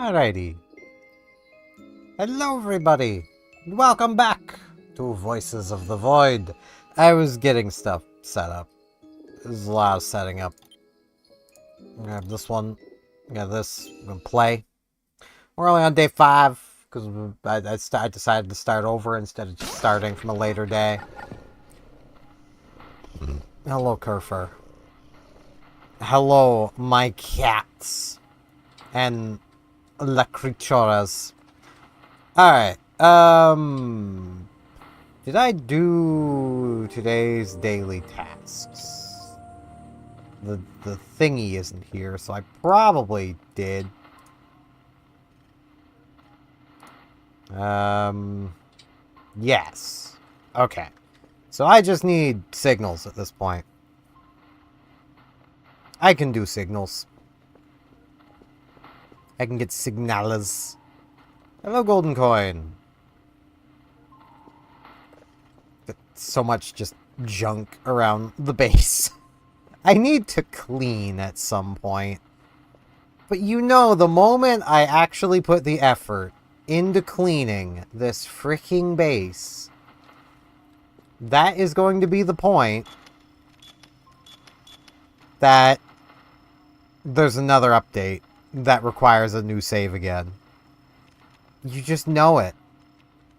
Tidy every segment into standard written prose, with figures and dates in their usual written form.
Alrighty. Hello everybody! Welcome back to Voices of the Void. I was getting stuff set up. There's a lot of setting up. I have this one. I got this. I'm gonna play. We're only on day 5 because I decided to start over instead of just starting from a later day. Hello, Kurfur. Hello, my cats. And la creaturas. Alright, did I do today's daily tasks? The thingy isn't here, so I probably did. Yes. Okay. So I just need signals at this point. I can do signals. I can get signals. Hello, golden coin. So much just junk around the base. I need to clean at some point. But you know, the moment I actually put the effort into cleaning this freaking base, that is going to be the point that there's another update that requires a new save again. You just know it.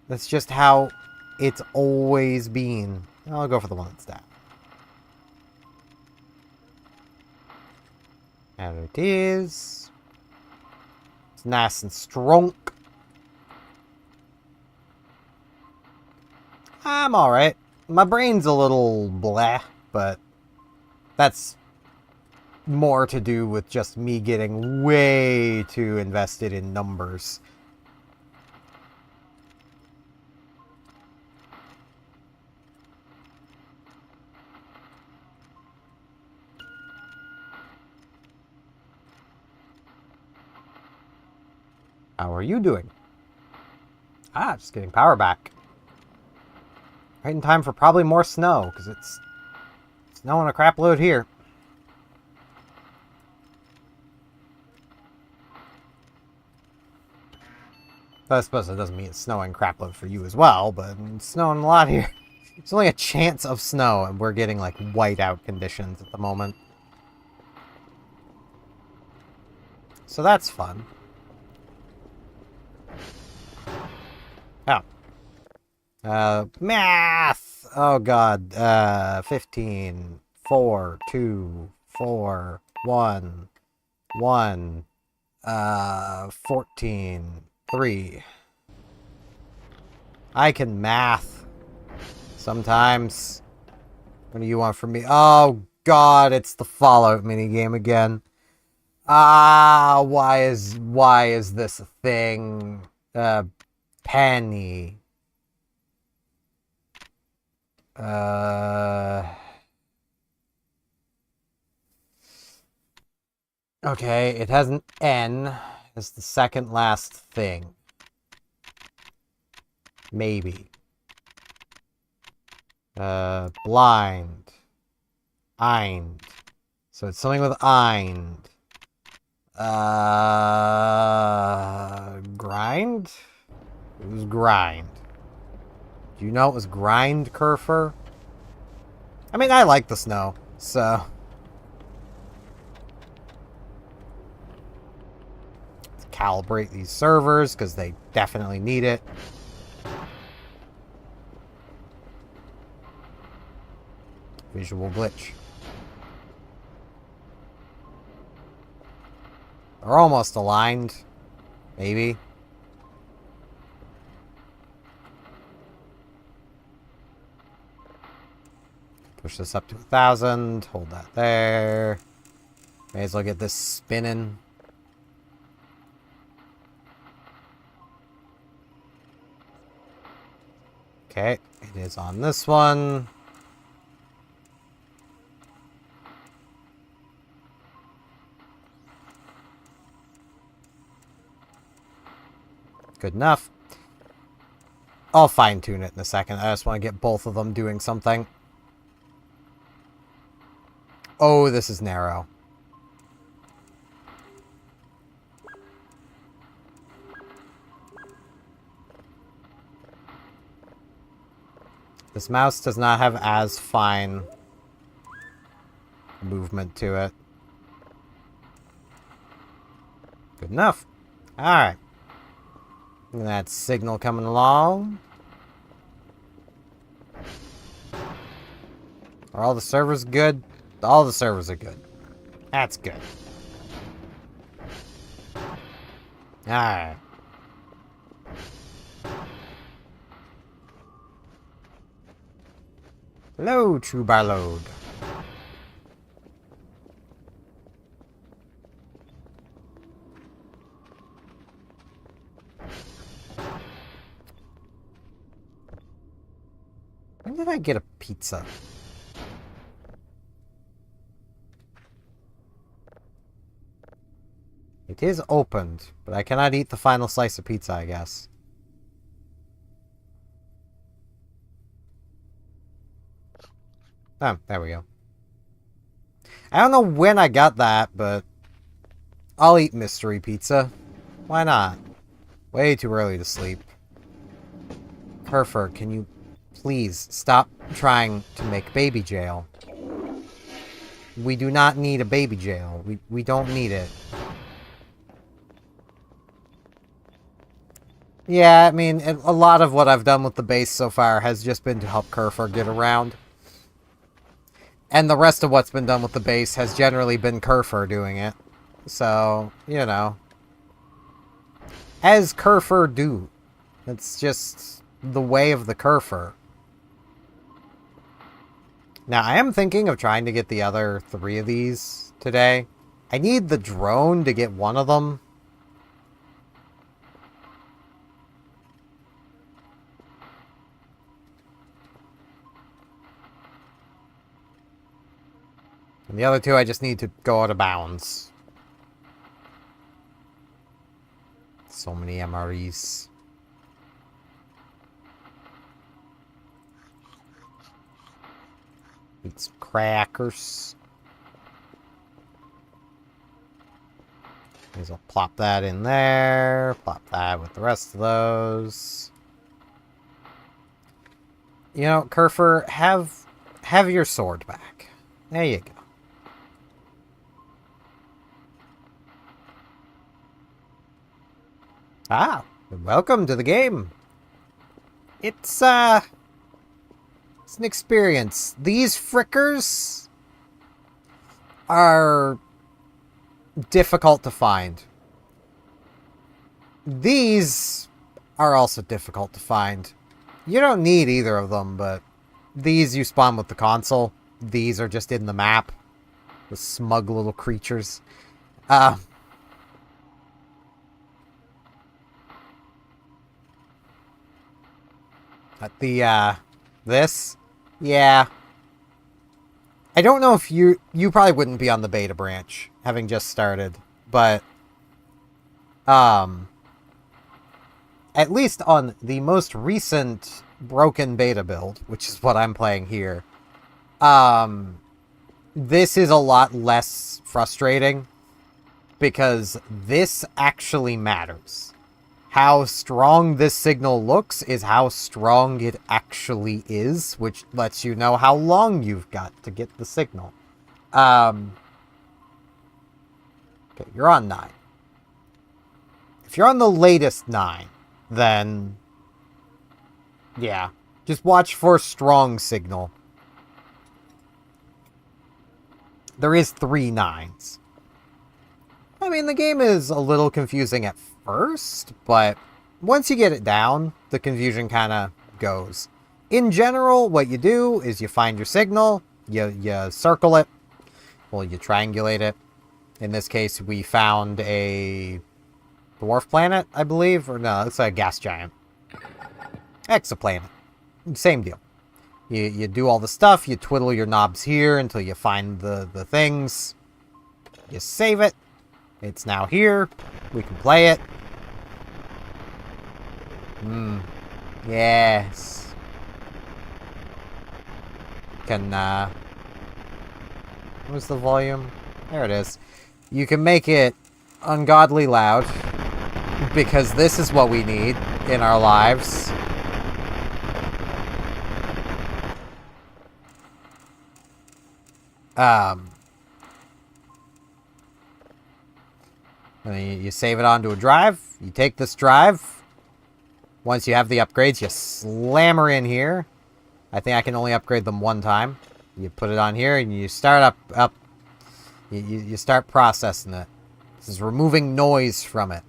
That's just how it's always been. I'll go for the one that's that. There it is. It's nice and strong. I'm alright. My brain's a little blah, but that's more to do with just me getting way too invested in numbers. How are you doing? Ah, just getting power back. Right in time for probably more snow, because it's snowing a crap load here. I suppose it doesn't mean it's snowing crap load for you as well, but it's snowing a lot here. There's only a chance of snow, and we're getting, like, whiteout conditions at the moment. So that's fun. Oh. Math! Oh god. 15, 4, 2, 4, 1, 1, 14, 3. I can math. Sometimes. What do you want from me? Oh god, it's the Fallout minigame again. Ah, why is this a thing? Penny. Okay, it has an N as the second last thing. Maybe. Blind. Eind. So it's something with Eind. Grind? It was grind. Do you know it was grind, Kurfur? I mean, I like the snow, so... Let's calibrate these servers, because they definitely need it. Visual glitch. They're almost aligned. Maybe. Push this up to 1,000. Hold that there. May as well get this spinning. Okay, it is on this one. Good enough. I'll fine-tune it in a second. I just want to get both of them doing something. Oh, this is narrow. This mouse does not have as fine movement to it. Good enough. Alright. That signal coming along. Are all the servers good? All the servers are good. That's good. Alright. Hello, True Barload. When did I get a pizza? It is opened, but I cannot eat the final slice of pizza, I guess. Oh, there we go. I don't know when I got that, but I'll eat mystery pizza. Why not? Way too early to sleep. Kurfur, can you please stop trying to make baby jail? We do not need a baby jail. We don't need it. Yeah, I mean, a lot of what I've done with the base so far has just been to help Kurfur get around. And the rest of what's been done with the base has generally been Kurfur doing it. So, you know. As Kurfur do. It's just the way of the Kurfur. Now, I am thinking of trying to get the other 3 of these today. I need the drone to get one of them. And the other 2, I just need to go out of bounds. So many MREs. Eat some crackers. I'll plop that in there. Plop that with the rest of those. You know, Kurfur, have your sword back. There you go. Ah, welcome to the game. It's an experience. These frickers are difficult to find. These are also difficult to find. You don't need either of them, but these you spawn with the console. These are just in the map. The smug little creatures. This? Yeah. I don't know if you probably wouldn't be on the beta branch, having just started, but, at least on the most recent broken beta build, which is what I'm playing here, this is a lot less frustrating, because this actually matters. How strong this signal looks is how strong it actually is, which lets you know how long you've got to get the signal. Okay, you're on 9. If you're on the latest 9, then yeah, just watch for strong signal. There is 3 9s. I mean, the game is a little confusing at first, but once you get it down, the confusion kind of goes. In general, what you do is you find your signal, you circle it, well, you triangulate it. In this case, we found a dwarf planet, I believe, or no, it's a gas giant. Exoplanet. Same deal. You do all the stuff, you twiddle your knobs here until you find the things. You save it. It's now here. We can play it. Yes. Can, what's the volume? There it is. You can make it ungodly loud, because this is what we need in our lives. And then you save it onto a drive. You take this drive. Once you have the upgrades, you slam her in here. I think I can only upgrade them one time. You put it on here and you start you start processing it. This is removing noise from it.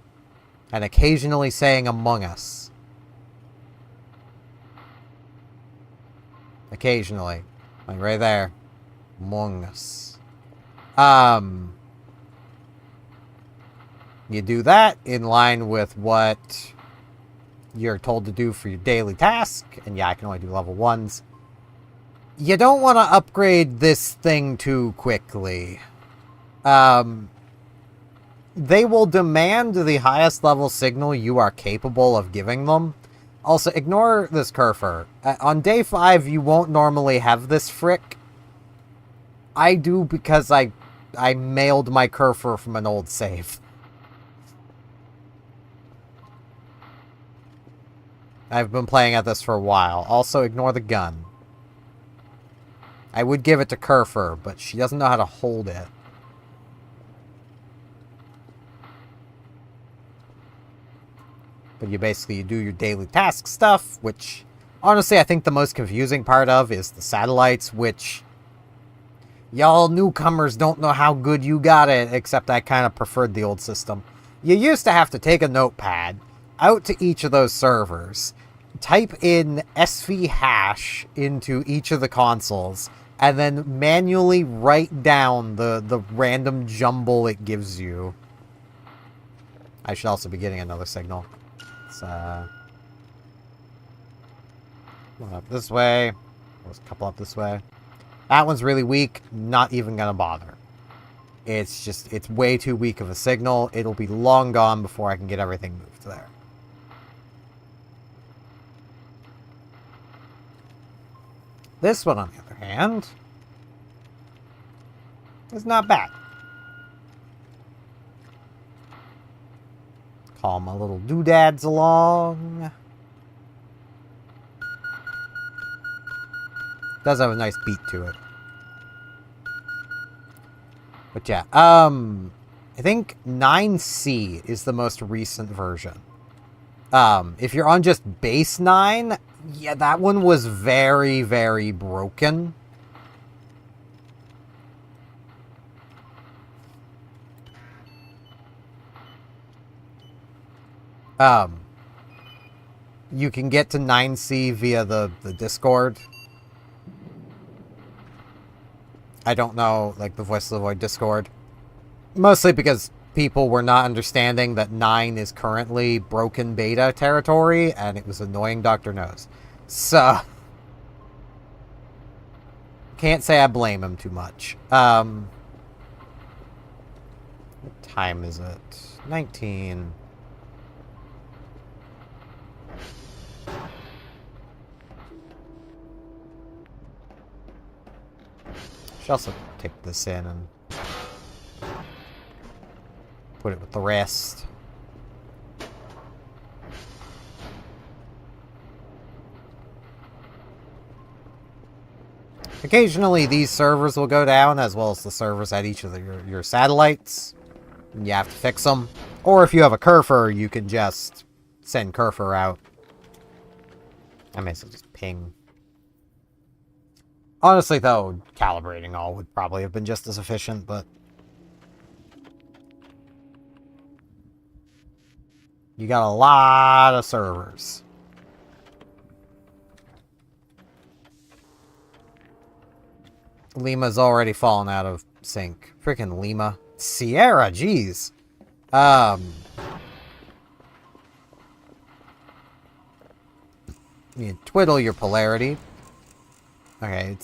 And occasionally saying Among Us. Occasionally. Like right there. Among Us. You do that in line with what you're told to do for your daily task. And yeah, I can only do level 1s. You don't want to upgrade this thing too quickly. They will demand the highest level signal you are capable of giving them. Also, ignore this Kurfur. On day 5, you won't normally have this frick. I do because I mailed my Kurfur from an old save. I've been playing at this for a while. Also, ignore the gun. I would give it to Kurfur, but she doesn't know how to hold it. But you do your daily task stuff, which, honestly, I think the most confusing part of is the satellites, which y'all newcomers don't know how good you got it, except I kind of preferred the old system. You used to have to take a notepad out to each of those servers, type in SV hash into each of the consoles, and then manually write down the random jumble it gives you. I should also be getting another signal. One up this way. There's a couple up this way. That one's really weak. Not even gonna bother. It's way too weak of a signal. It'll be long gone before I can get everything moved there. This one, on the other hand, is not bad. Call my little doodads along. Does have a nice beat to it. But yeah, I think 9C is the most recent version. If you're on just base 9, yeah, that one was very, very broken. You can get to 9C via the Discord. I don't know, like, the Voice of the Void Discord. Mostly because people were not understanding that 9 is currently broken beta territory, and it was annoying Dr. Knows. So, can't say I blame him too much. What time is it? 19. Should also take this in and put it with the rest. Occasionally these servers will go down, as well as the servers at each of your satellites. And you have to fix them. Or if you have a Kurfur, you can just send Kurfur out. I may as well just ping. Honestly, though, calibrating all would probably have been just as efficient, but you got a lot of servers. Lima's already fallen out of sync. Freaking Lima. Sierra, jeez. You twiddle your polarity. Okay,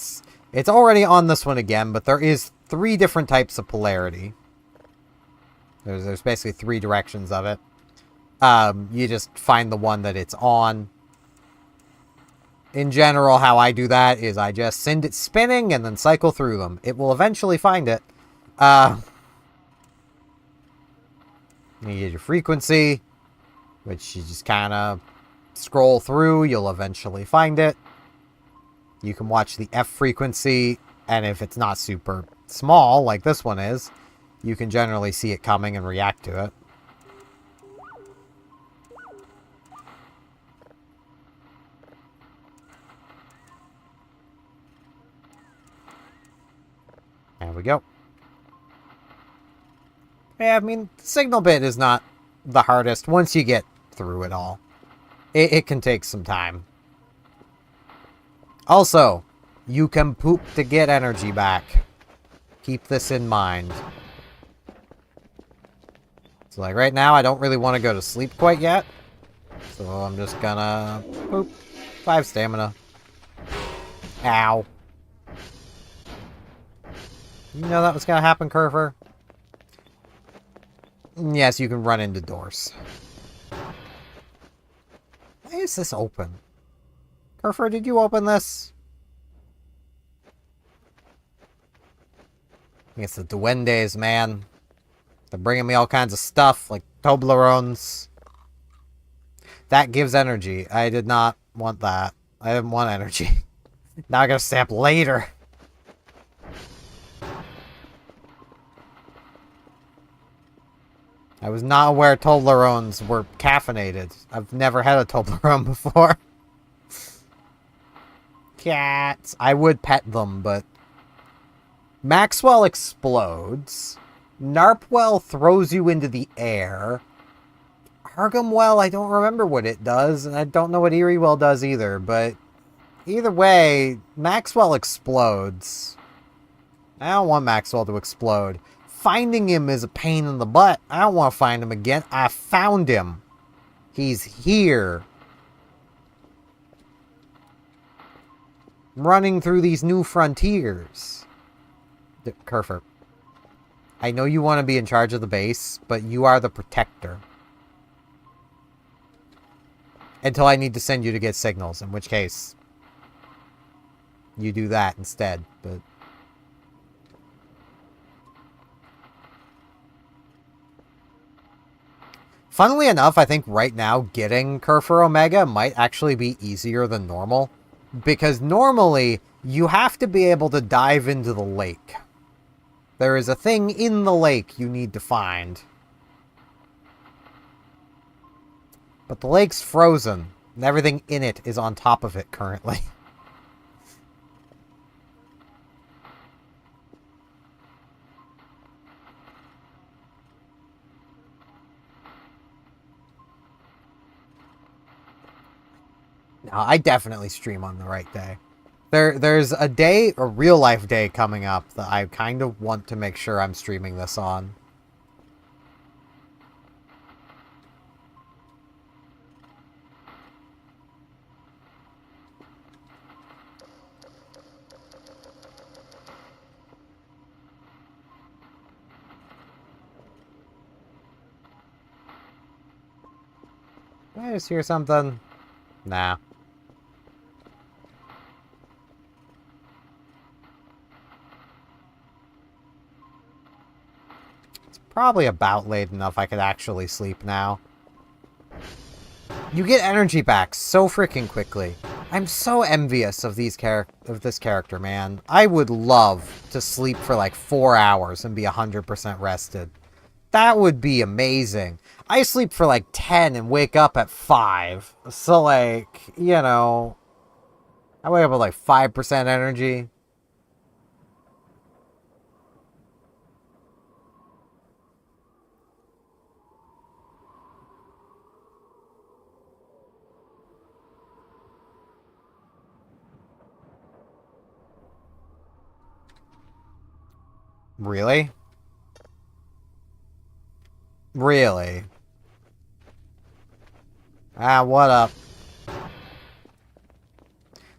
it's already on this one again, but there is 3 different types of polarity. There's basically 3 directions of it. You just find the one that it's on. In general, how I do that is I just send it spinning and then cycle through them. It will eventually find it. You get your frequency, which you just kind of scroll through. You'll eventually find it. You can watch the F frequency, and if it's not super small, like this one is, you can generally see it coming and react to it. There we go. Yeah, I mean, the signal bit is not the hardest once you get through it all. It can take some time. Also, you can poop to get energy back. Keep this in mind. So, like, right now, I don't really want to go to sleep quite yet. So I'm just gonna poop. 5 stamina. Ow. You know that was gonna happen, Kurfur? Yes, you can run into doors. Why is this open? Kurfur, did you open this? I think it's the Duendes, man. They're bringing me all kinds of stuff, like Toblerones. That gives energy. I did not want that. I didn't want energy. Now I gotta stay up later. I was not aware Toblerones were caffeinated. I've never had a Toblerone before. Cats. I would pet them, but... Maxwell explodes. Narpwell throws you into the air. Argamwell, I don't remember what it does, and I don't know what Eriewell does either, but... Either way, Maxwell explodes. I don't want Maxwell to explode. Finding him is a pain in the butt. I don't want to find him again. I found him. He's here. Running through these new frontiers. Kurfur, I know you want to be in charge of the base, but you are the protector. Until I need to send you to get signals, in which case... You do that instead, but... Funnily enough, I think right now getting Kurfur Omega might actually be easier than normal. Because normally, you have to be able to dive into the lake. There is a thing in the lake you need to find. But the lake's frozen, and everything in it is on top of it currently. No, I definitely stream on the right day. There's a day, a real life day coming up that I kind of want to make sure I'm streaming this on. Did I just hear something? Nah. Probably about late enough I could actually sleep now. You get energy back so freaking quickly. I'm so envious of this character, man. I would love to sleep for like 4 hours and be 100% rested. That would be amazing. I sleep for like 10 and wake up at 5. So like, you know, I wake up with like 5% energy. Really? Really? Ah, what up?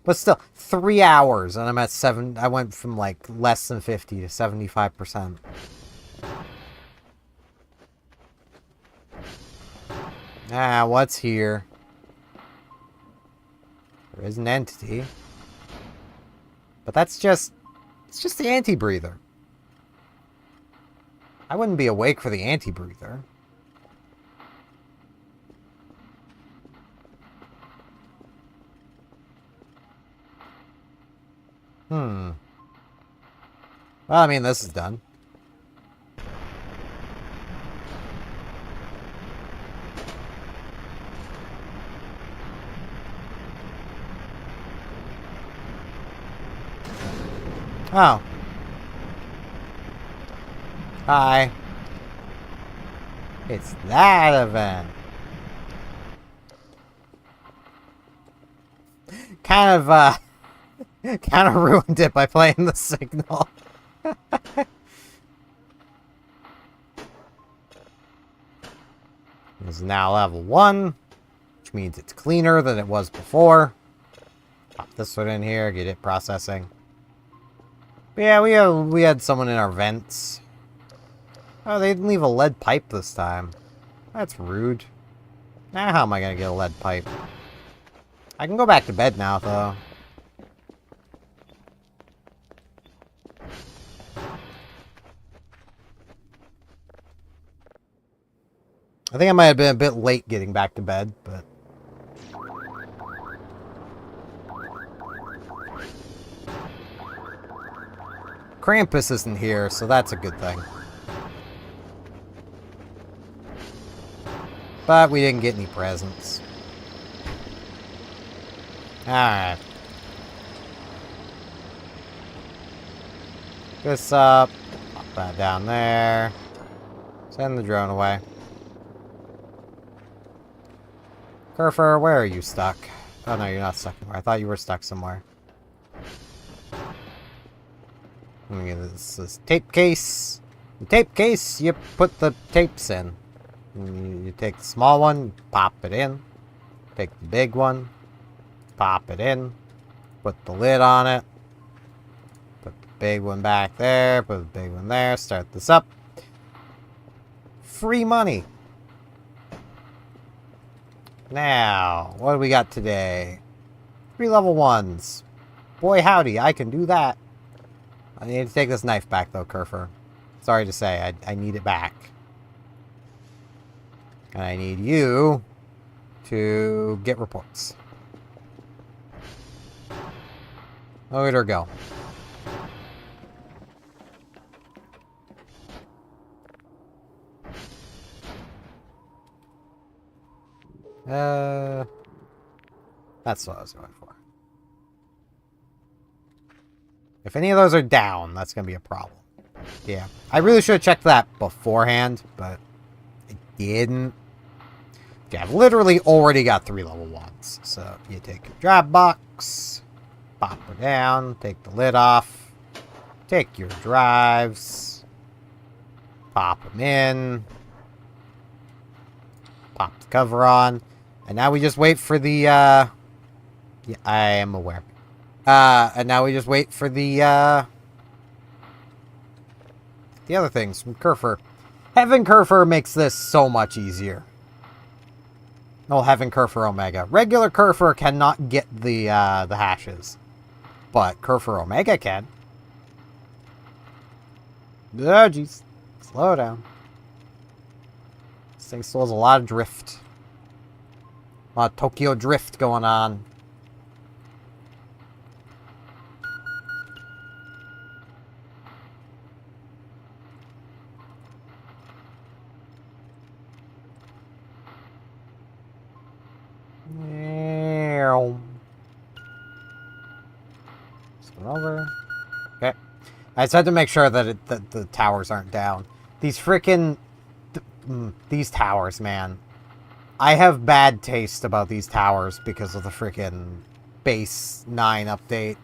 But still, 3 hours and I'm at 7. I went from like less than 50 to 75%. Ah, what's here? There is an entity. But that's just... It's just the anti-breather. I wouldn't be awake for the anti-breather. Well, I mean, this is done. Oh. Hi. It's that event. Kind of ruined it by playing the signal. It's now level 1, which means it's cleaner than it was before. Pop this one in here, get it processing. But yeah, we had someone in our vents. Oh, they didn't leave a lead pipe this time. That's rude. Now how am I gonna get a lead pipe? I can go back to bed now, though. I think I might have been a bit late getting back to bed, but... Krampus isn't here, so that's a good thing. But we didn't get any presents. Alright. This up. Pop that down there. Send the drone away. Kurfur, where are you stuck? Oh no, you're not stuck anywhere. I thought you were stuck somewhere. Let me get this tape case. The tape case, you put the tapes in. You take the small one, pop it in. Take the big one, pop it in. Put the lid on it. Put the big one back there. Put the big one there. Start this up. Free money. Now, what do we got today? 3 level 1s. Boy howdy, I can do that. I need to take this knife back though, Kurfur. Sorry to say, I need it back. And I need you to get reports. Look at her go. That's what I was going for. If any of those are down, that's going to be a problem. Yeah. I really should have checked that beforehand, but I didn't. Okay, I've literally already got 3 level 1s. So you take your drop box, pop her down, take the lid off, take your drives, pop them in, pop the cover on, and now we just wait for the, yeah, I am aware. And now we just wait for the other things from Kurfur. Having Kurfur makes this so much easier. Oh, having Kurfur Omega. Regular Kurfur cannot get the hashes. But Kurfur Omega can. Oh, jeez. Slow down. This thing still has a lot of drift. A lot of Tokyo drift going on. Over. Okay. I just had to make sure that the towers aren't down. These frickin' these towers, man. I have bad taste about these towers because of the frickin' base 9 update.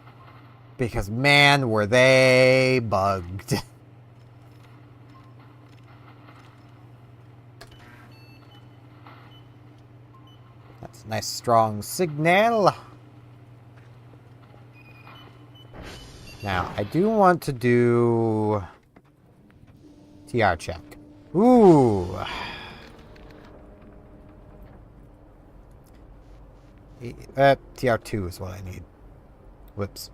Because, man, were they bugged. That's a nice strong signal. Now, I do want to do TR check. Ooh. TR2 is what I need. Whoops.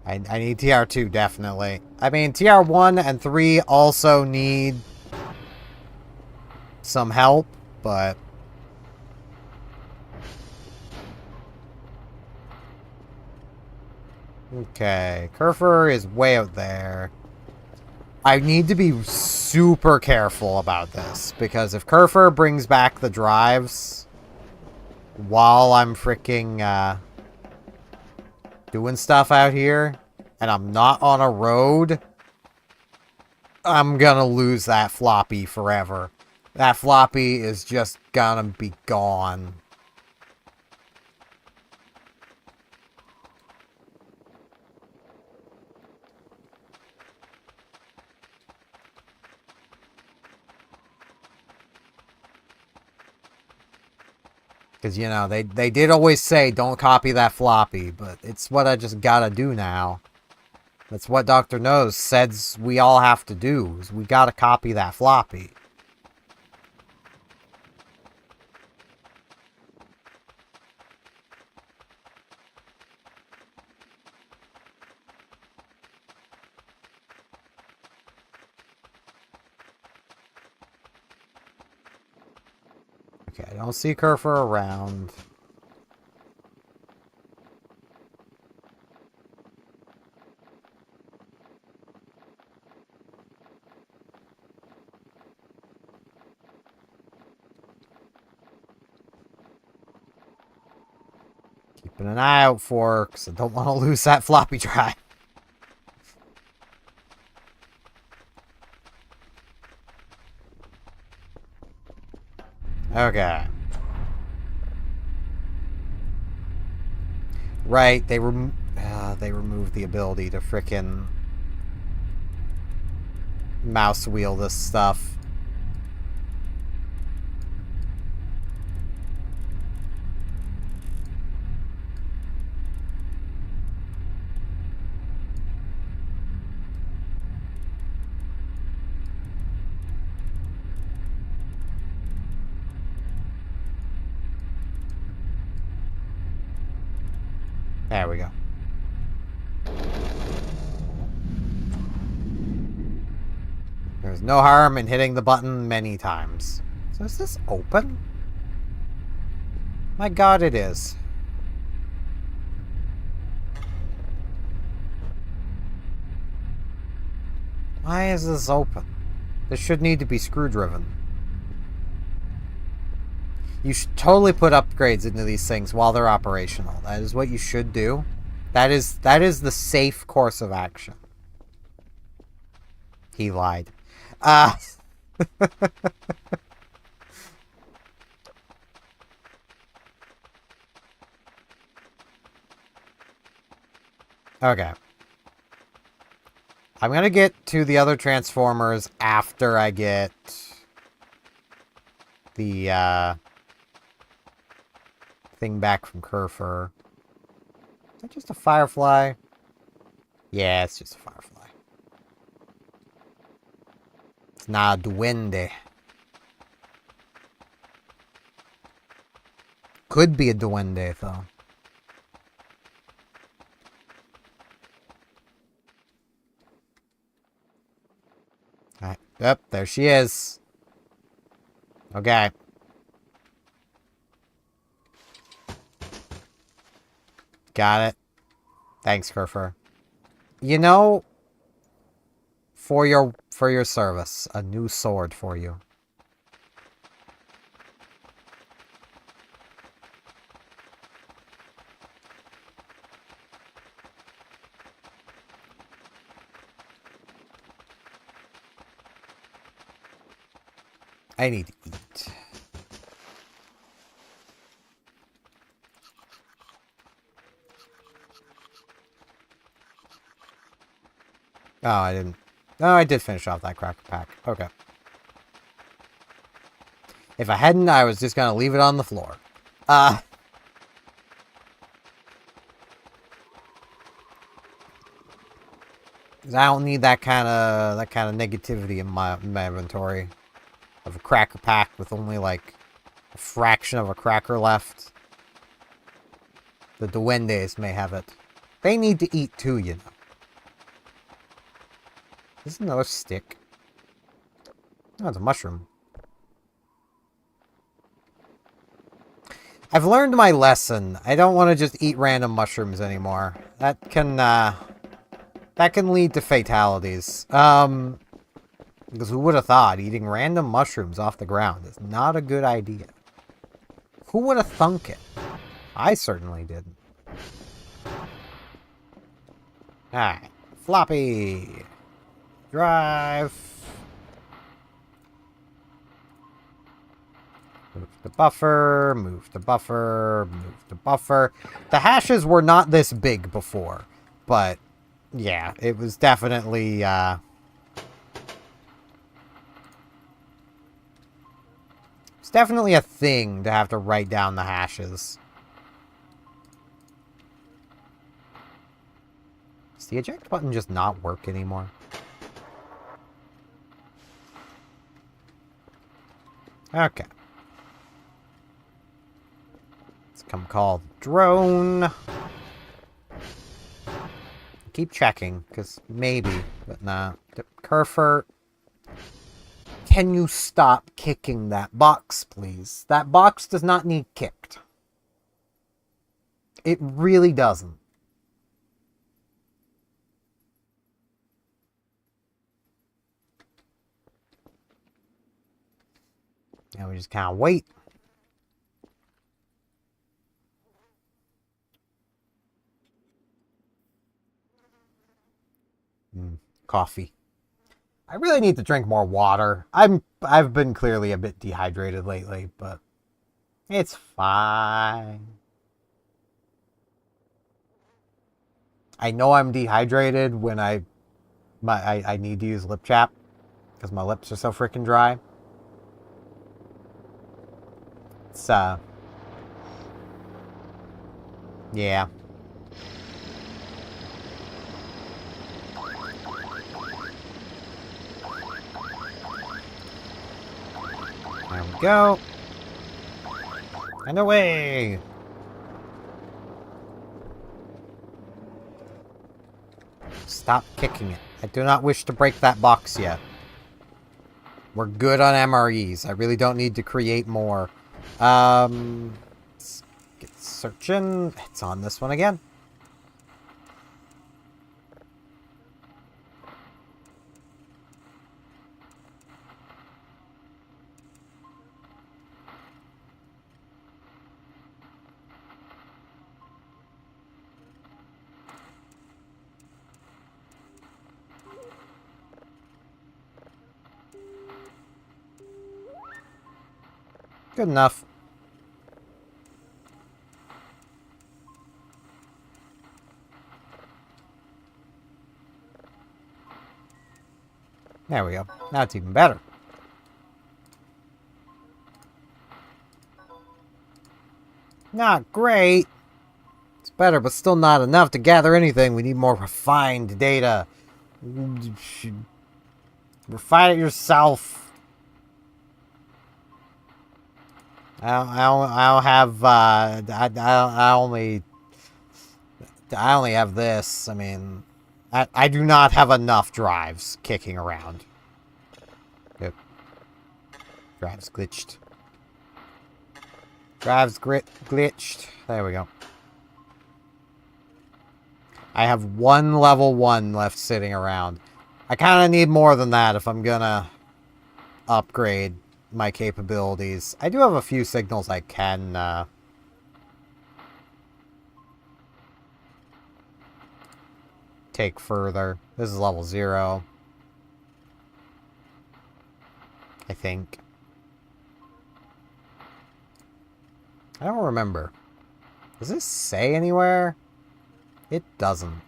I need TR2, definitely. I mean, TR1 and 3 also need some help, but Okay, Kurfur is way out there. I need to be super careful about this, because if Kurfur brings back the drives while I'm freaking doing stuff out here, and I'm not on a road, I'm gonna lose that floppy forever. That floppy is just gonna be gone. Because, you know, they did always say, don't copy that floppy, but it's what I just gotta do now. That's what Dr. Nose says we all have to do, is we gotta copy that floppy. Okay, I don't see Kurfur around. Keeping an eye out for her, because I don't want to lose that floppy drive. Okay. Right, they removed the ability to frickin' mouse wheel this stuff. There we go. There's no harm in hitting the button many times. So is this open? My god, it is. Why is this open? This should need to be screw-driven. You should totally put upgrades into these things while they're operational. That is what you should do. That is the safe course of action. He lied. Okay. I'm gonna get to the other Transformers after I get the thing back from Kurfur. Is that just a Firefly? Yeah, it's just a Firefly. It's not a duende. Could be a duende, though. Alright. Yep, there she is. Okay. Got it. Thanks, Kurfur. You know, for your service, a new sword for you. I need to eat. Oh, I didn't. No, I did finish off that cracker pack. Okay. If I hadn't, I was just gonna leave it on the floor. I don't need that kind of negativity in my inventory of a cracker pack with only like a fraction of a cracker left. The duendes may have it. They need to eat too, you know. This is another stick. Oh, it's a mushroom. I've learned my lesson. I don't want to just eat random mushrooms anymore. That can lead to fatalities. Because who would have thought eating random mushrooms off the ground is not a good idea? Who would have thunk it? I certainly didn't. Alright. Floppy. Drive. Move the buffer. Move the buffer. Move the buffer. The hashes were not this big before. But, yeah, it was definitely, it's definitely a thing to have to write down the hashes. Does the eject button just not work anymore? Okay. Let's come call the drone. Keep checking, because maybe, but nah. Kurfur, can you stop kicking that box, please? That box does not need kicked. It really doesn't. Now we just kind of wait. Coffee. I really need to drink more water. I've been clearly a bit dehydrated lately, but it's fine. I know I'm dehydrated when I need to use lip chap because my lips are so freaking dry. It's yeah. There we go. And away! Stop kicking it. I do not wish to break that box yet. We're good on MREs. I really don't need to create more. Let's get searching. It's on this one again. Good enough. There we go. Now it's even better. Not great. It's better, but still not enough to gather anything. We need more refined data. You should refine it yourself. I don't have, I only have this. I mean, I do not have enough drives kicking around. Yep. Drives glitched. Drives glitched. There we go. I have one level 1 left sitting around. I kind of need more than that if I'm gonna upgrade my capabilities. I do have a few signals I can take further. This is level 0. I think. I don't remember. Does this say anywhere? It doesn't.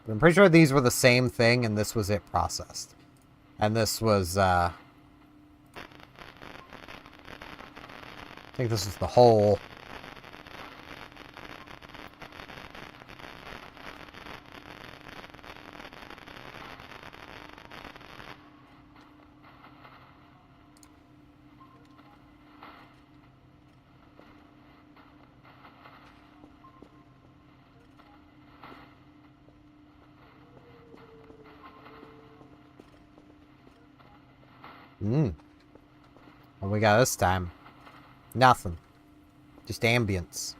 But I'm pretty sure these were the same thing and this was it processed. And this was, I think this is the whole. What we got this time? Nothing. Just ambience.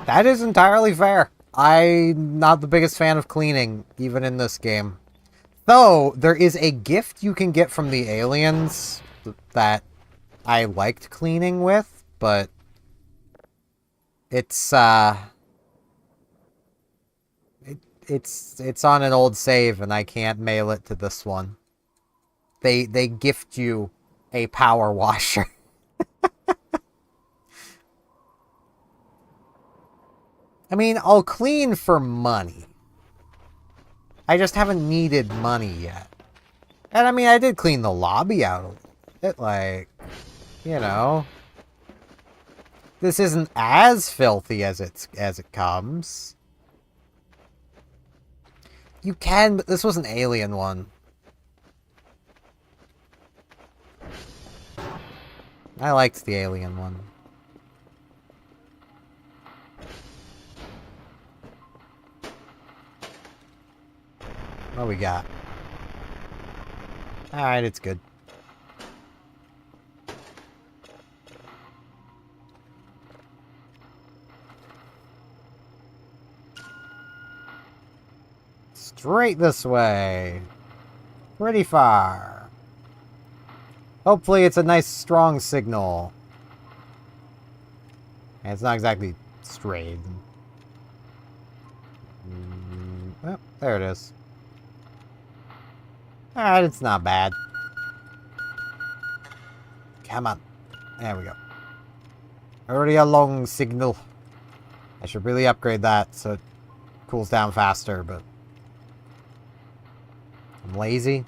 That is entirely fair. I'm not the biggest fan of cleaning, even in this game. Though, there is a gift you can get from the aliens that I liked cleaning with, but it's it's on an old save and I can't mail it to this one. They gift you a power washer. I mean, I'll clean for money. I just haven't needed money yet. And I mean, I did clean the lobby out a little bit, like, you know. This isn't as filthy as it comes. You can, but this was an alien one. I liked the alien one. What we got? Alright, it's good. Straight this way. Pretty far. Hopefully it's a nice strong signal. And it's not exactly straight. Oh, there it is. Alright, it's not bad. Come on. There we go. Already a long signal. I should really upgrade that so it cools down faster, but I'm lazy.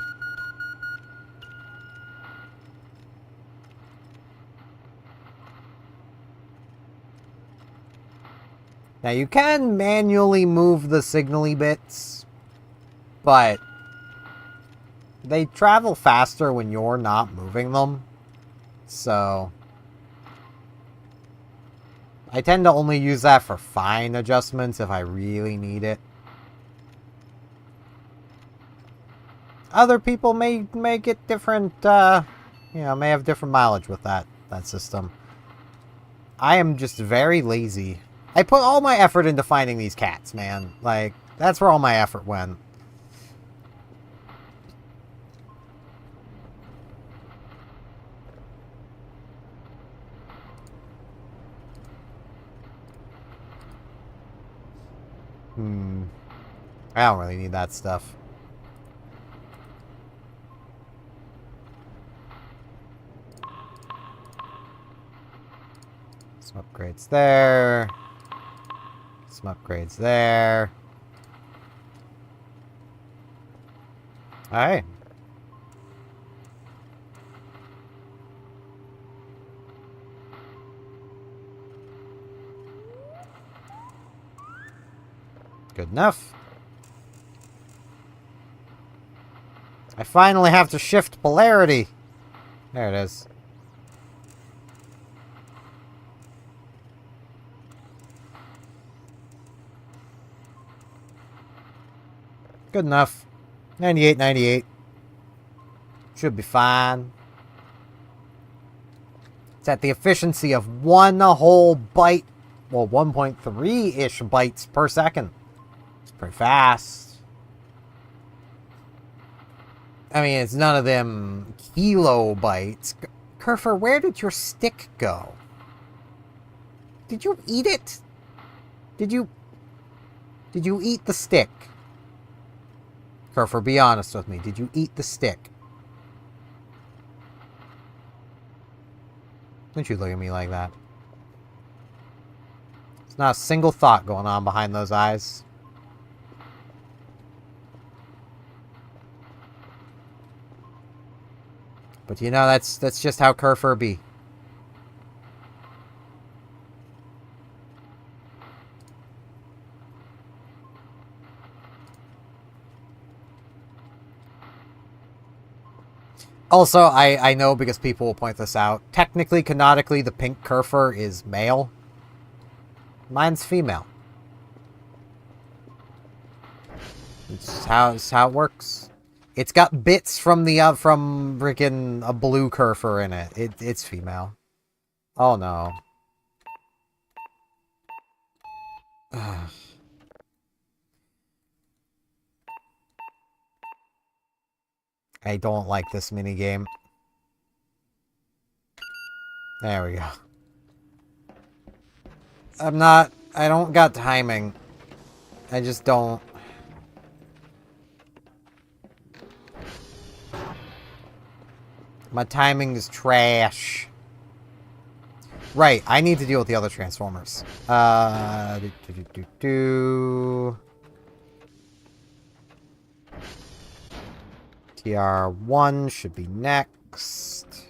Now you can manually move the signally bits, but they travel faster when you're not moving them. So I tend to only use that for fine adjustments if I really need it. Other people may get different, you know, may have different mileage with that system. I am just very lazy. I put all my effort into finding these cats, man. Like, that's where all my effort went. I don't really need that stuff. Some upgrades there. Some upgrades there. Alright. Good enough. I finally have to shift polarity. There it is. Good enough. 98, 98. Should be fine. It's at the efficiency of 1 whole byte. Well, 1.3-ish bytes per second. It's pretty fast. I mean, it's none of them kilobytes. Kurfur, where did your stick go? Did you eat it? Did you eat the stick? Kurfur, be honest with me. Did you eat the stick? Don't you look at me like that. There's not a single thought going on behind those eyes. But you know, that's just how Kurfur be. Also, I know because people will point this out. Technically, canonically, the pink Kurfur is male. Mine's female. It's how it works. It's got bits from the from freaking a blue Kurfur in it. It's female. Oh no. I don't like this minigame. There we go. I don't got timing. I just don't. My timing is trash. Right, I need to deal with the other Transformers. TR1 should be next.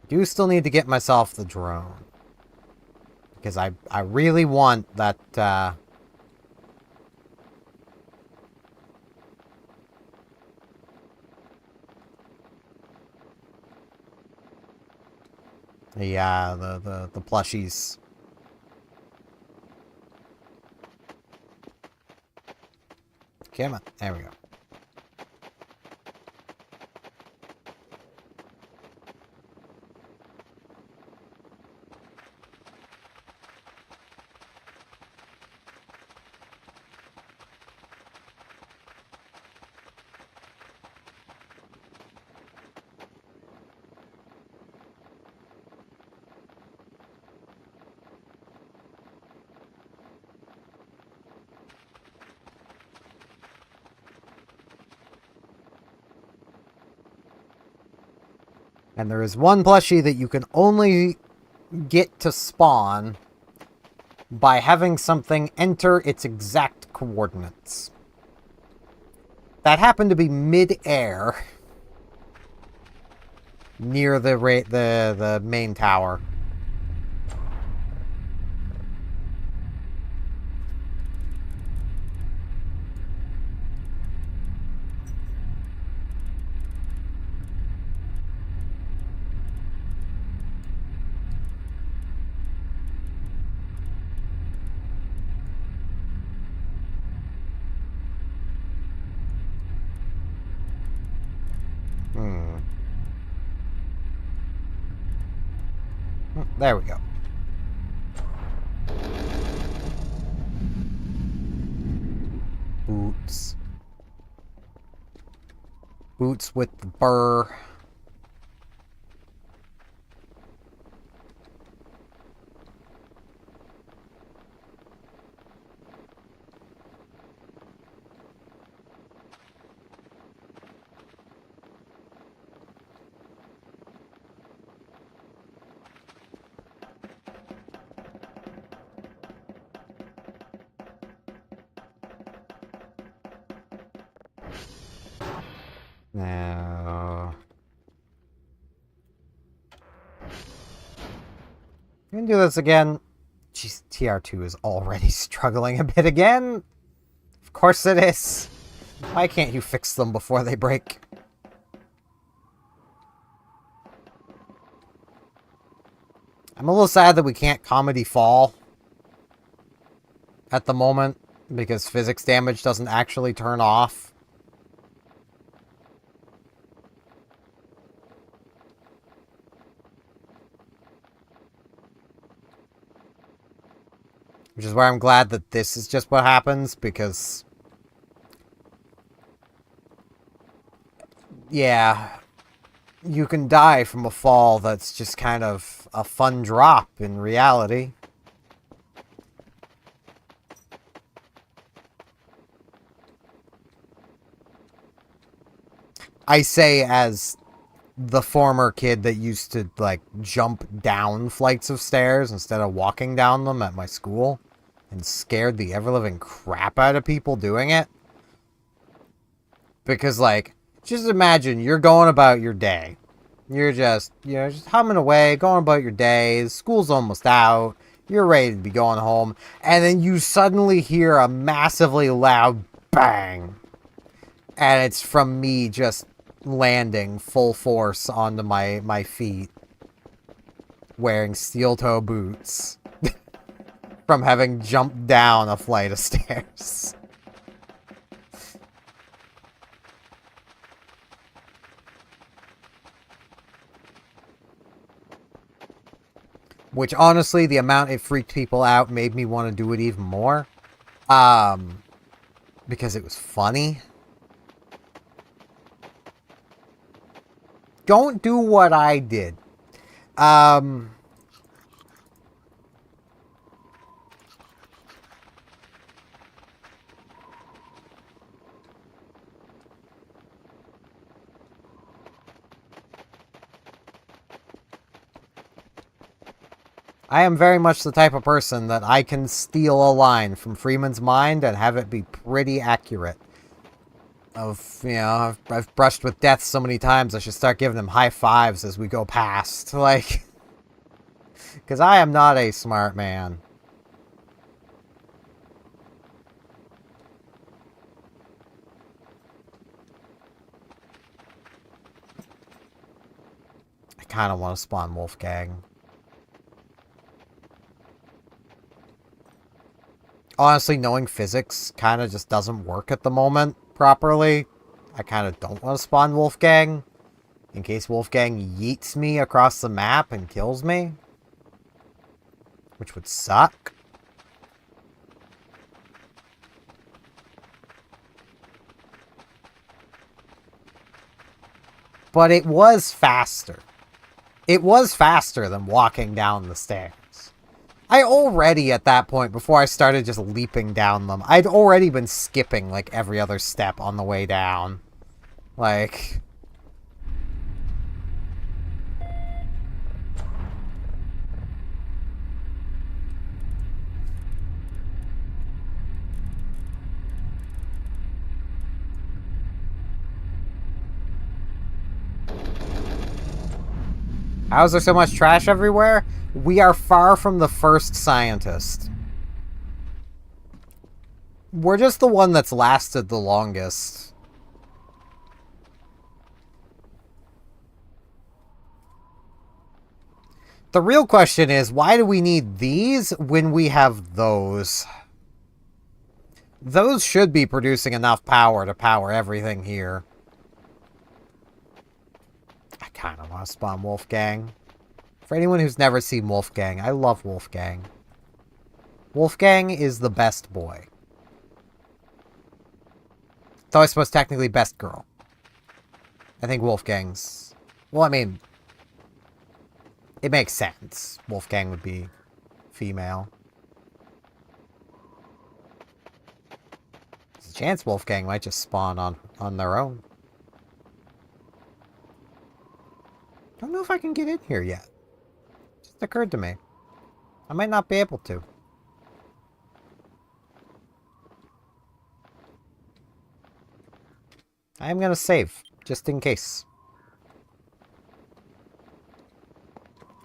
Do still need to get myself the drone. Because I really want that, the plushies. Come on, there we go. And there is one plushie that you can only get to spawn by having something enter its exact coordinates. That happened to be mid-air near the main tower. There we go. Boots. Boots with the burr. Now, we can do this again. Jeez, TR2 is already struggling a bit again. Of course it is. Why can't you fix them before they break? I'm a little sad that we can't comedy fall at the moment because physics damage doesn't actually turn off. Which is why I'm glad that this is just what happens, because... yeah, you can die from a fall that's just kind of a fun drop in reality. I say as the former kid that used to, like, jump down flights of stairs instead of walking down them at my school and scared the ever-living crap out of people doing it. Because, like, just imagine you're going about your day. You're just, just humming away, going about your day. School's almost out. You're ready to be going home. And then you suddenly hear a massively loud bang! And it's from me just landing full force onto my feet, wearing steel-toe boots, from having jumped down a flight of stairs. Which, honestly, the amount it freaked people out made me want to do it even more. Because it was funny. Don't do what I did. I am very much the type of person that I can steal a line from Freeman's mind and have it be pretty accurate. I've brushed with death so many times I should start giving them high fives as we go past. Like, because I am not a smart man. I kind of want to spawn Wolfgang. Honestly, knowing physics kind of just doesn't work at the moment properly. I kind of don't want to spawn Wolfgang, in case Wolfgang yeets me across the map and kills me. Which would suck. But it was faster. It was faster than walking down the stairs. I already, at that point, before I started just leaping down them, I'd already been skipping, like, every other step on the way down. Like... How is there so much trash everywhere? We are far from the first scientist. We're just the one that's lasted the longest. The real question is, why do we need these when we have those? Those should be producing enough power to power everything here. I kind of want to spawn Wolfgang. For anyone who's never seen Wolfgang, I love Wolfgang. Wolfgang is the best boy. Though I suppose technically best girl. I think Wolfgang's... Well, I mean... It makes sense. Wolfgang would be female. There's a chance Wolfgang might just spawn on their own. Don't know if I can get in here yet. Just occurred to me. I might not be able to. I am gonna save, just in case.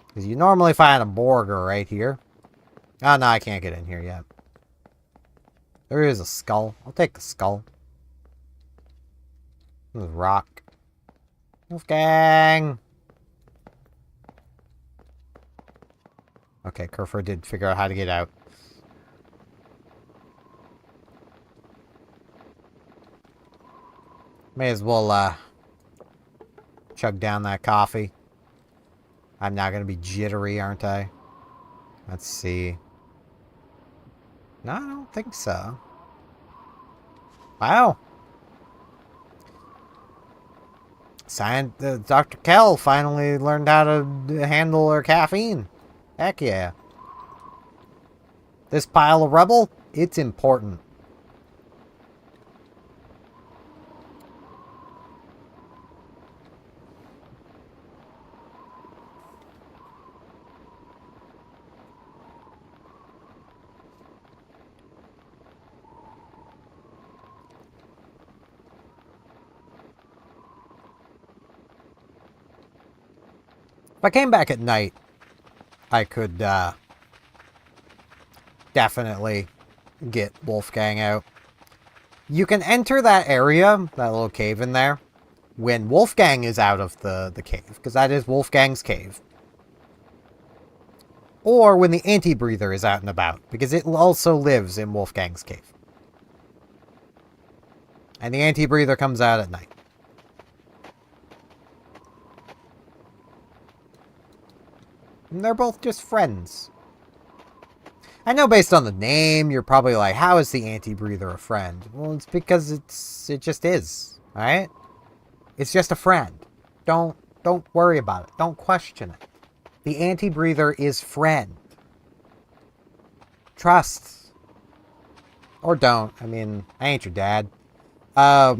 Because you normally find a Borger right here. Oh, no, I can't get in here yet. There is a skull. I'll take the skull. There's a rock. Wolfgang! Okay, Kurfur did figure out how to get out. May as well, chug down that coffee. I'm not gonna be jittery, aren't I? Let's see. No, I don't think so. Wow. Dr. Kell finally learned how to handle her caffeine. Heck yeah. This pile of rubble, it's important. If I came back at night, I could, definitely get Wolfgang out. You can enter that area, that little cave in there, when Wolfgang is out of the cave, because that is Wolfgang's cave. Or when the anti-breather is out and about, because it also lives in Wolfgang's cave. And the anti-breather comes out at night. And they're both just friends. I know based on the name, you're probably like, how is the anti-breather a friend? Well, it's because it just is, alright? It's just a friend. Don't worry about it. Don't question it. The anti-breather is friend. Trust. Or don't. I mean, I ain't your dad. I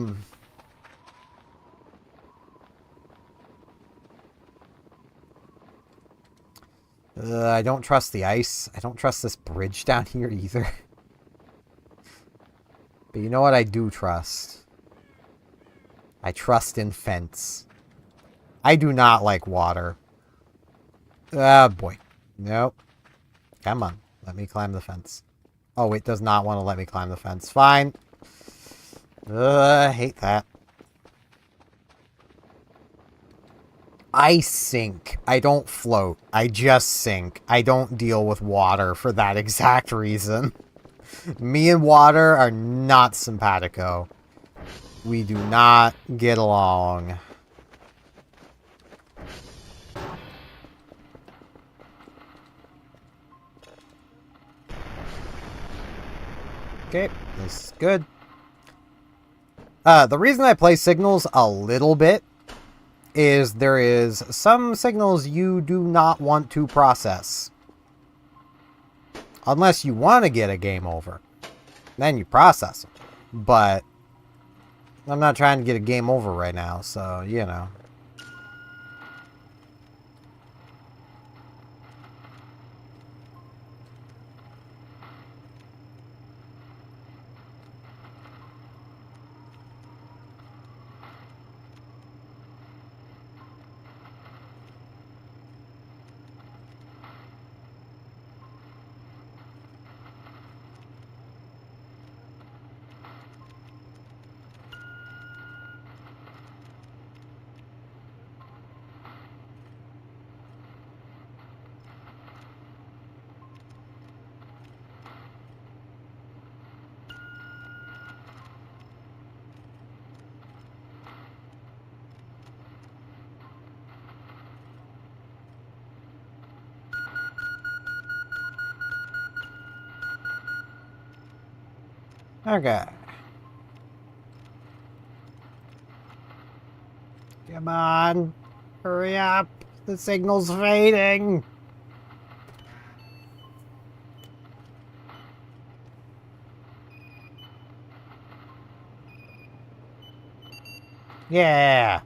don't trust the ice. I don't trust this bridge down here either. But you know what I do trust? I trust in fence. I do not like water. Ah, boy. Nope. Come on. Let me climb the fence. Oh, it does not want to let me climb the fence. Fine. I hate that. I sink. I don't float. I just sink. I don't deal with water for that exact reason. Me and water are not simpatico. We do not get along. Okay, this is good. The reason I play signals a little bit is there is some signals you do not want to process. Unless you want to get a game over. Then you process them. But I'm not trying to get a game over right now, so, you know. Okay. Come on. Hurry up. The signal's fading. Yeah.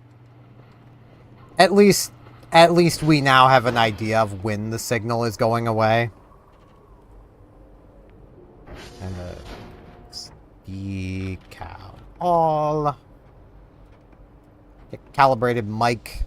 At least we now have an idea of when the signal is going away. And decal all. Get calibrated mic.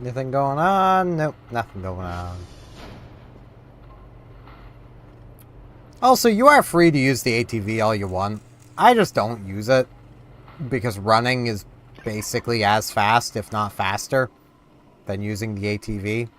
Anything going on? Nope, nothing going on. Also, you are free to use the ATV all you want. I just don't use it because running is basically as fast, if not faster, than using the ATV.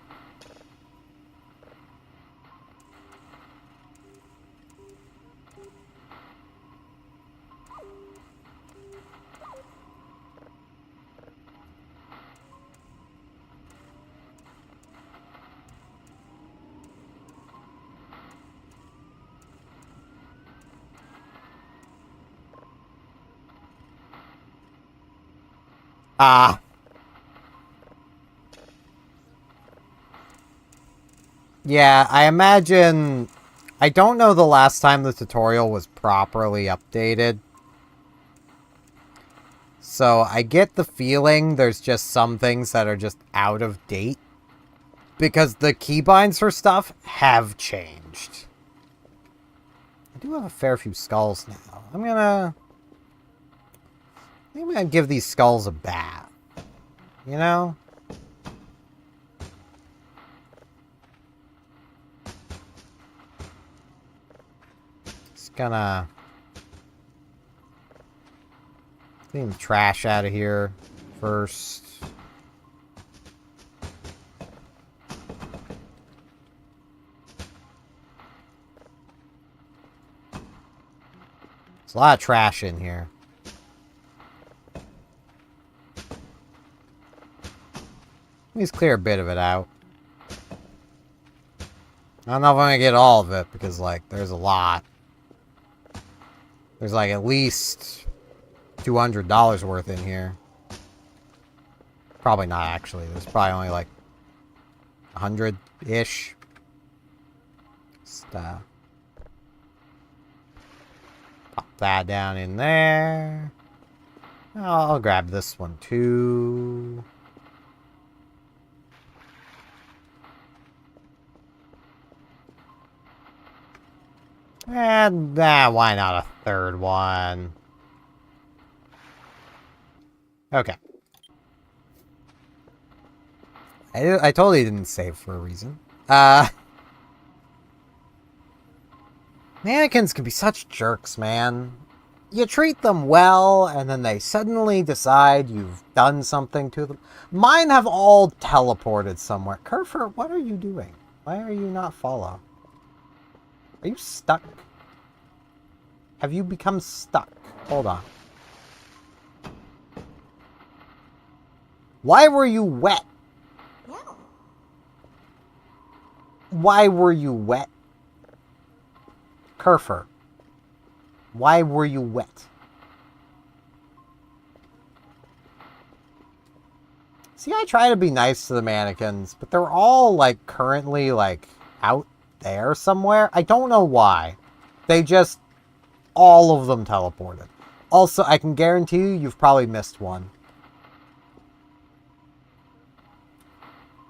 Ah. Yeah, I imagine... I don't know the last time the tutorial was properly updated. So I get the feeling there's just some things that are just out of date. Because the keybinds for stuff have changed. I do have a fair few skulls now. I think I'm gonna give these skulls a bath. You know? Just gonna clean the trash out of here first. There's a lot of trash in here. Let me just clear a bit of it out. I don't know if I'm gonna get all of it, because, like, there's a lot. There's, like, at least $200 worth in here. Probably not, actually. There's probably only, like, 100-ish. Just, pop that down in there. I'll grab this one, too. And, why not a third one? Okay. I totally didn't save for a reason. Mannequins can be such jerks, man. You treat them well, and then they suddenly decide you've done something to them. Mine have all teleported somewhere. Kurfur, what are you doing? Why are you not follow? Are you stuck? Have you become stuck? Hold on. Why were you wet? Why were you wet? Kurfur. Why were you wet? See, I try to be nice to the mannequins, but they're all, like, currently, like, out there somewhere. I don't know why. They just... all of them teleported. Also, I can guarantee you've probably missed one.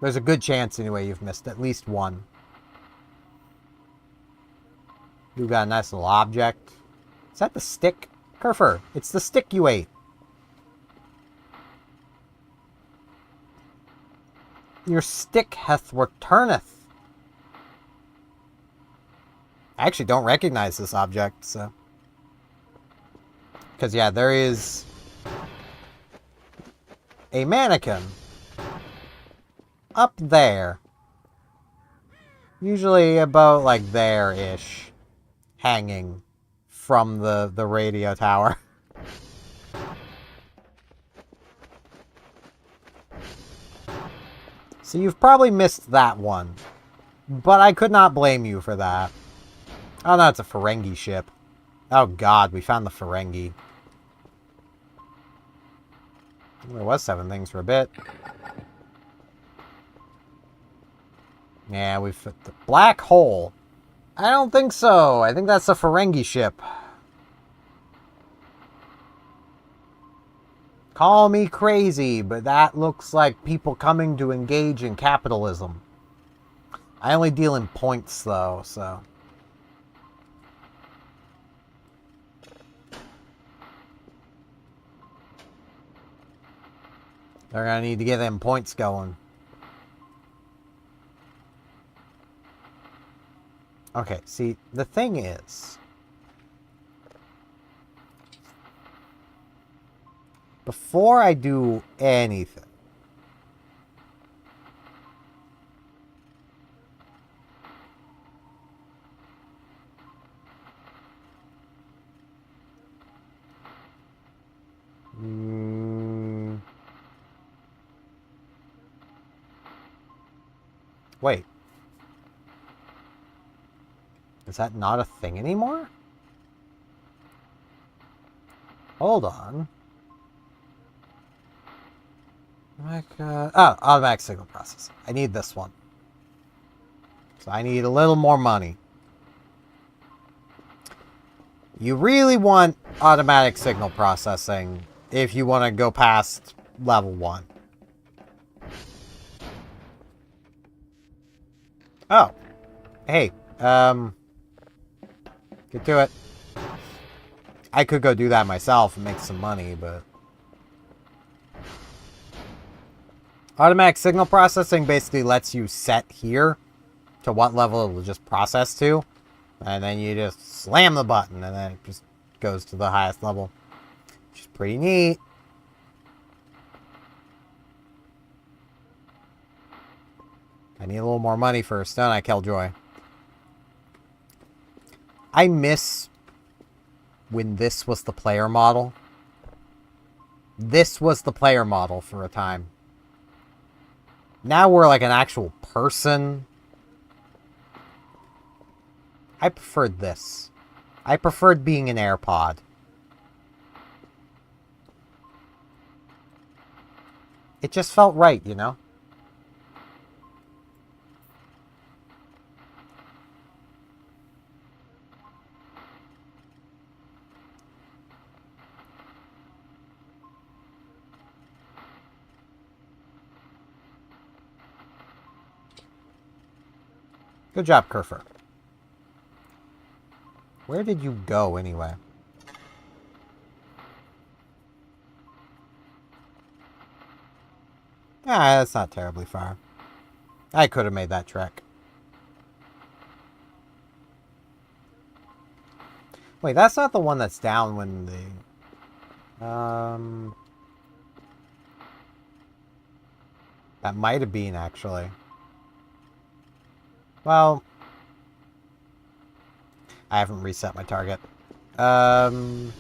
There's a good chance, anyway, you've missed at least one. You got a nice little object. Is that the stick? Kurfur, it's the stick you ate. Your stick hath returneth. I actually don't recognize this object, so... because, yeah, there is a mannequin up there. Usually about, like, there-ish. Hanging from the radio tower. So you've probably missed that one. But I could not blame you for that. Oh no, it's a Ferengi ship. Oh god, we found the Ferengi. There was 7 things for a bit. Yeah, we've fit the black hole. I don't think so. I think that's a Ferengi ship. Call me crazy, but that looks like people coming to engage in capitalism. I only deal in points, though, so... they're gonna need to get them points going. Okay, see, the thing is... before I do anything... wait. Is that not a thing anymore? Hold on. Automatic signal processing. I need this one. So I need a little more money. You really want automatic signal processing if you want to go past level 1. Oh. Hey, get to it. I could go do that myself and make some money, but... Automatic signal processing basically lets you set here to what level it will just process to. And then you just slam the button and then it just goes to the highest level. Which is pretty neat. I need a little more money first, don't I, Killjoy? I miss when this was the player model. This was the player model for a time. Now we're like an actual person. I preferred this. I preferred being an AirPod. It just felt right, you know? Good job, Kurfur. Where did you go, anyway? Ah, that's not terribly far. I could have made that trek. Wait, that's not the one that's down when the... That might have been, actually. Well... I haven't reset my target. No,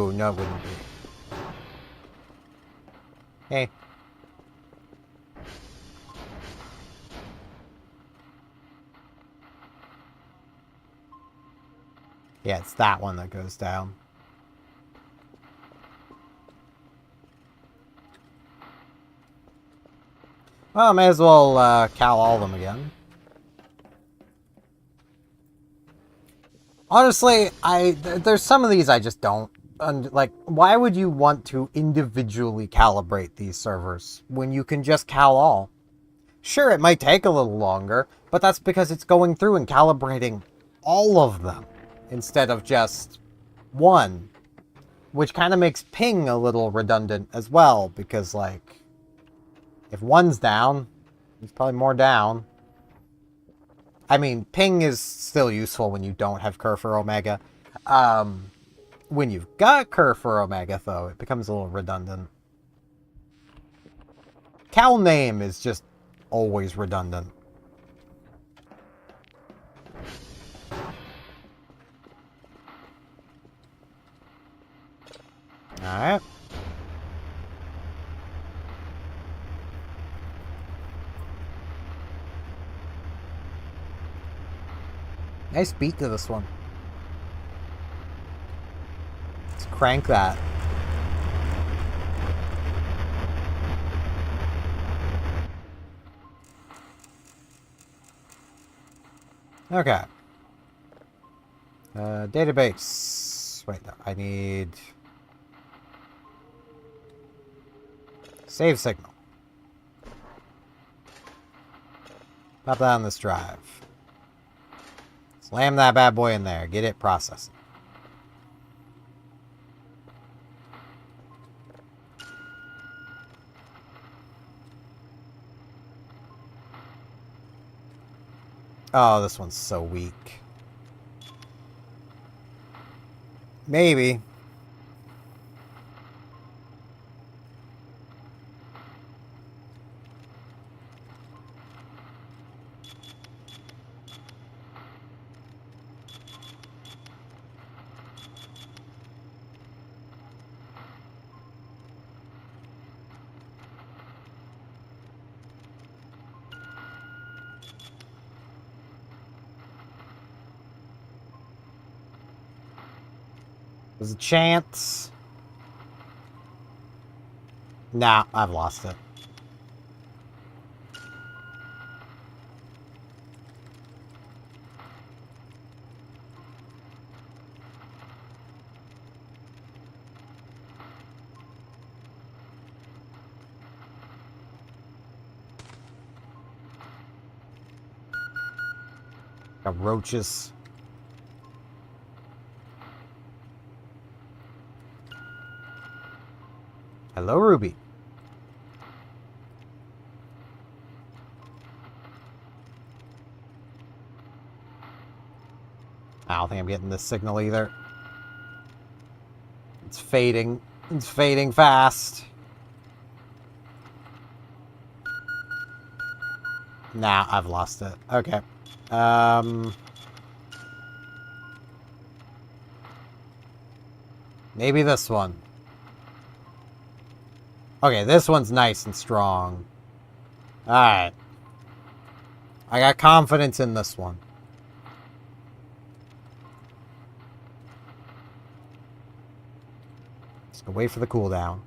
it wouldn't be. Hey. Yeah, it's that one that goes down. Well, I may as well cal all of them again. Honestly, there's some of these I just don't. Like, why would you want to individually calibrate these servers when you can just cal all? Sure, it might take a little longer, but that's because it's going through and calibrating all of them instead of just one. Which kind of makes ping a little redundant as well, because, like, if one's down, there's probably more down. I mean, ping is still useful when you don't have Kurfur Omega. When you've got Kurfur Omega, though, it becomes a little redundant. Cal name is just always redundant. Alright. Nice beat to this one. Let's crank that. Okay. Database. Wait, no, I need... Save signal. Pop that on this drive. Slam that bad boy in there. Get it processing. Oh, this one's so weak. Maybe. There's a chance. Nah, I've lost it. Got roaches. Hello, Ruby. I don't think I'm getting this signal either. It's fading. It's fading fast. Nah, I've lost it. Okay. Maybe this one. Okay, this one's nice and strong. Alright. I got confidence in this one. Just gonna wait for the cooldown.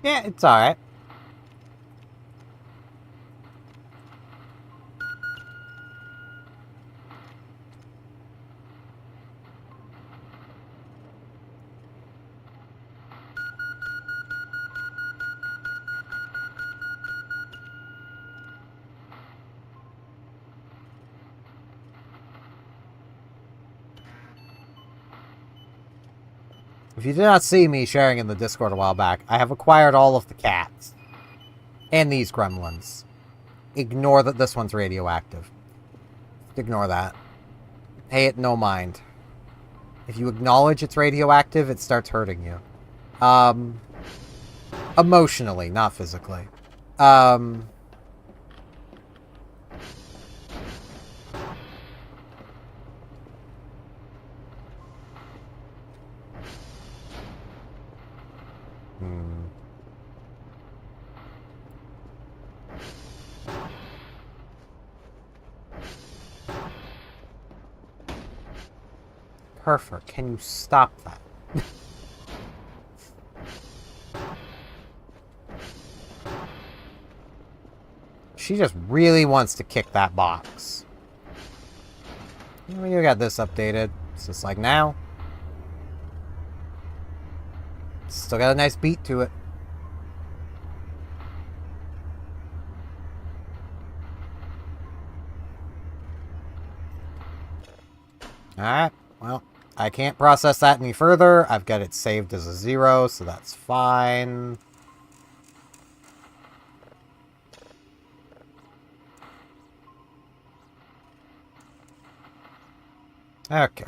Yeah, it's alright. If you did not see me sharing in the Discord a while back, I have acquired all of the cats. And these gremlins. Ignore that this one's radioactive. Ignore that. Pay it no mind. If you acknowledge it's radioactive, it starts hurting you. Emotionally, not physically. Kurfur, can you stop that? She just really wants to kick that box. You got this updated. It's just like now. Still got a nice beat to it. Alright, well, I can't process that any further. I've got it saved as a 0, so that's fine. Okay.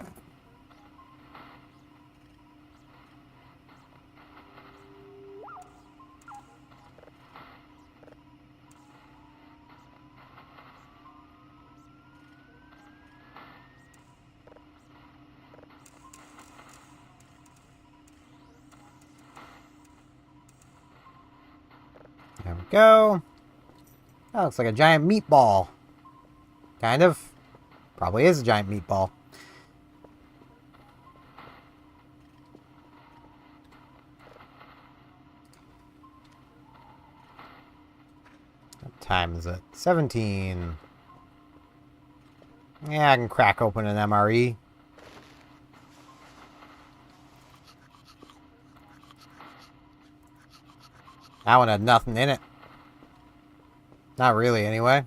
There we go. That looks like a giant meatball. Kind of. Probably is a giant meatball. What time is it? 17. Yeah, I can crack open an MRE. That one had nothing in it. Not really, anyway.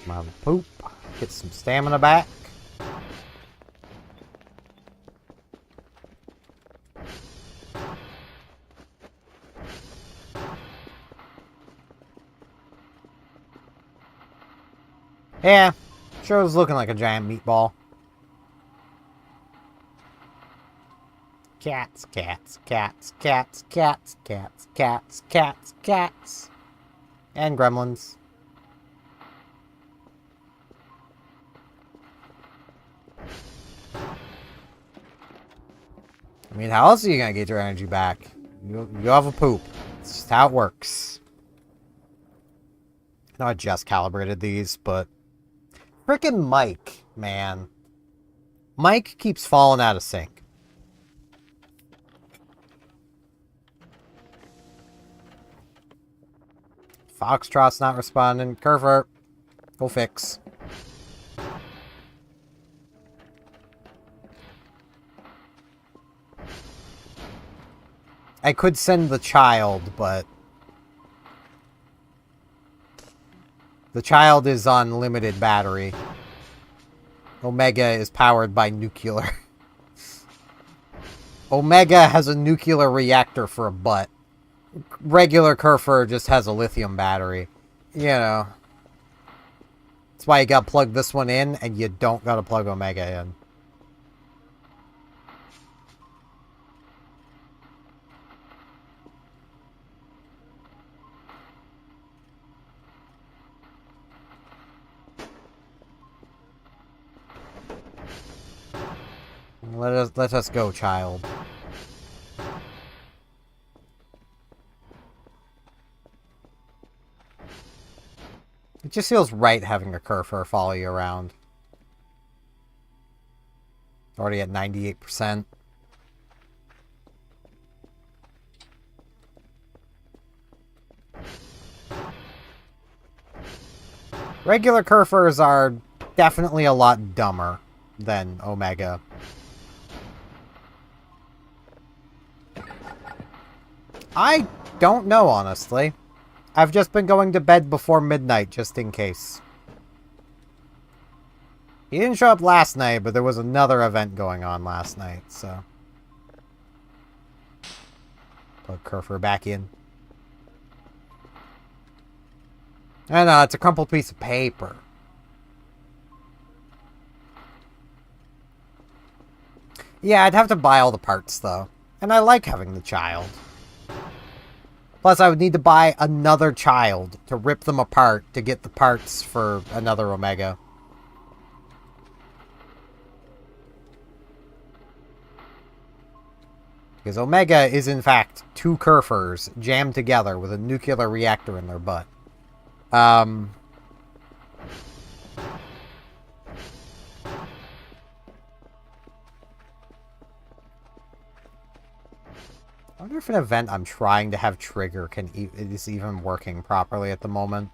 My poop. Get some stamina back. Yeah, sure was looking like a giant meatball. Cats, cats, cats, cats, cats, cats, cats, cats, cats. And gremlins. I mean, how else are you gonna get your energy back? You have a poop. It's just how it works. I know I just calibrated these, but... Frickin' Mike, man. Mike keeps falling out of sync. Foxtrot's not responding. Kurfur, go fix. I could send the child, but... The child is on limited battery. Omega is powered by nuclear. Omega has a nuclear reactor for a butt. Regular Kurfur just has a lithium battery. You know. That's why you gotta plug this one in, and you don't gotta plug Omega in. Let us go, child. It just feels right having a Kurfur follow you around. Already at 98%. Regular Kurfurs are definitely a lot dumber than Omega. I don't know, honestly. I've just been going to bed before midnight, just in case. He didn't show up last night, but there was another event going on last night, so... Plug Kurfur back in. I know, it's a crumpled piece of paper. Yeah, I'd have to buy all the parts, though. And I like having the child. Plus, I would need to buy another child to rip them apart to get the parts for another Omega. Because Omega is, in fact, two Kurfurs jammed together with a nuclear reactor in their butt. I wonder if an event I'm trying to have trigger is even working properly at the moment.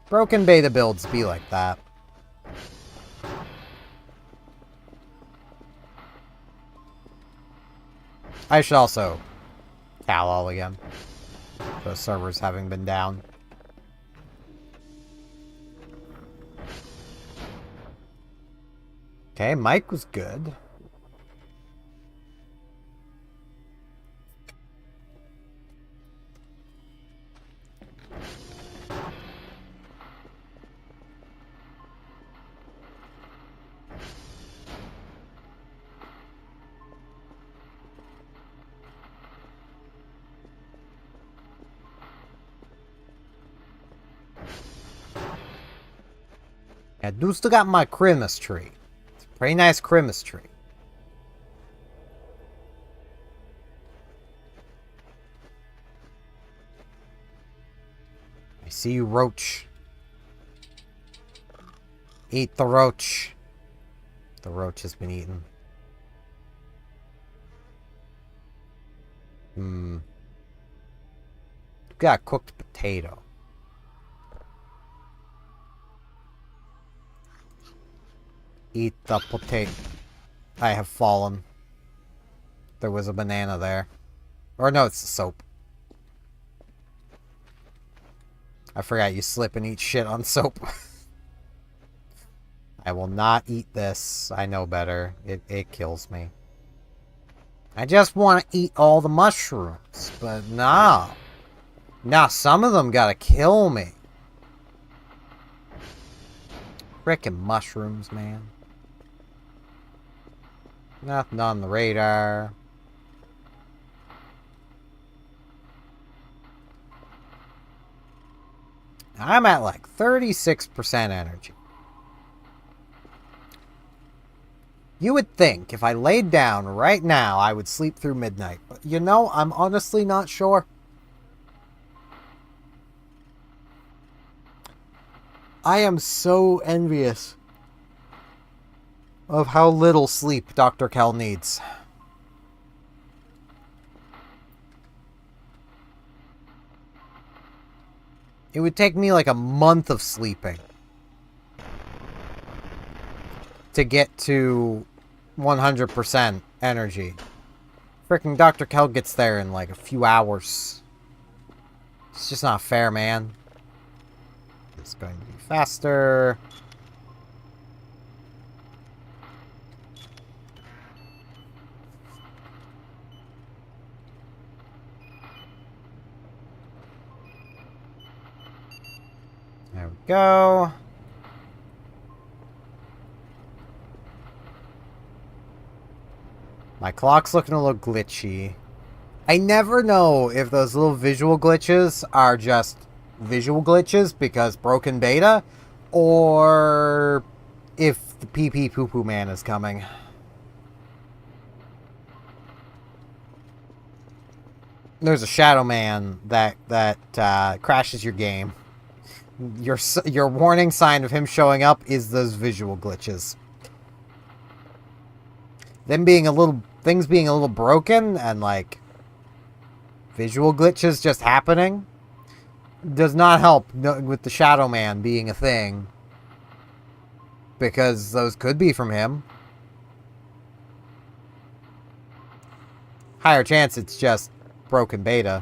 Broken beta builds be like that. I should also cal all again. The servers having been down. Okay, Mike was good. I do still got my Christmas tree. It's a pretty nice Christmas tree. I see you, Roach. Eat the Roach. The Roach has been eaten. Got a cooked potato. Eat the potato. I have fallen. There was a banana there. Or no, it's the soap. I forgot you slip and eat shit on soap. I will not eat this. I know better. It kills me. I just want to eat all the mushrooms. But no. Nah, some of them gotta kill me. Frickin' mushrooms, man. Nothing on the radar. I'm at like 36% energy. You would think if I laid down right now, I would sleep through midnight. But you know, I'm honestly not sure. I am so envious of how little sleep Dr. Kell needs. It would take me like a month of sleeping to get to 100% energy. Frickin' Dr. Kell gets there in like a few hours. It's just not fair, man. It's going to be faster. There we go. My clock's looking a little glitchy. I never know if those little visual glitches are just visual glitches because broken beta, or if the PP Poo Poo Man is coming. There's a Shadow Man that crashes your game. Your warning sign of him showing up is those visual glitches. Things being a little broken and like visual glitches just happening does not help with the Shadow Man being a thing, because those could be from him. Higher chance it's just broken beta.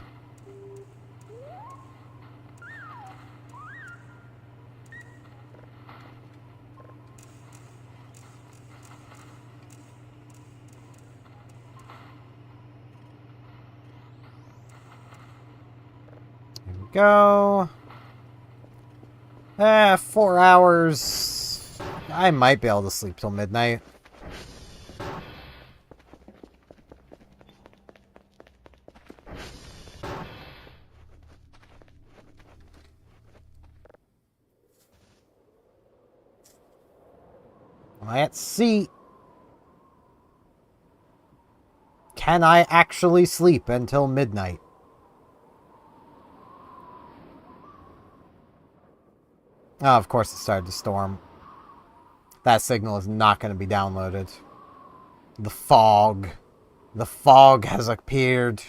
Go. 4 hours. I might be able to sleep till midnight. Let's see. Can I actually sleep until midnight? Oh, of course it started to storm. That signal is not going to be downloaded. The fog. The fog has appeared.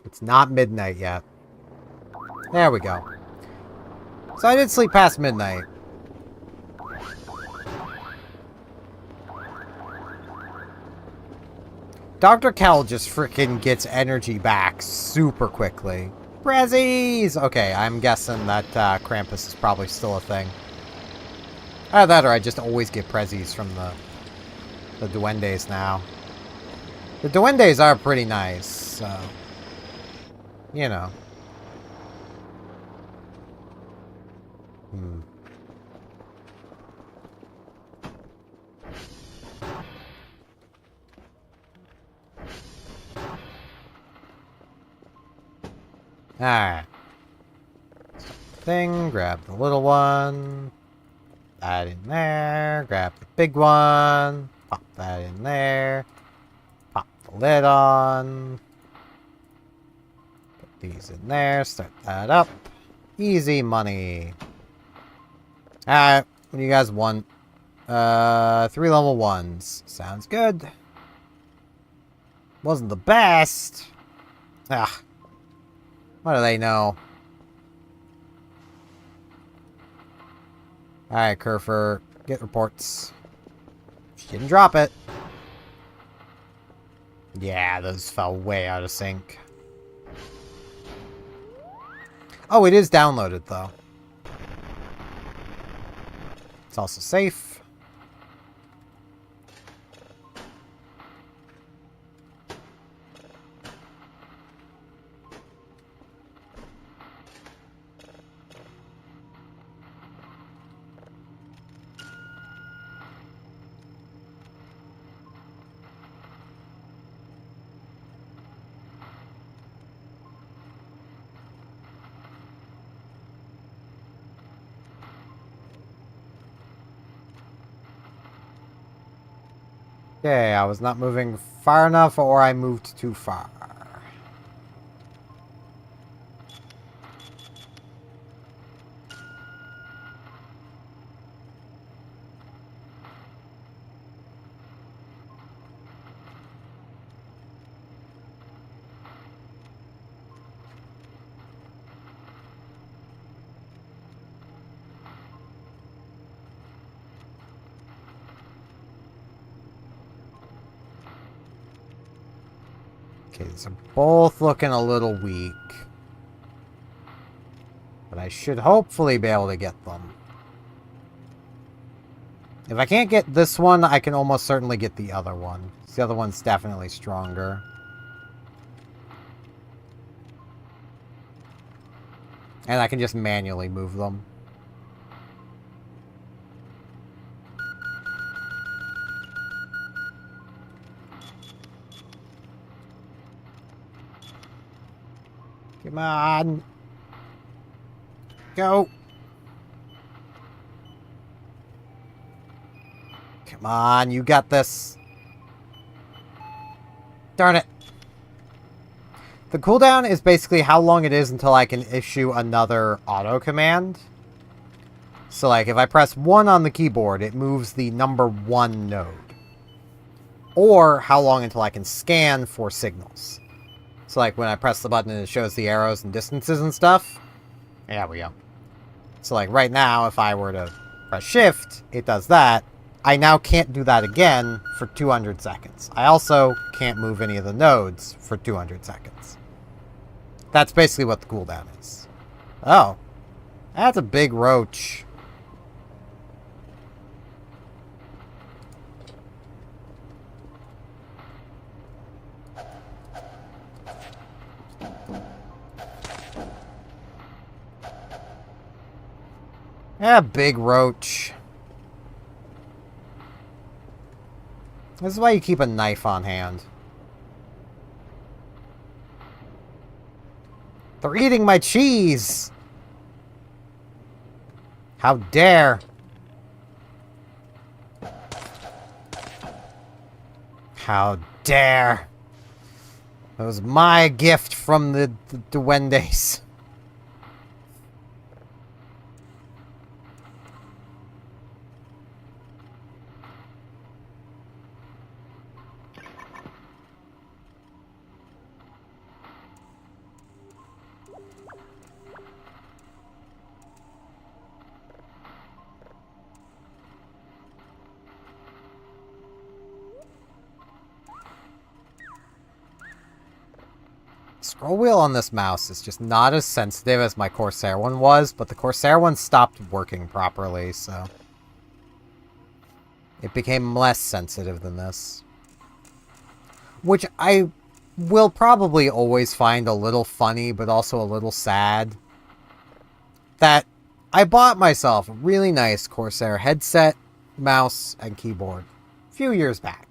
It's not midnight yet. There we go. So I did sleep past midnight. Dr. Kell just freaking gets energy back super quickly. Prezzies! Okay, I'm guessing that Krampus is probably still a thing. Either that or I just always get Prezzies from the Duendes now. The Duendes are pretty nice, so... You know. Alright. Thing, grab the little one. That in there. Grab the big one. Pop that in there. Pop the lid on. Put these in there. Start that up. Easy money. Alright. What do you guys want? 3 level 1s. Sounds good. Wasn't the best. Ah. What do they know? Alright, Kurfur. Get reports. She didn't drop it. Yeah, those fell way out of sync. Oh, it is downloaded, though. It's also safe. Okay, I was not moving far enough, or I moved too far. Okay, these are both looking a little weak. But I should hopefully be able to get them. If I can't get this one, I can almost certainly get the other one. The other one's definitely stronger. And I can just manually move them. Come on. Go. Come on, you got this. Darn it. The cooldown is basically how long it is until I can issue another auto command. So like if I press 1 on the keyboard, it moves the number 1 node. Or how long until I can scan for signals. So like when I press the button and it shows the arrows and distances and stuff. There we go. So like right now, if I were to press shift, it does that. I now can't do that again for 200 seconds. I also can't move any of the nodes for 200 seconds. That's basically what the cooldown is. Oh. That's a big roach. Yeah, big roach. This is why you keep a knife on hand. They're eating my cheese! How dare! How dare! That was my gift from the duendes. Scroll wheel on this mouse is just not as sensitive as my Corsair one was, but the Corsair one stopped working properly, so it became less sensitive than this. Which I will probably always find a little funny, but also a little sad. That I bought myself a really nice Corsair headset, mouse, and keyboard a few years back.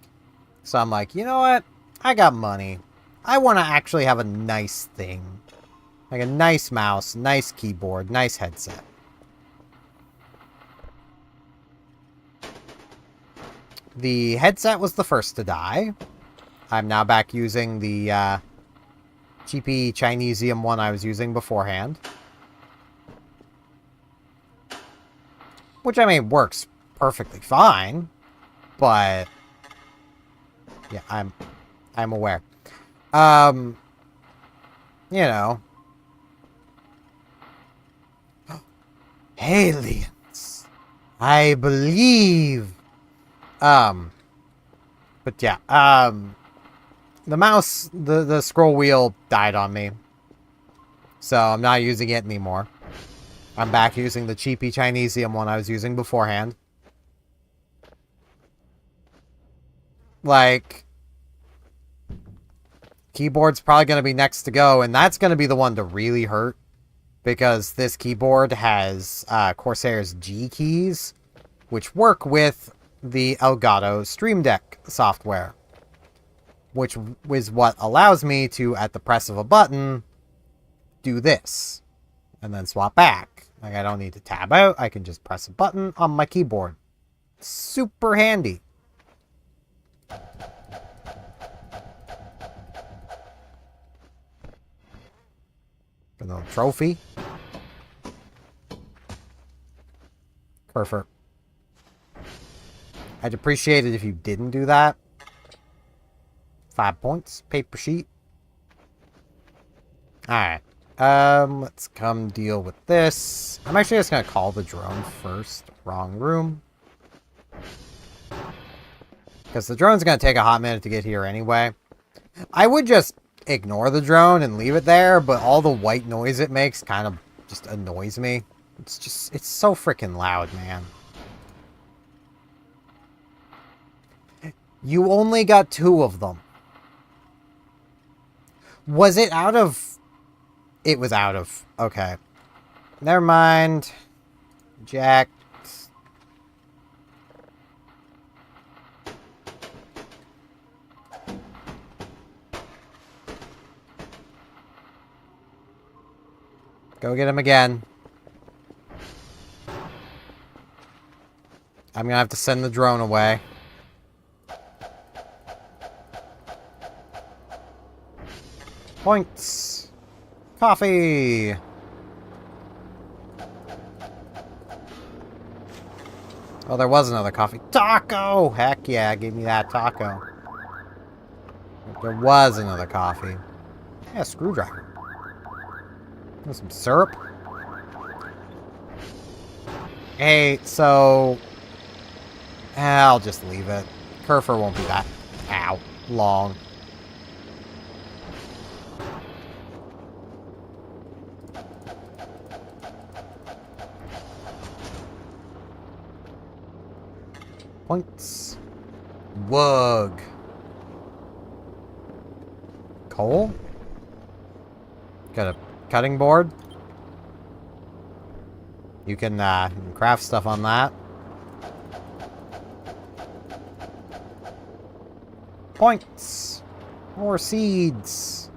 So I'm like, you know what? I got money. I want to actually have a nice thing. Like a nice mouse, nice keyboard, nice headset. The headset was the first to die. I'm now back using the cheapy Chinesium one I was using beforehand. Which, I mean, works perfectly fine. But yeah, I'm aware. You know. Aliens. I believe. But yeah, the mouse, the scroll wheel died on me. So I'm not using it anymore. I'm back using the cheapy Chinesium one I was using beforehand. Like, keyboard's probably going to be next to go, and that's going to be the one to really hurt. Because this keyboard has Corsair's G keys, which work with the Elgato Stream Deck software. Which is what allows me to, at the press of a button, do this. And then swap back. Like, I don't need to tab out. I can just press a button on my keyboard. Super handy. Another trophy. Kurfur. I'd appreciate it if you didn't do that. 5 points. Paper sheet. Alright. Let's come deal with this. I'm actually just gonna call the drone first. Wrong room. Because the drone's gonna take a hot minute to get here anyway. I would just ignore the drone and leave it there, but all the white noise it makes kind of just annoys me. It's so freaking loud, man. You only got 2 of them. Was it out of... It was out of... Okay. Never mind. Jack. Go get him again. I'm gonna have to send the drone away. Points. Coffee. Oh, there was another coffee. Taco! Heck yeah, give me that taco. There was another coffee. Yeah, screwdriver. And some syrup. Hey, so... I'll just leave it. Kurfur won't be that... Ow. Long. Points. Wug. Coal? Got a cutting board? You can craft stuff on that. Points. More seeds.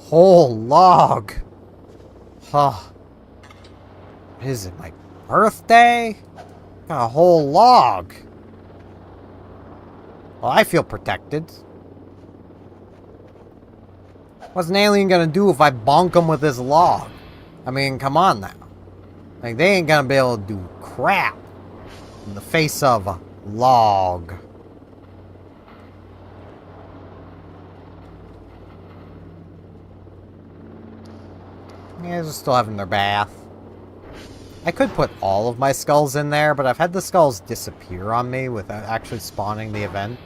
Whole log. Huh. Is it my birthday? Got a whole log. Well, I feel protected. What's an alien gonna do if I bonk him with this log? I mean, come on now. Like, they ain't gonna be able to do crap in the face of a log. Yeah, they're still having their bath. I could put all of my skulls in there, but I've had the skulls disappear on me without actually spawning the event.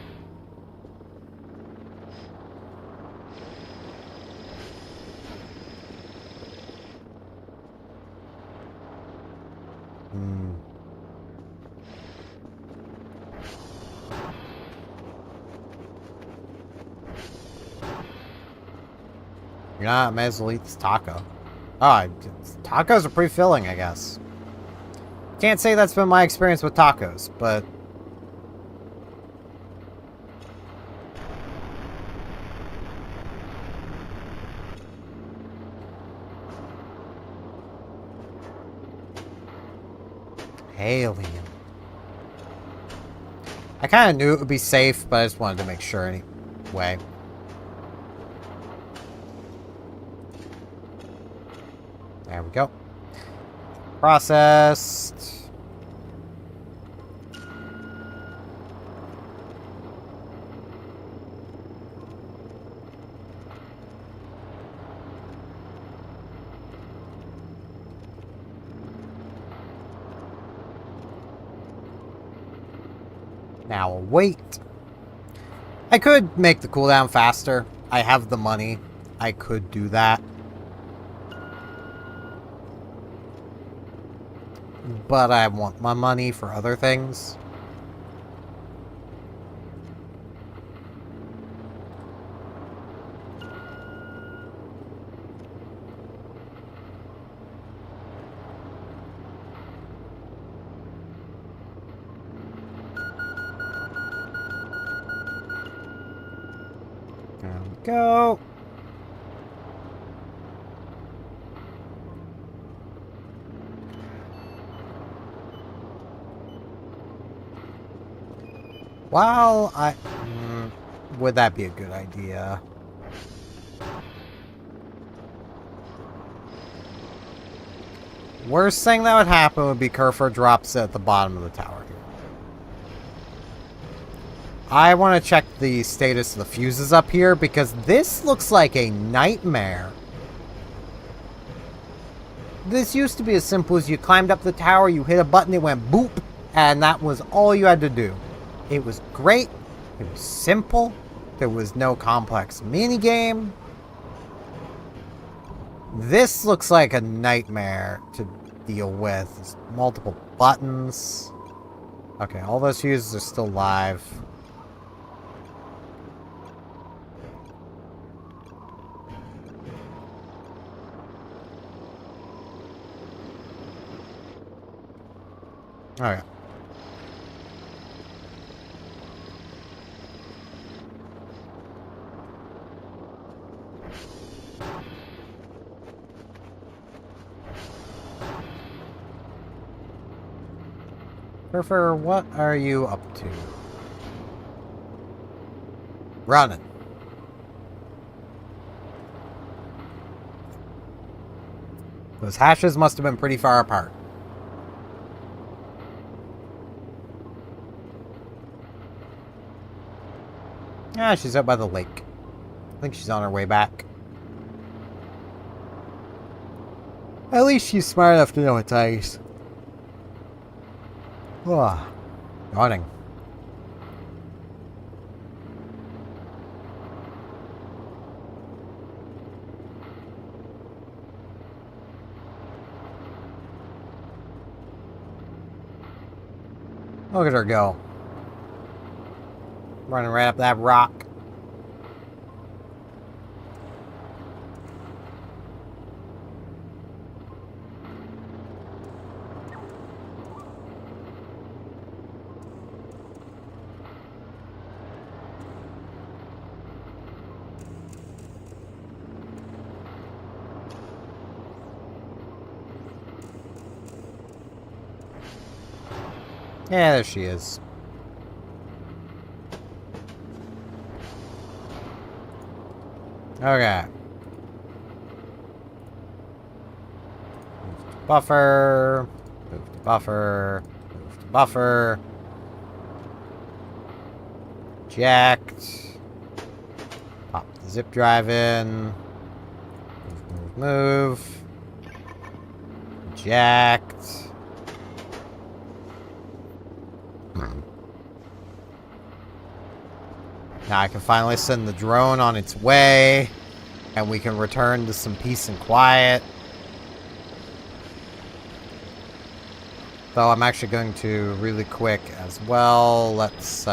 You're not, I may as well eat this taco. Oh, tacos are pretty filling, I guess. Can't say that's been my experience with tacos, but... Alien. I kind of knew it would be safe, but I just wanted to make sure anyway. There we go. Processed. Now wait. I could make the cooldown faster. I have the money. I could do that. But I want my money for other things. There we go. While would that be a good idea? Worst thing that would happen would be Kurfur drops at the bottom of the tower here. I want to check the status of the fuses up here because this looks like a nightmare. This used to be as simple as you climbed up the tower, you hit a button, it went boop, and that was all you had to do. It was great. It was simple. There was no complex minigame. This looks like a nightmare to deal with. There's multiple buttons. Okay, all those fuses are still live. Okay. Kurfur, what are you up to? Running. Those hashes must have been pretty far apart. Yeah, she's up by the lake. I think she's on her way back. At least she's smart enough to know it's ice. Oh, yawning. Look at her go. Running right up that rock. Yeah, there she is. Okay. Move to buffer. Move to buffer. Move to buffer. Eject. Pop the zip drive in. Move, move, move. Eject. Now I can finally send the drone on its way, and we can return to some peace and quiet. Though I'm actually going to, really quick as well, let's,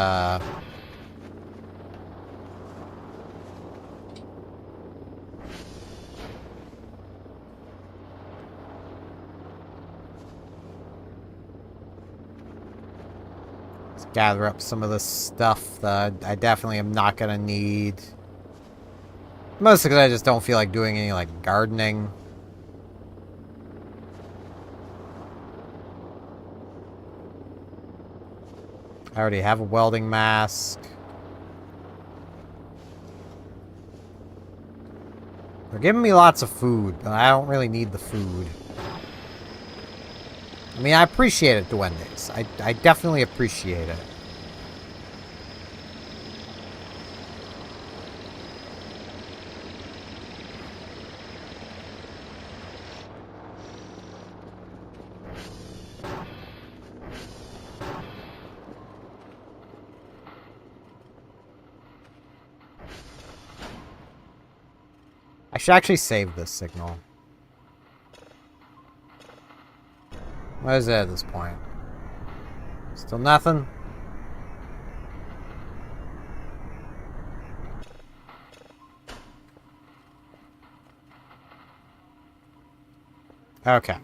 gather up some of the stuff that I definitely am not going to need. Mostly because I just don't feel like doing any, like, gardening. I already have a welding mask. They're giving me lots of food, but I don't really need the food. I mean, I appreciate it, Duendes. I definitely appreciate it. I should actually save this signal. What is it at this point? Still nothing? Okay.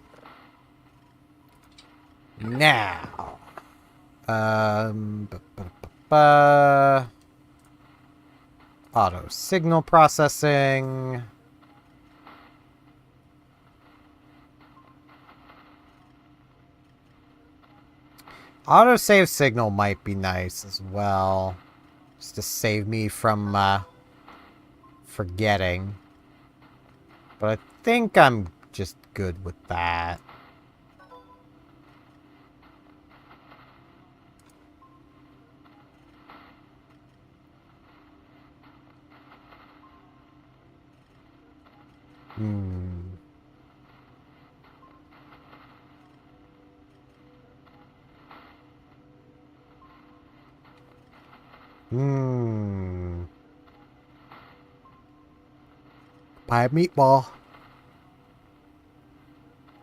Now. Auto signal processing. Autosave signal might be nice as well. Just to save me from, forgetting. But I think I'm just good with that. Pie meatball.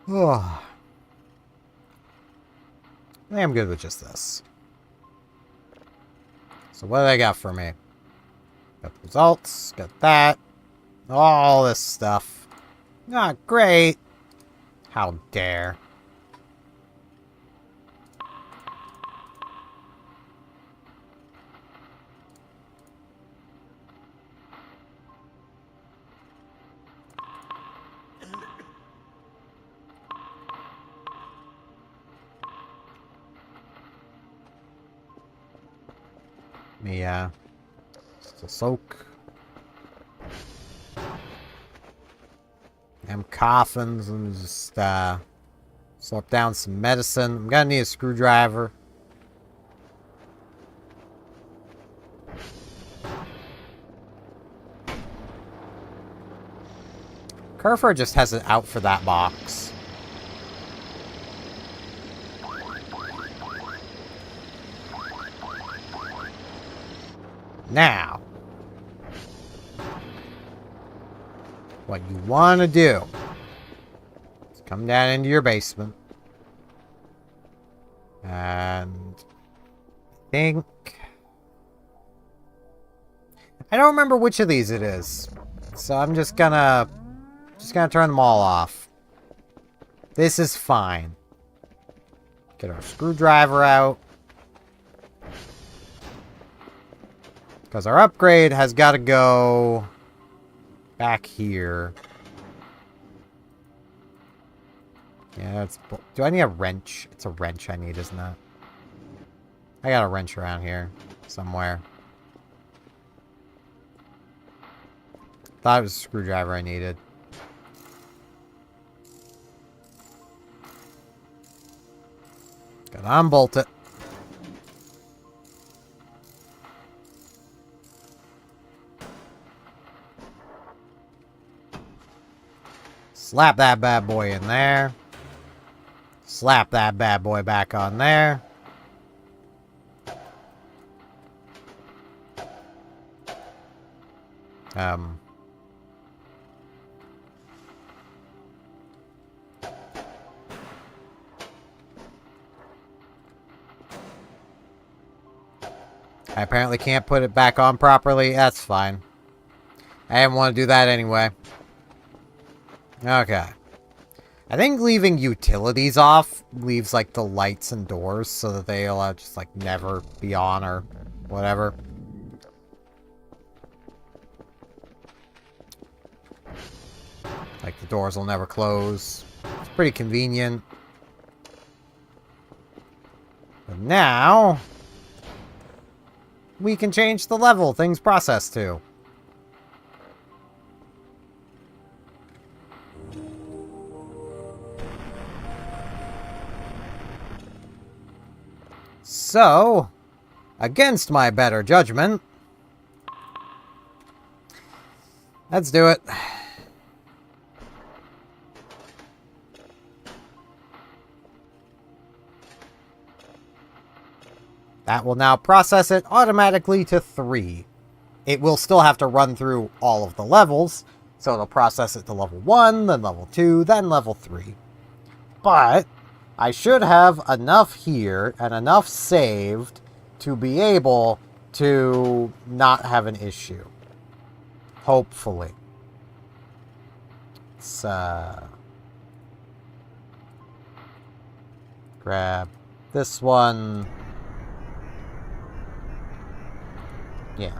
Oh. I think I'm good with just this. So what do they got for me? Got the results, got that. All this stuff. Not great. How dare. Yeah. Just a soak. I'm coughing, so I'm just slurp down some medicine. I'm gonna need a screwdriver. Kurfur just has it out for that box. Now, what you want to do is come down into your basement and think. I don't remember which of these it is, so I'm just gonna turn them all off. This is fine. Get our screwdriver out. Because our upgrade has got to go back here. Yeah, that's... Do I need a wrench? It's a wrench I need, isn't it? I got a wrench around here somewhere. Thought it was a screwdriver I needed. Gotta unbolt it. Slap that bad boy in there. Slap that bad boy back on there. I apparently can't put it back on properly. That's fine. I didn't want to do that anyway. Okay. I think leaving utilities off leaves, like, the lights and doors so that they'll just, like, never be on or whatever. Like, the doors will never close. It's pretty convenient. But now, we can change the level things process to. So, against my better judgment, let's do it. That will now process it automatically to 3. It will still have to run through all of the levels, so it'll process it to level 1, then level 2, then level 3. But I should have enough here and enough saved to be able to not have an issue. Hopefully. Let's grab this one. Yeah.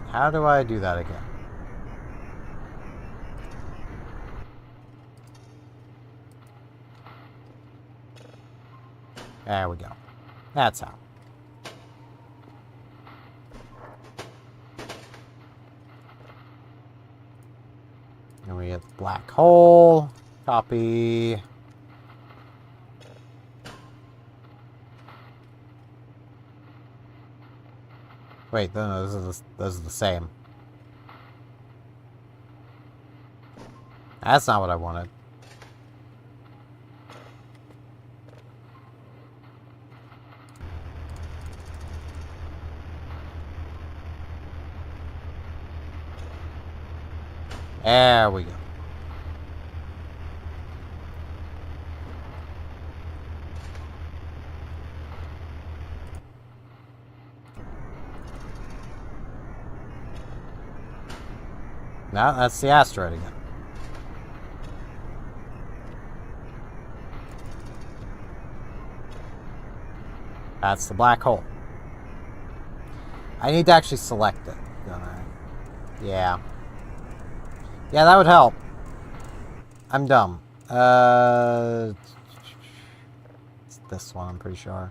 How do I do that again? There we go. That's how. And we get the black hole. Copy. Wait, no, those are the same. That's not what I wanted. There we go. Now that's the asteroid again. That's the black hole. I need to actually select it, don't I? Yeah. Yeah, that would help. I'm dumb. It's this one, I'm pretty sure.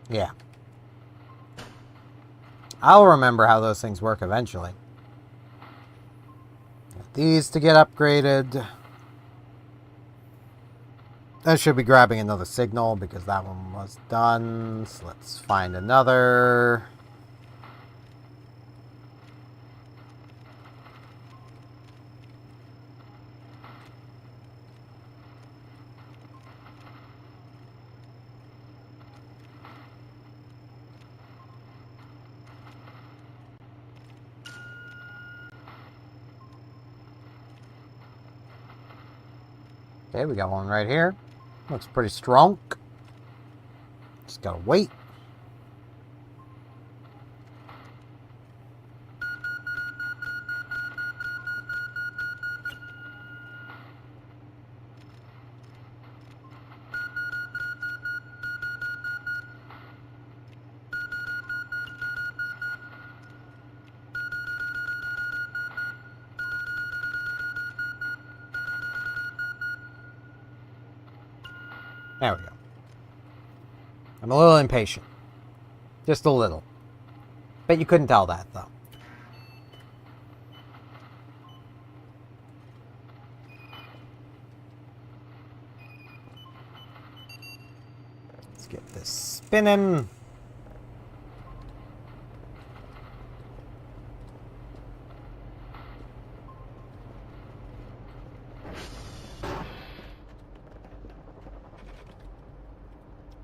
Yeah. I'll remember how those things work eventually. Get these to get upgraded. I should be grabbing another signal because that one was done. So let's find another. Okay, we got one right here. Looks pretty strong. Just gotta wait. There we go. I'm a little impatient. Just a little. Bet you couldn't tell that, though. Let's get this spinning.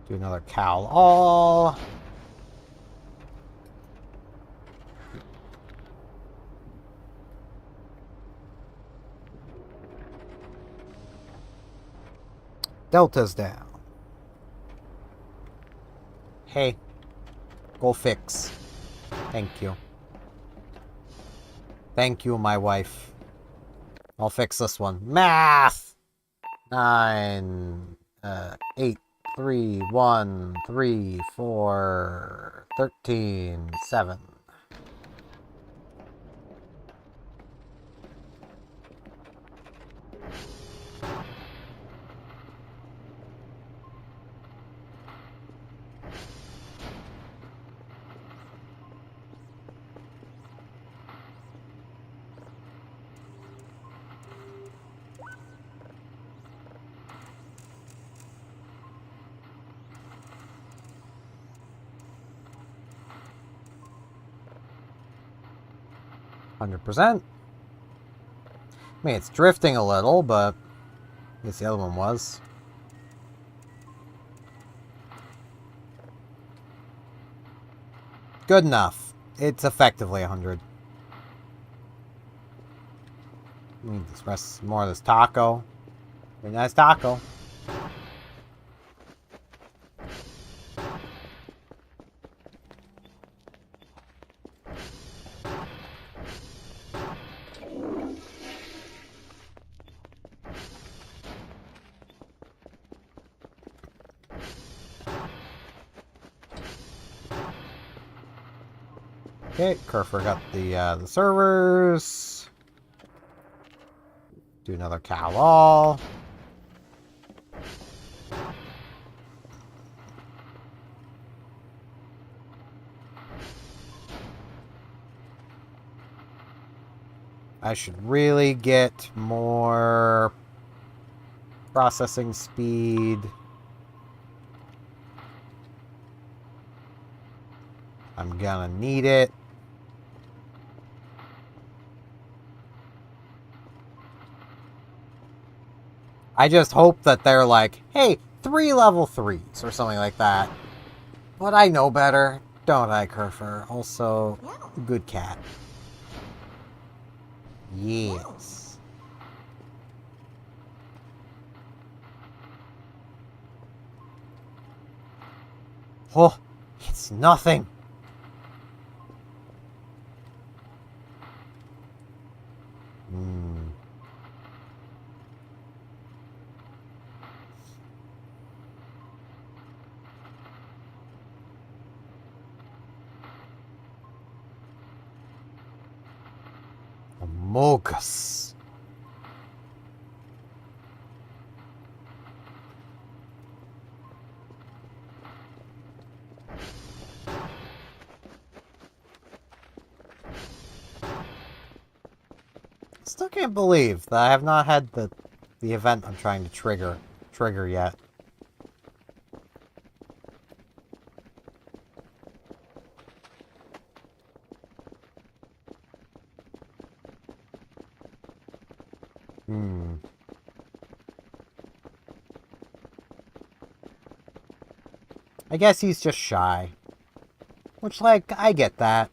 Do another cowl all. Delta's down. Hey, go fix. Thank you. Thank you, my wife. I'll fix this one. Math! 9, 8, 3, 1, 3, 4, 13, 7. %. I mean, it's drifting a little, but I guess the other one was. Good enough. It's effectively 100. Need this rest more of this taco. Very nice taco. Okay, Kurfur got the servers. Do another cow all. I should really get more processing speed. I'm gonna need it. I just hope that they're like, hey, 3 level 3s or something like that. But I know better, don't I, Kurfur? Also, good cat. Yes. Oh, it's nothing. Hmm. Amogus. Still can't believe that I have not had the event I'm trying to trigger yet. Hmm. I guess he's just shy. Which, like, I get that.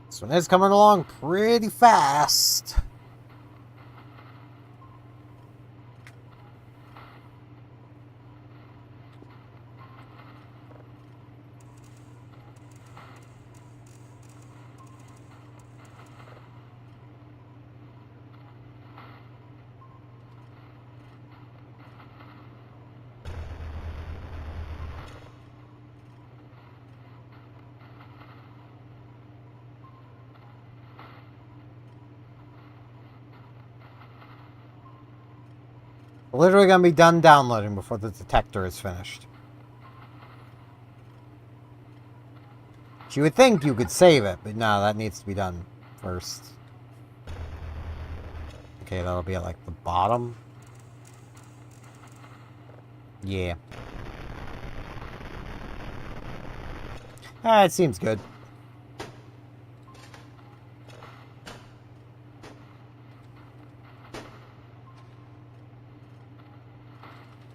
This one is coming along pretty fast. Literally gonna be done downloading before the detector is finished. You would think you could save it, but no, that needs to be done first. Okay, that'll be at like the bottom. Yeah. It seems good.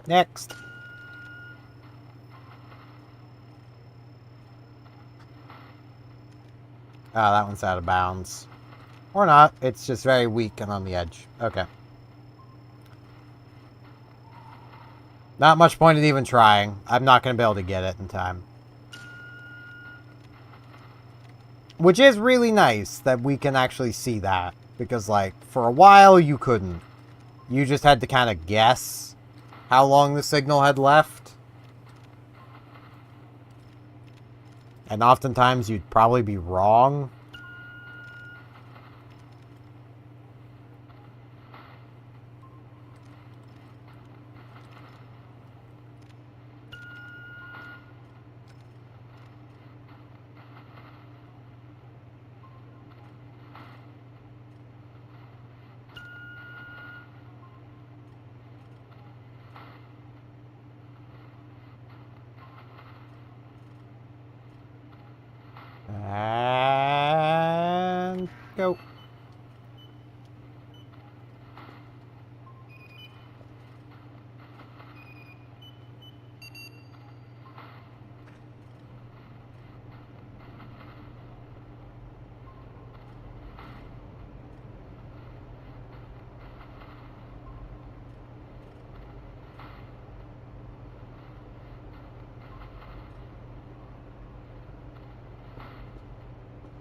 Next. Ah, that one's out of bounds. Or not. It's just very weak and on the edge. Okay. Not much point in even trying. I'm not going to be able to get it in time. Which is really nice that we can actually see that. Because, like, for a while you couldn't. You just had to kind of guess how long the signal had left. And oftentimes you'd probably be wrong. And go.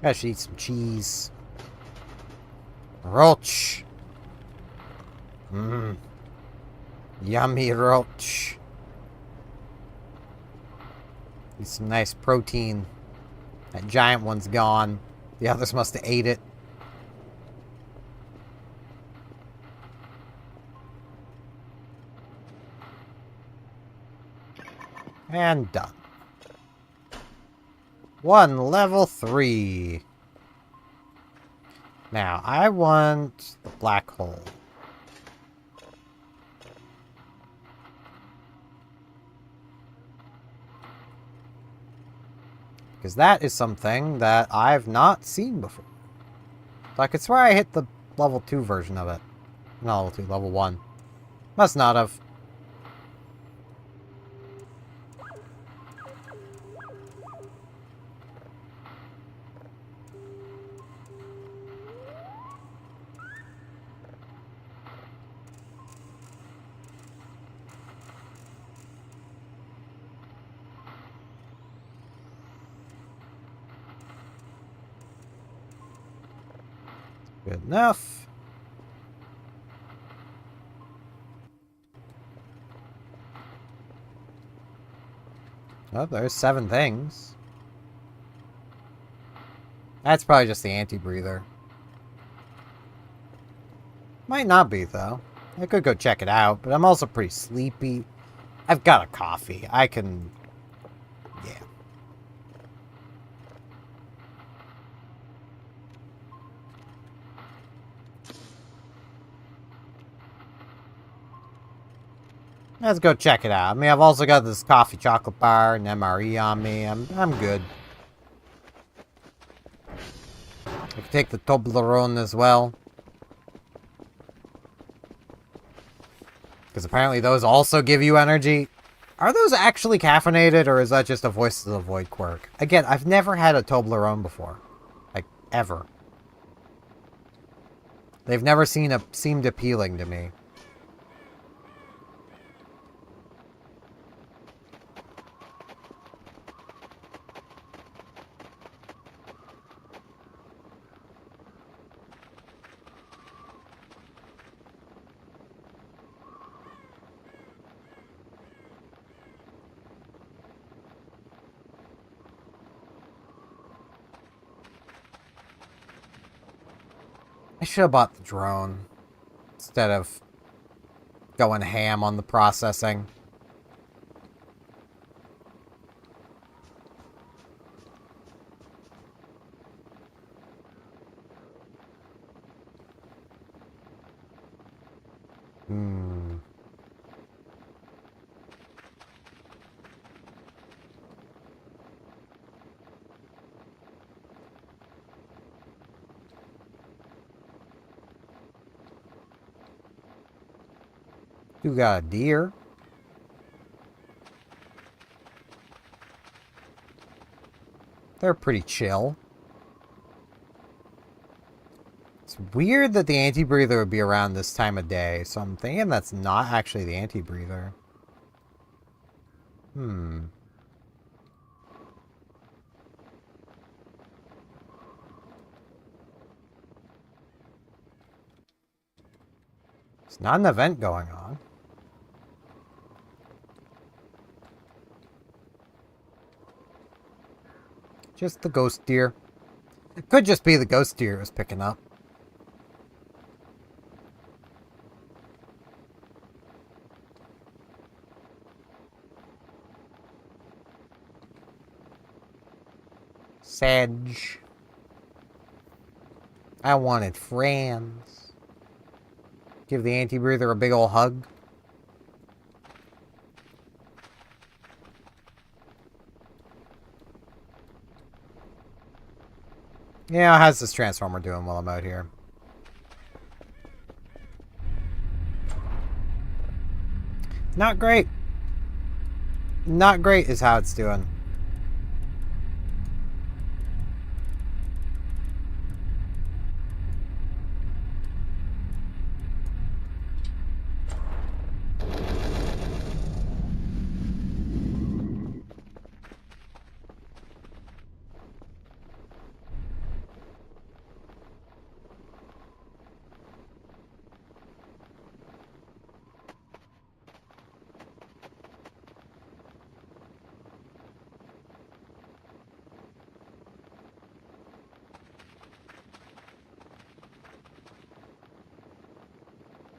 I should eat some cheese. Roach. Mmm. Yummy roach. Eat some nice protein. That giant one's gone. The others must have ate it. And done. Level 3. Now, I want the black hole. Because that is something that I've not seen before. So I could swear I hit the level 2 version of it. Not level 2, level 1. Must not have. Good enough. Oh, there's 7 things. That's probably just the anti-breather. Might not be, though. I could go check it out, but I'm also pretty sleepy. I've got a coffee. I can... yeah. Let's go check it out. I mean, I've also got this coffee chocolate bar and MRE on me. I'm good. I can take the Toblerone as well. Because apparently those also give you energy. Are those actually caffeinated, or is that just a Voices of the Void quirk? Again, I've never had a Toblerone before. Like, ever. They've never seemed appealing to me. I should have bought the drone instead of going ham on the processing. You got a deer. They're pretty chill. It's weird that the anti-breather would be around this time of day, so I'm thinking that's not actually the anti-breather. It's not an event going on. Just the ghost deer. It could just be the ghost deer it was picking up. Sedge. I wanted friends. Give the anti-breather a big ol' hug. Yeah, how's this transformer doing while I'm out here? Not great. Not great is how it's doing.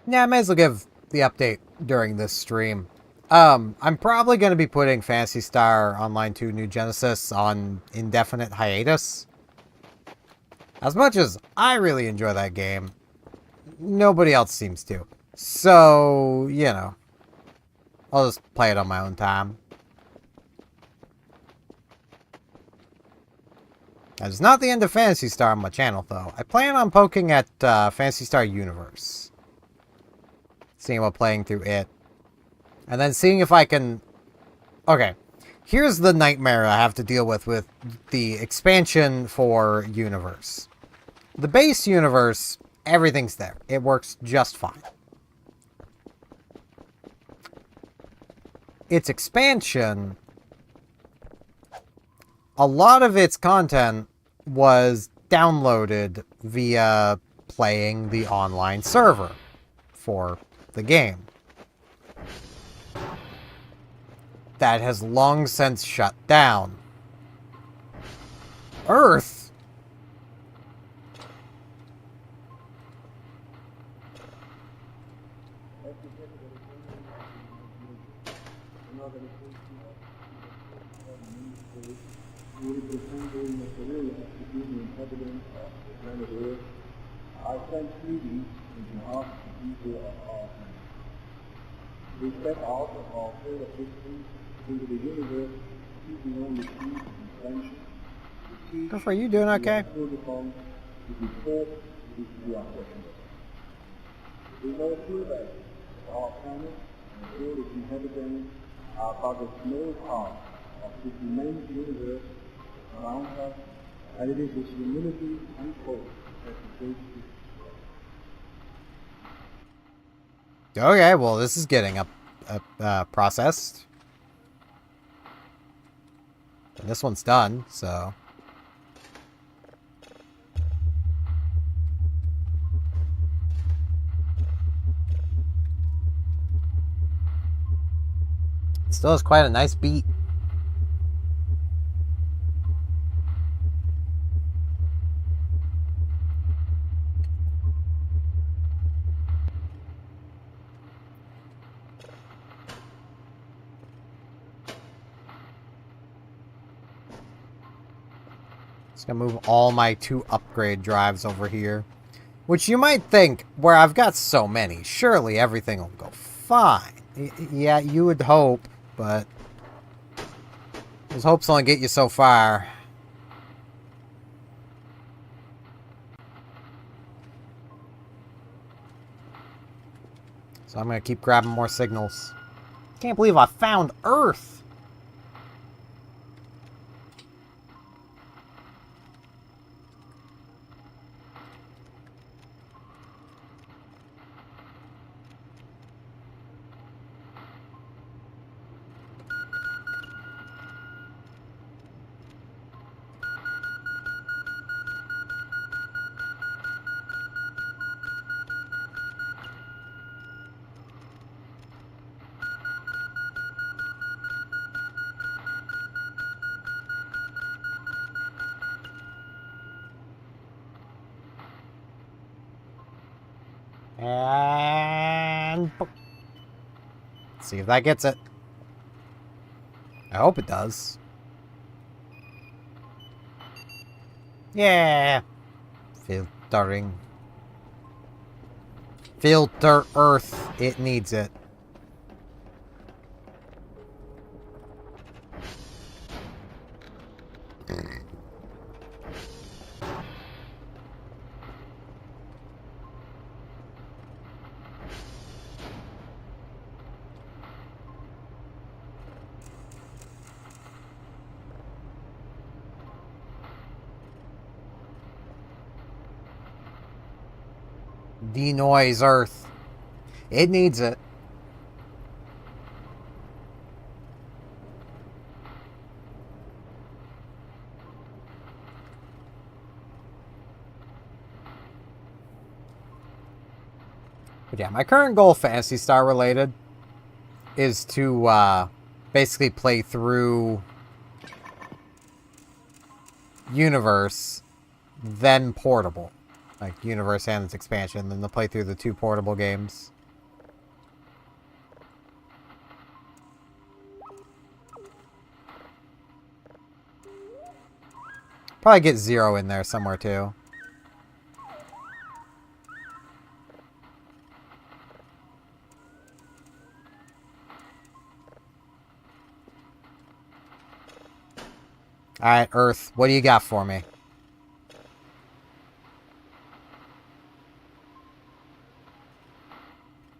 Yeah, I may as well give the update during this stream. I'm probably going to be putting Phantasy Star Online 2 New Genesis on indefinite hiatus. As much as I really enjoy that game, nobody else seems to. So, you know, I'll just play it on my own time. That's not the end of Phantasy Star on my channel, though. I plan on poking at Phantasy Star Universe. Seeing about playing through it. And then seeing if I can... Okay. Here's the nightmare I have to deal with the expansion for Universe. The base Universe, everything's there. It works just fine. Its expansion... A lot of its content was downloaded via playing the online server for the game. That has long since shut down. Earth? I sent CDs into half the people of our country. We step out of our field of history into the universe, seeking only peace and friendship. Kurfur, are you doing okay? To be taught, to be unfortunate. We know too that our planet and all its inhabitants are but a small part of this immense universe around us, and it is with humility and hope that we face this. Okay, well, this is getting processed. And this one's done, so... It still has quite a nice beat. Just gonna move all my 2 upgrade drives over here. Which you might think, where I've got so many, surely everything will go fine. Yeah, you would hope, but... those hopes only get you so far. So I'm gonna keep grabbing more signals. Can't believe I found Earth! And... let's see if that gets it. I hope it does. Yeah! Filtering. Filter Earth. It needs it. Denoise Earth. It needs it. But yeah, my current goal, Phantasy Star related, is to basically play through Universe, then Portable. Like, Universe and its expansion, then to play through the 2 portable games. Probably get 0 in there somewhere, too. Alright, Earth, what do you got for me?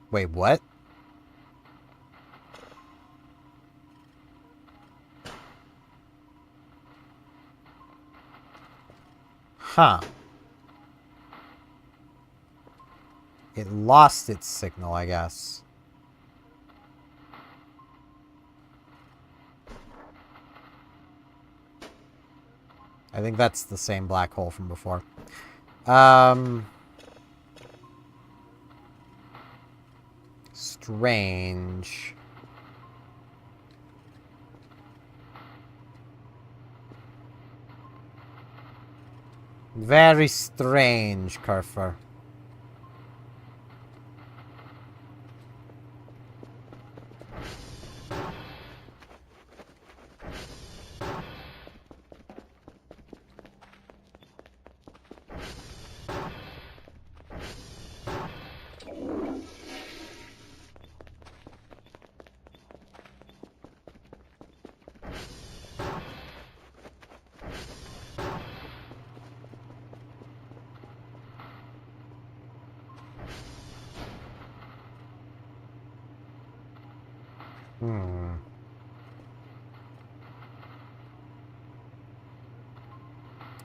Wait, what? Huh. It lost its signal, I guess. I think that's the same black hole from before. Strange. Very strange, Kurfur.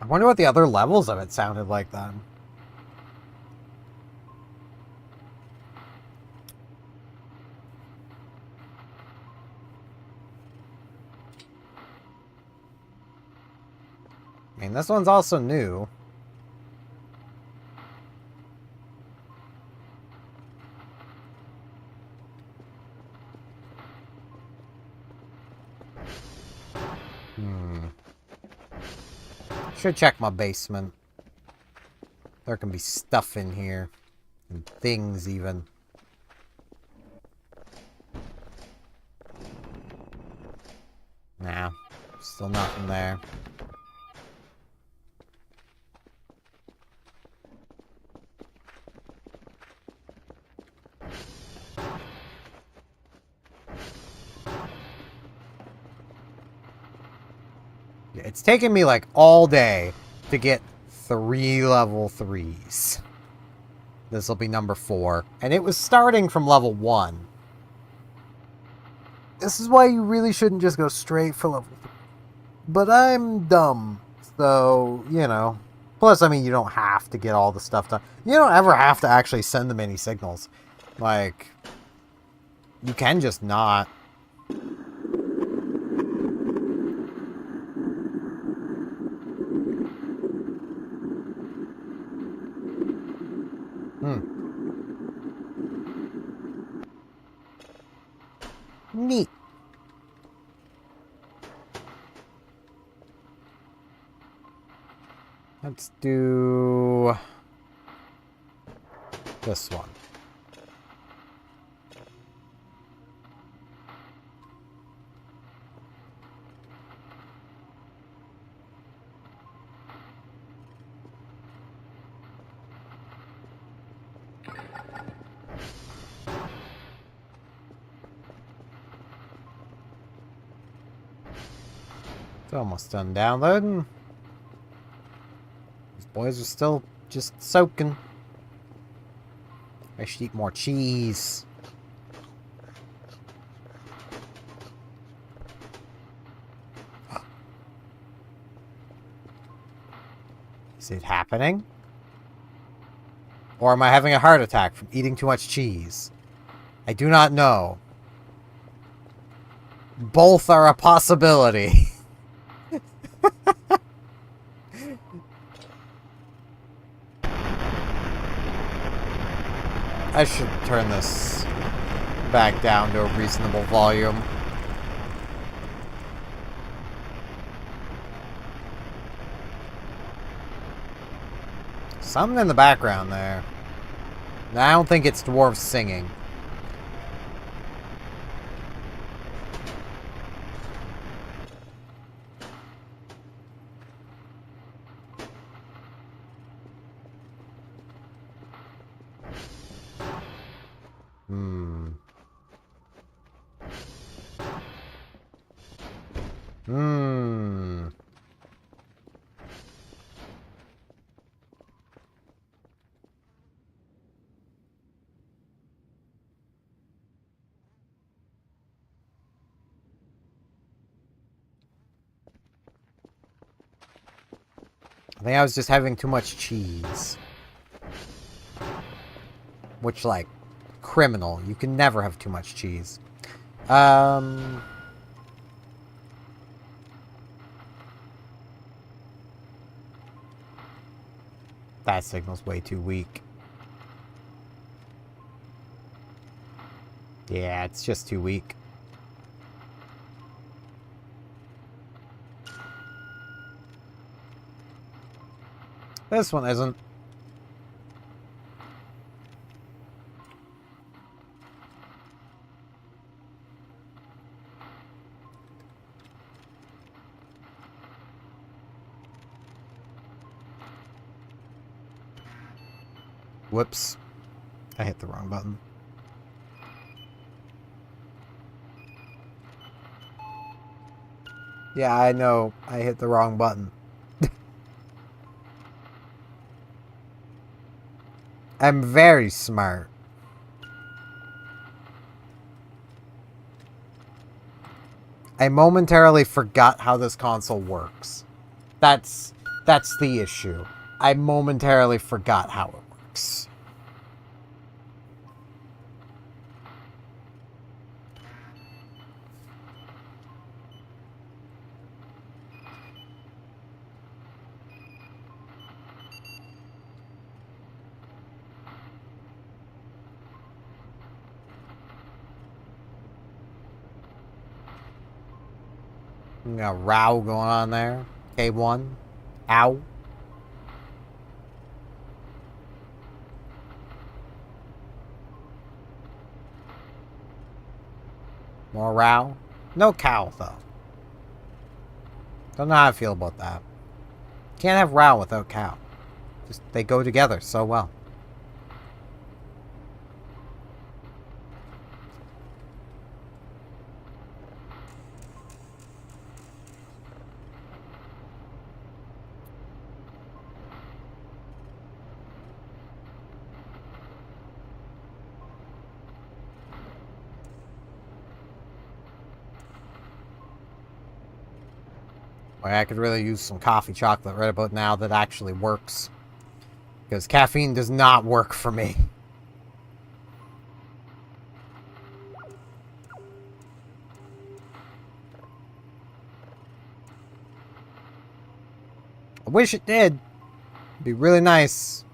I wonder what the other levels of it sounded like then. I mean, this one's also new. Should check my basement. There can be stuff in here. And things, even. Nah. Still nothing there. It's taken me like all day to get 3 level 3s. This will be number 4. And it was starting from level 1. This is why you really shouldn't just go straight for level 3. But I'm dumb. So, you know. Plus, I mean, you don't have to get all the stuff done. You don't ever have to actually send them any signals. Like, you can just not. Neat. Let's do this one. It's almost done downloading. These boys are still just soaking. I should eat more cheese. Is it happening? Or am I having a heart attack from eating too much cheese? I do not know. Both are a possibility. I should turn this back down to a reasonable volume. Something in the background there. I don't think it's dwarves singing. Hmm. Hmm. I think I was just having too much cheese. Which, like, criminal. You can never have too much cheese. That signal's way too weak. Yeah, it's just too weak. This one isn't. Whoops. I hit the wrong button. Yeah, I know. I hit the wrong button. I'm very smart. I momentarily forgot how this console works. That's the issue. I momentarily forgot how it works. We got a row going on there. K1. Ow. More row. No cow, though. Don't know how I feel about that. Can't have row without cow. Just, they go together so well. Like, I could really use some coffee chocolate right about now that actually works. Because caffeine does not work for me. I wish it did. It'd be really nice.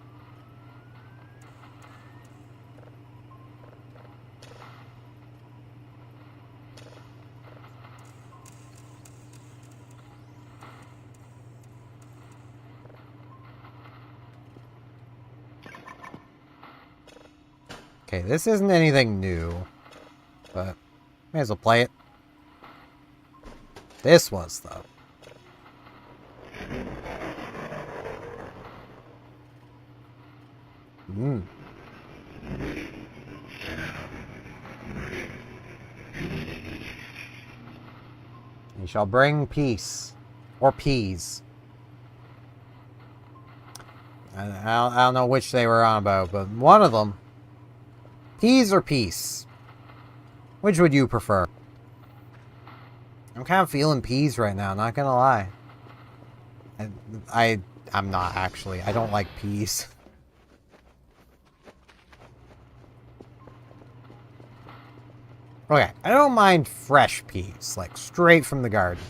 Okay, this isn't anything new, but may as well play it. This was, though. Hmm. You shall bring peace. Or peas. I don't know which they were on about, but one of them. Peas or peace? Which would you prefer? I'm kind of feeling peas right now, not gonna lie. I'm not, actually. I don't like peas. Okay, I don't mind fresh peas, like straight from the garden.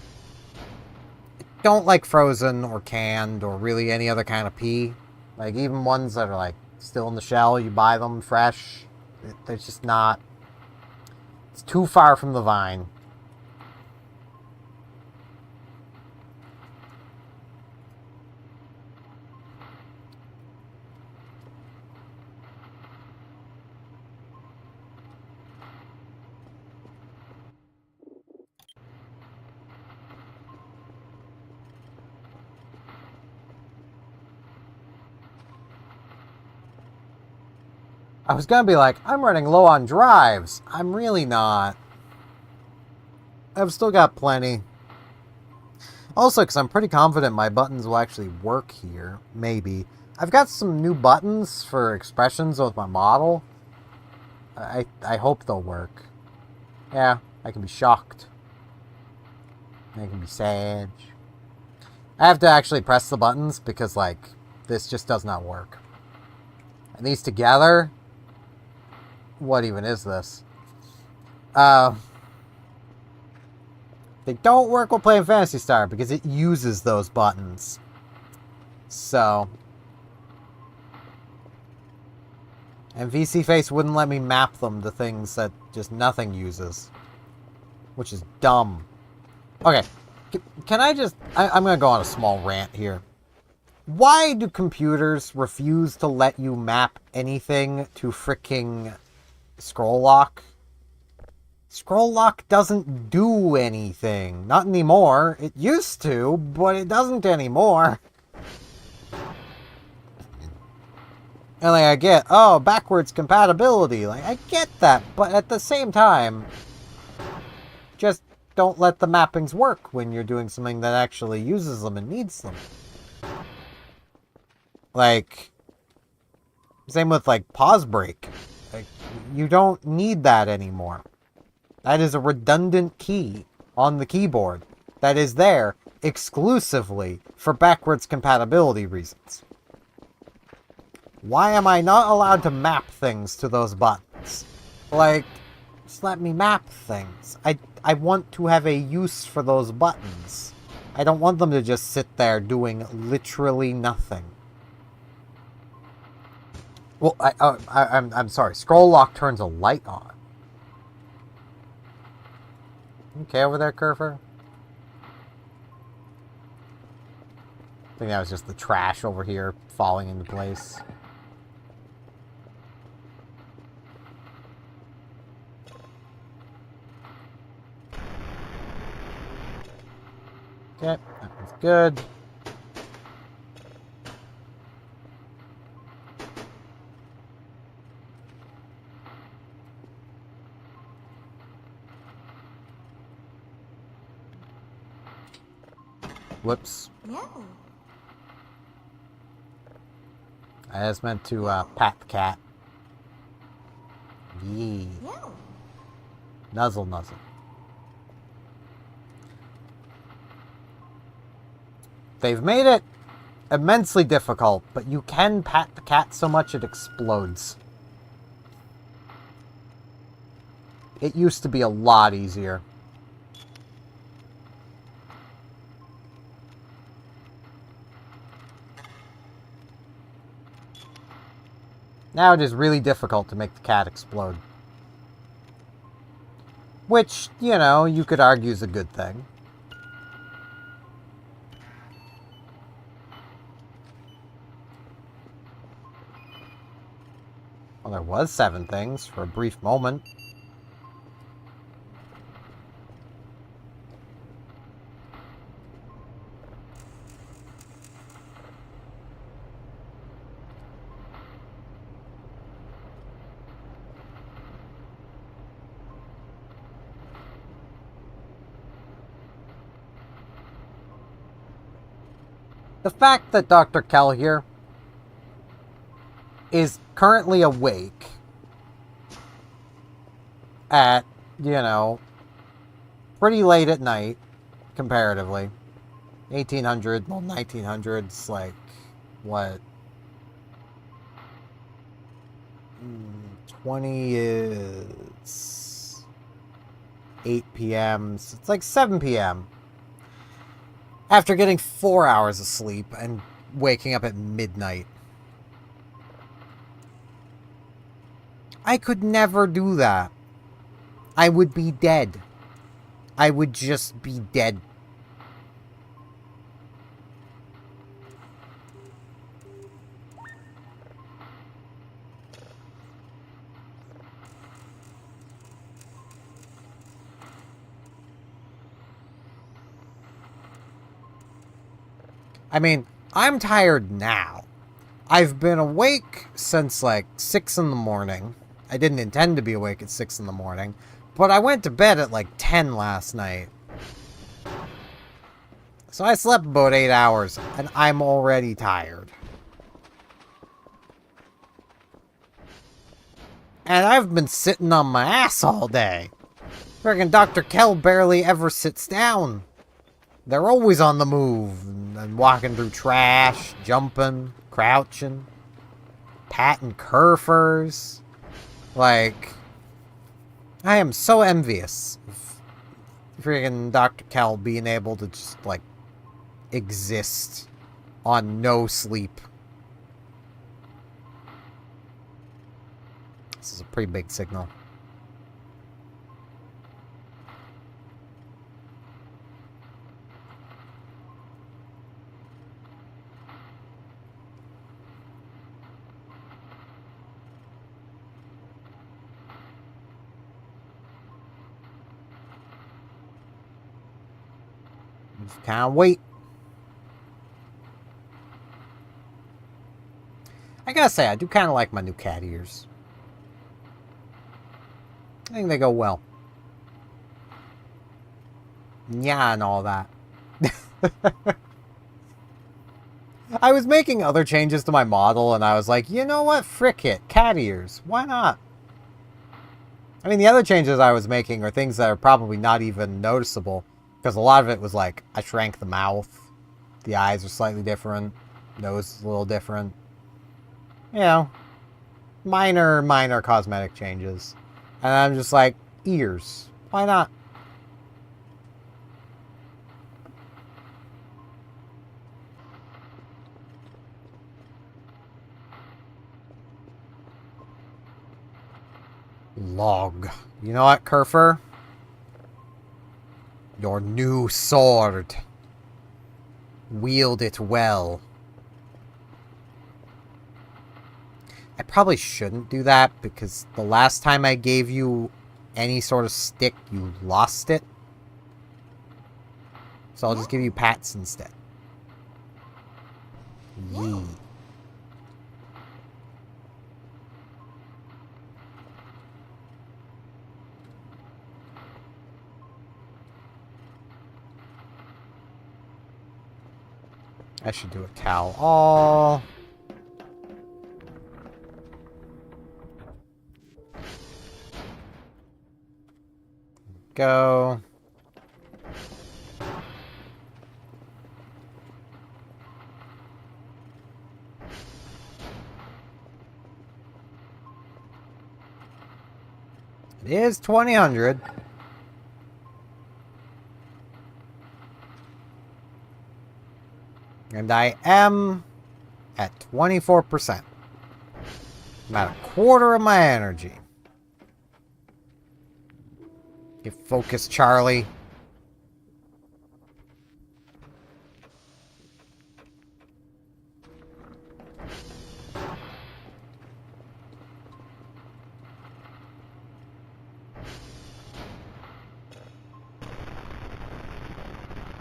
I don't like frozen or canned or really any other kind of pea. Like, even ones that are, like, still in the shell, you buy them fresh. They're just not... It's too far from the vine. I was gonna be like, I'm running low on drives. I'm really not. I've still got plenty. Also, because I'm pretty confident my buttons will actually work here. Maybe. I've got some new buttons for expressions with my model. I hope they'll work. Yeah, I can be shocked. I can be sad. I have to actually press the buttons because, like, this just does not work. And these together? What even is this? They don't work while playing Phantasy Star because it uses those buttons. So. And VC Face wouldn't let me map them to things that just nothing uses. Which is dumb. Okay. Can I just... I'm going to go on a small rant here. Why do computers refuse to let you map anything to freaking scroll lock? Scroll lock doesn't do anything. Not anymore. It used to, but it doesn't anymore. And like I get, oh, backwards compatibility. Like, I get that, but at the same time, just don't let the mappings work when you're doing something that actually uses them and needs them. Like, same with, like, pause break. Like, you don't need that anymore. That is a redundant key on the keyboard that is there exclusively for backwards compatibility reasons. Why am I not allowed to map things to those buttons? Like, just let me map things. I want to have a use for those buttons. I don't want them to just sit there doing literally nothing. Well, I'm sorry. Scroll lock turns a light on. Okay, over there, Kurfur? I think that was just the trash over here falling into place. Okay, that was good. Whoops. No. I just meant to pat the cat. Yee. No. Nuzzle, nuzzle. They've made it immensely difficult, but you can pat the cat so much it explodes. It used to be a lot easier. Now it is really difficult to make the cat explode. Which, you know, you could argue is a good thing. Well, there was 7 things for a brief moment. The fact that Dr. Kell here is currently awake at, you know, pretty late at night, comparatively. 1800, well, 1900s, like, what? 20 is 8 p.m. So it's like 7 p.m. After getting 4 hours of sleep and waking up at midnight. I could never do that. I would be dead. I would just be dead. I mean, I'm tired now. I've been awake since like 6 in the morning. I didn't intend to be awake at 6 in the morning, but I went to bed at like 10 last night. So I slept about 8 hours, and I'm already tired. And I've been sitting on my ass all day. Friggin' Dr. Kell barely ever sits down. They're always on the move, and walking through trash, jumping, crouching, patting Kurfurs. Like, I am so envious of friggin' Dr. Kell being able to just, like, exist on no sleep. This is a pretty big signal. Just kind of wait. I gotta say, I do kind of like my new cat ears. I think they go well. Yeah, and all that. I was making other changes to my model, and I was like, you know what? Frick it. Cat ears. Why not? I mean, the other changes I was making are things that are probably not even noticeable. Because a lot of it was like, I shrank the mouth. The eyes are slightly different. Nose is a little different. You know, minor cosmetic changes. And I'm just like, ears. Why not? Log. You know what, Kurfur? Your new sword. Wield it well. I probably shouldn't do that, because the last time I gave you any sort of stick, you lost it. So I'll just give you pats instead. Yee. I should do a towel all. Go. It is 2000. And I am at 24%. About a quarter of my energy. Get focused, Charlie.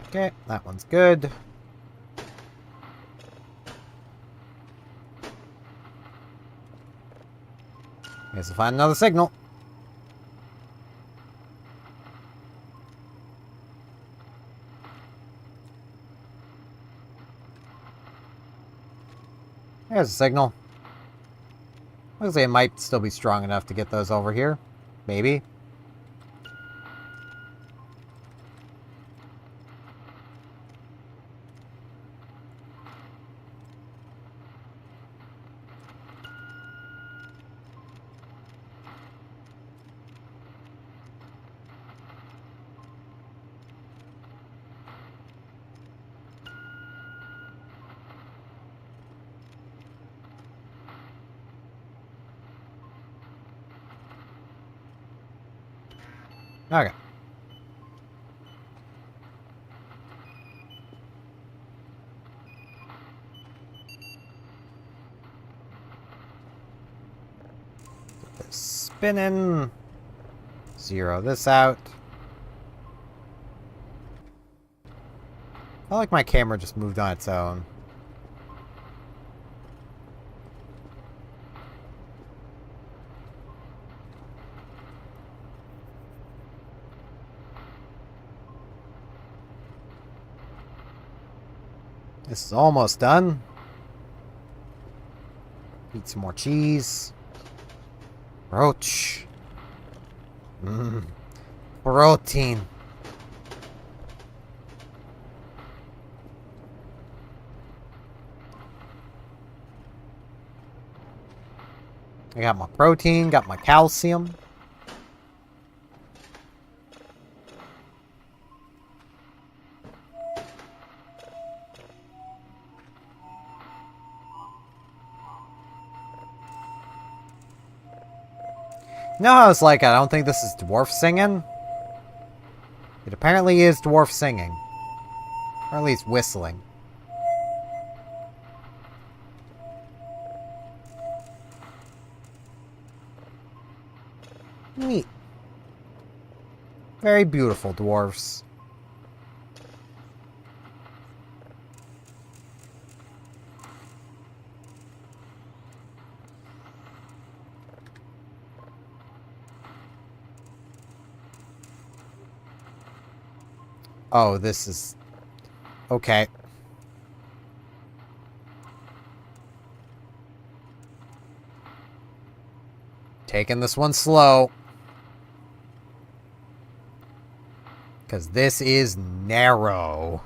Okay, that one's good. Guess I'll find another signal. There's a signal. Looks like it might still be strong enough to get those over here. Maybe. Okay. Get this spinning. Zero this out. I felt like my camera just moved on its own. This is almost done. Eat some more cheese. Roach. Mmm. Protein. I got my protein, got my calcium. You know how I was like, I don't think this is dwarf singing? It apparently is dwarf singing. Or at least whistling. Neat. Very beautiful dwarves. Oh, this is... okay. Taking this one slow. Because this is narrow.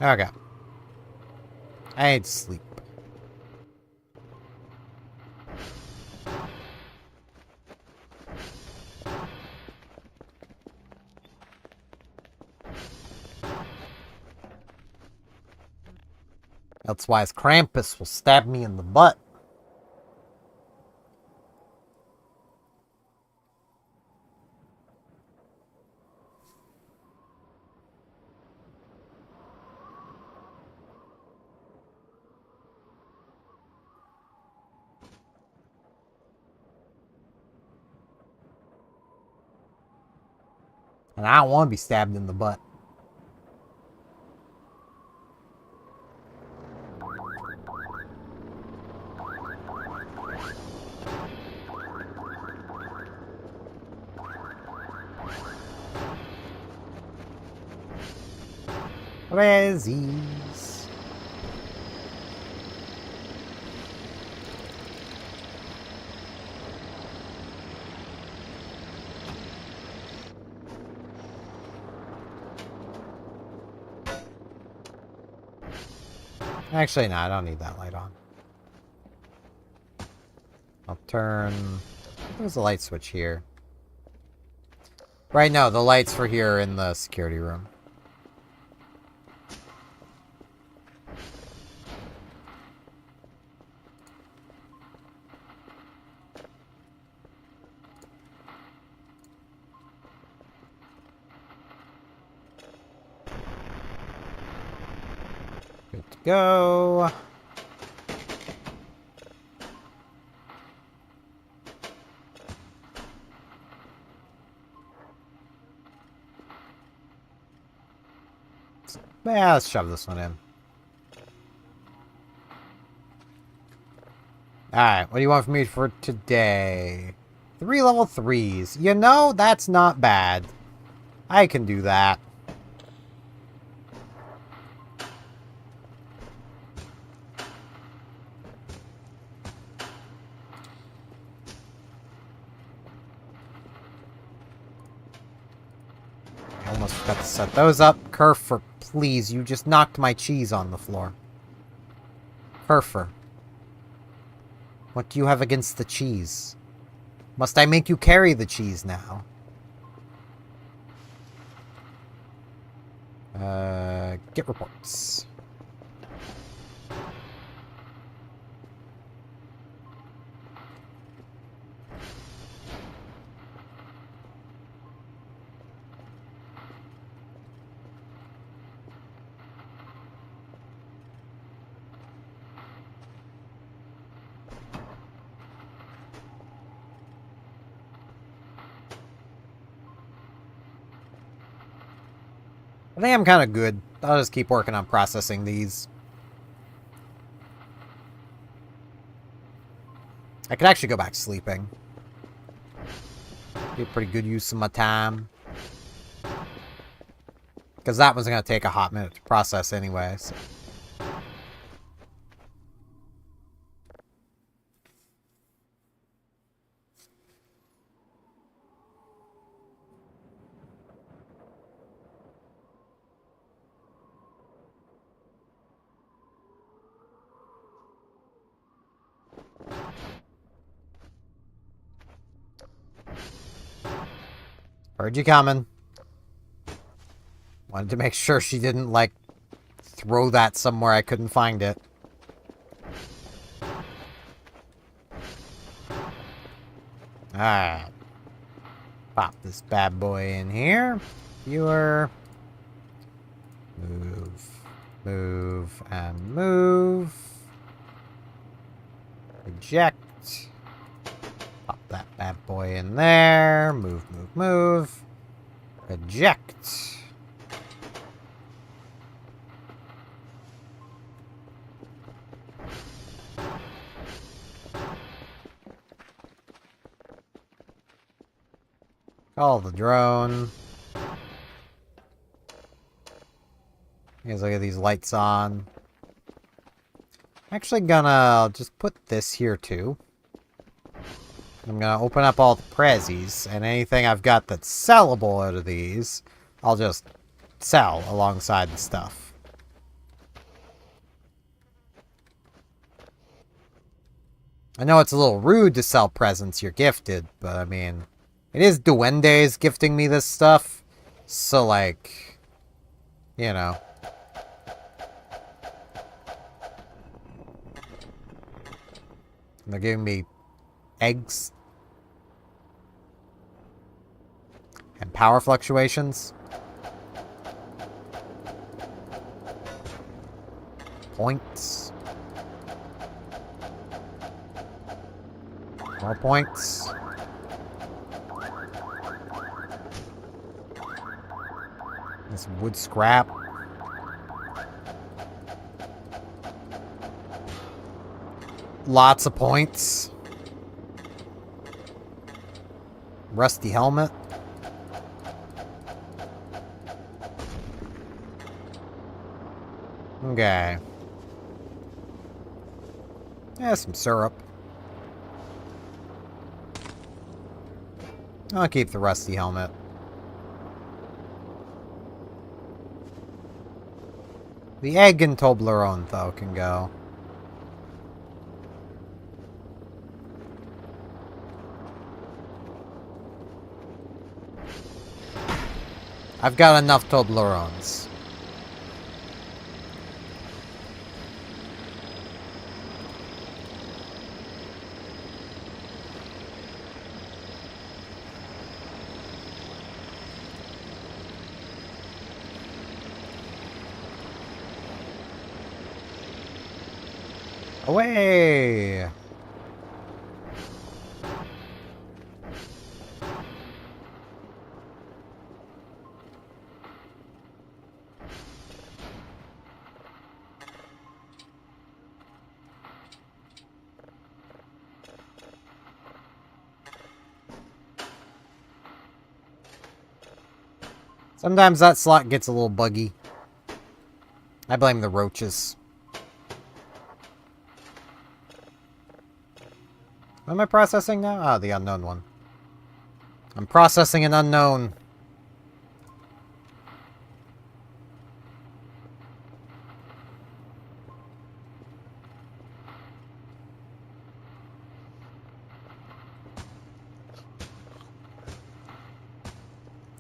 Okay. I need to sleep. Elsewise, Krampus will stab me in the butt. And I don't want to be stabbed in the butt. Rezzies. Actually, no, I don't need that light on. I'll turn... There's a light switch here. Right now, the lights for here are in the security room. Good to go. Yeah, let's shove this one in. Alright, what do you want from me for today? 3 level 3s. You know, that's not bad. I can do that. I almost forgot to set those up. Kurfur, please, you just knocked my cheese on the floor. Kurfur. What do you have against the cheese? Must I make you carry the cheese now? Get reports. I think I'm kind of good. I'll just keep working on processing these. I could actually go back sleeping. Be a pretty good use of my time. Because that one's going to take a hot minute to process anyway. So. Heard you coming. Wanted to make sure she didn't, like, throw that somewhere I couldn't find it. Alright. Pop this bad boy in here. Viewer. Move. Move and move. Eject. Pop that bad boy in there. Move, move, move. Eject. Call the drone. Here's look at these lights on. I'm actually gonna just put this here too. I'm gonna open up all the prezzies, and anything I've got that's sellable out of these, I'll just sell alongside the stuff. I know it's a little rude to sell presents you're gifted, but I mean, it is Duendes gifting me this stuff, so like, you know. They're giving me eggs. And power fluctuations. Points. More points. This wood scrap. Lots of points. Rusty helmet. Okay. Yeah, some syrup. I'll keep the rusty helmet. The egg and Toblerone, though, can go. I've got enough Toblerones. Away! Sometimes that slot gets a little buggy. I blame the roaches. What am I processing now? Ah, the unknown one. I'm processing an unknown.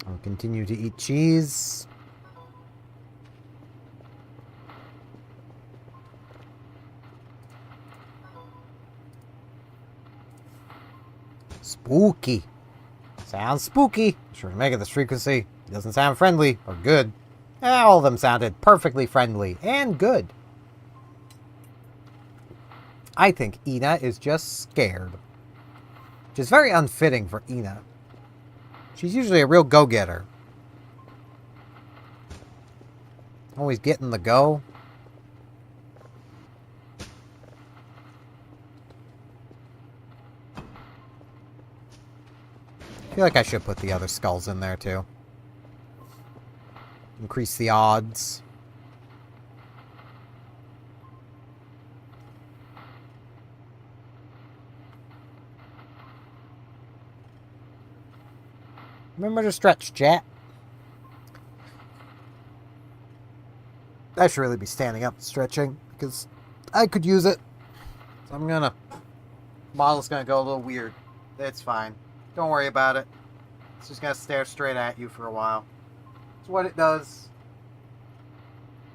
I'll continue to eat cheese. Spooky. Sounds spooky. Sure to make it this frequency. It doesn't sound friendly or good. All of them sounded perfectly friendly and good. I think Ina is just scared. Which is very unfitting for Ina. She's usually a real go-getter. Always getting the go. I feel like I should put the other skulls in there too. Increase the odds. Remember to stretch, chat. I should really be standing up and stretching because I could use it. So I'm gonna... Model's gonna go a little weird. It's fine. Don't worry about it. It's just gonna stare straight at you for a while. It's what it does.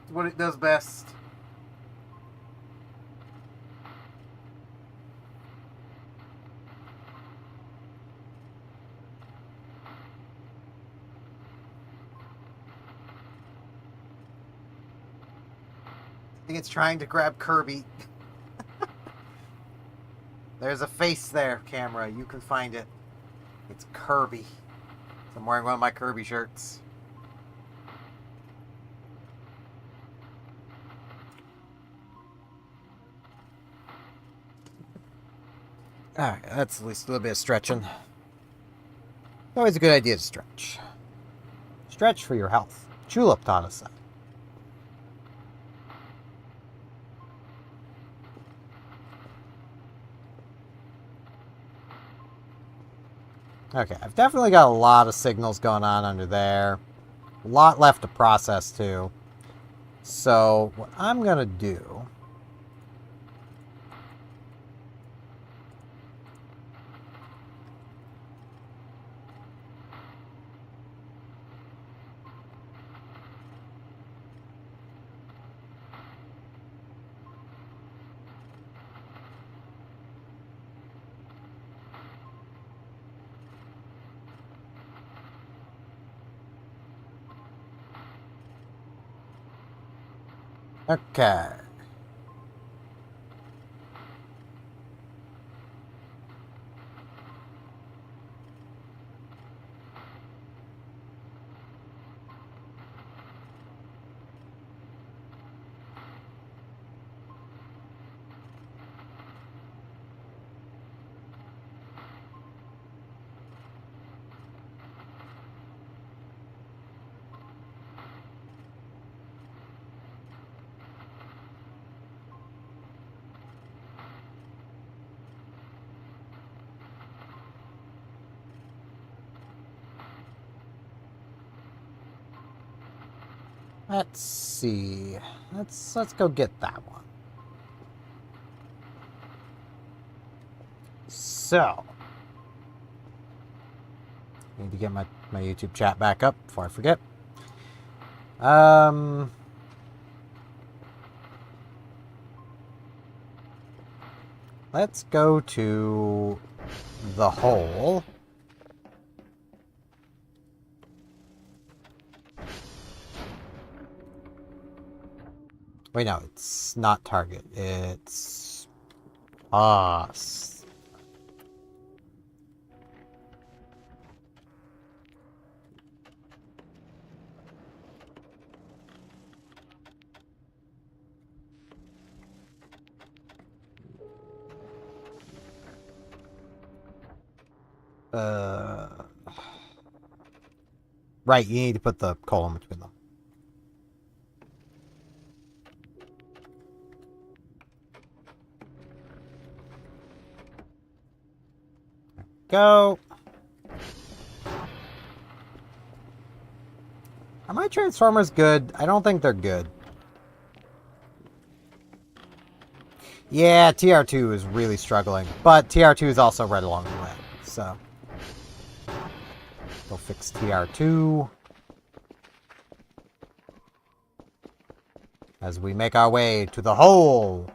It's what it does best. I think it's trying to grab Kirby. There's a face there, camera. You can find it. It's Kirby. I'm wearing one of my Kirby shirts. Alright, that's at least a little bit of stretching. Always a good idea to stretch. Stretch for your health. Julep taught us that. Okay, I've definitely got a lot of signals going on under there. A lot left to process, too. So, what I'm going to do... Okay. Let's see. Let's go get that one. So, need to get my YouTube chat back up before I forget. Let's go to the hole. Wait, no, it's not target. It's us. Right, you need to put the colon between them. Go. Are my Transformers good? I don't think they're good. Yeah, TR2 is really struggling. But TR2 is also right along the way, so... We'll fix TR2. As we make our way to the hole.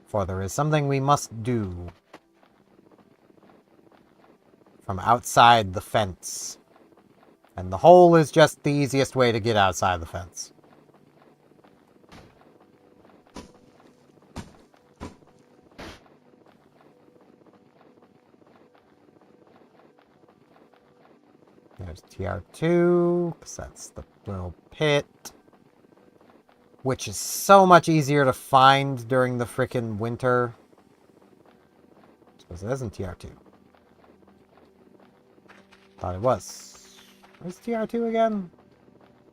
For there is something we must do. From outside the fence. And the hole is just the easiest way to get outside the fence. There's TR2, because that's the little pit. Which is so much easier to find during the frickin' winter. Suppose it isn't TR2. Thought it was. Where's TR2 again?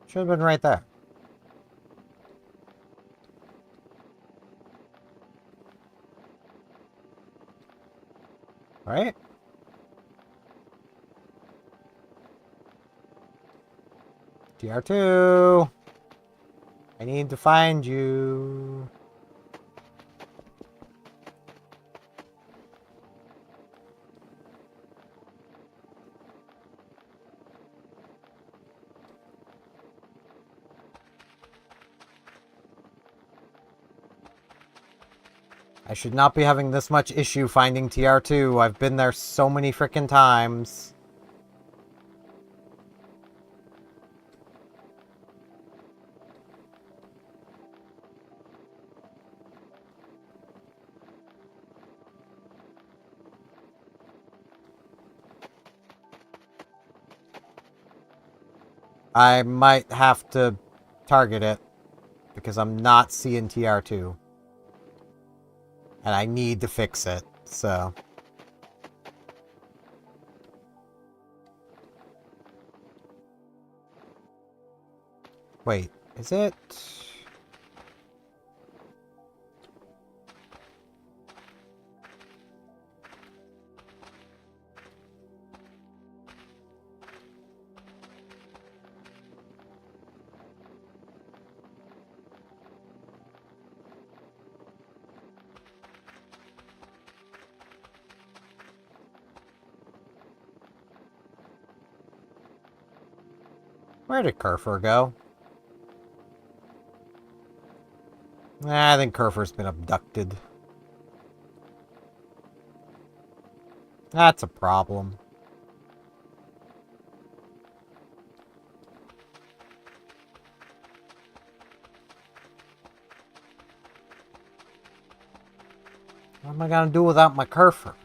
Should have been right there. Right? TR2! I need to find you. I should not be having this much issue finding TR2. I've been there so many frickin' times. I might have to target it because I'm not seeing TR2. And I need to fix it, so. Wait, is it? Where did Kurfur go? I think Kurfur's been abducted. That's a problem. What am I gonna do without my Kurfur?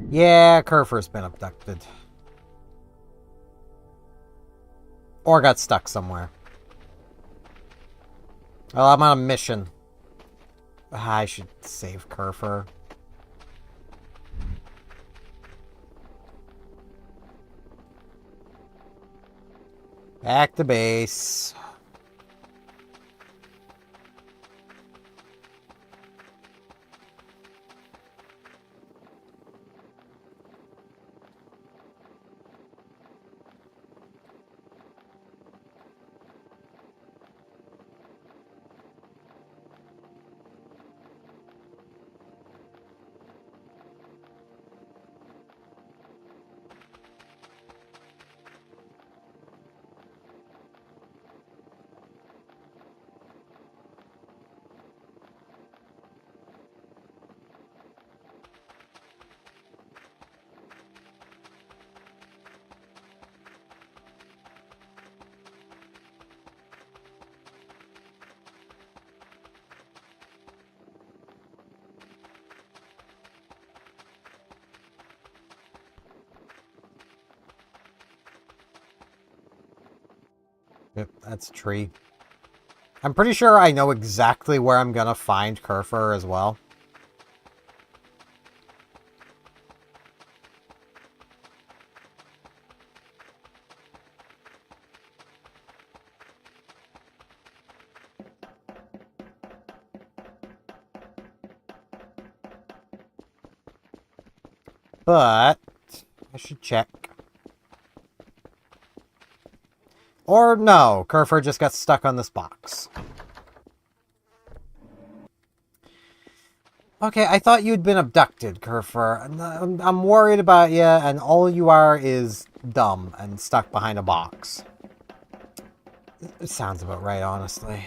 Yeah, Kurfur's been abducted. Or got stuck somewhere. Well, I'm on a mission. I should save Kurfur. Back to base. Yep, that's a tree. I'm pretty sure I know exactly where I'm gonna find Kurfur as well. But I should check. Or no, Kurfur just got stuck on this box. Okay, I thought you'd been abducted, Kurfur. I'm worried about you, and all you are is dumb and stuck behind a box. It sounds about right, honestly.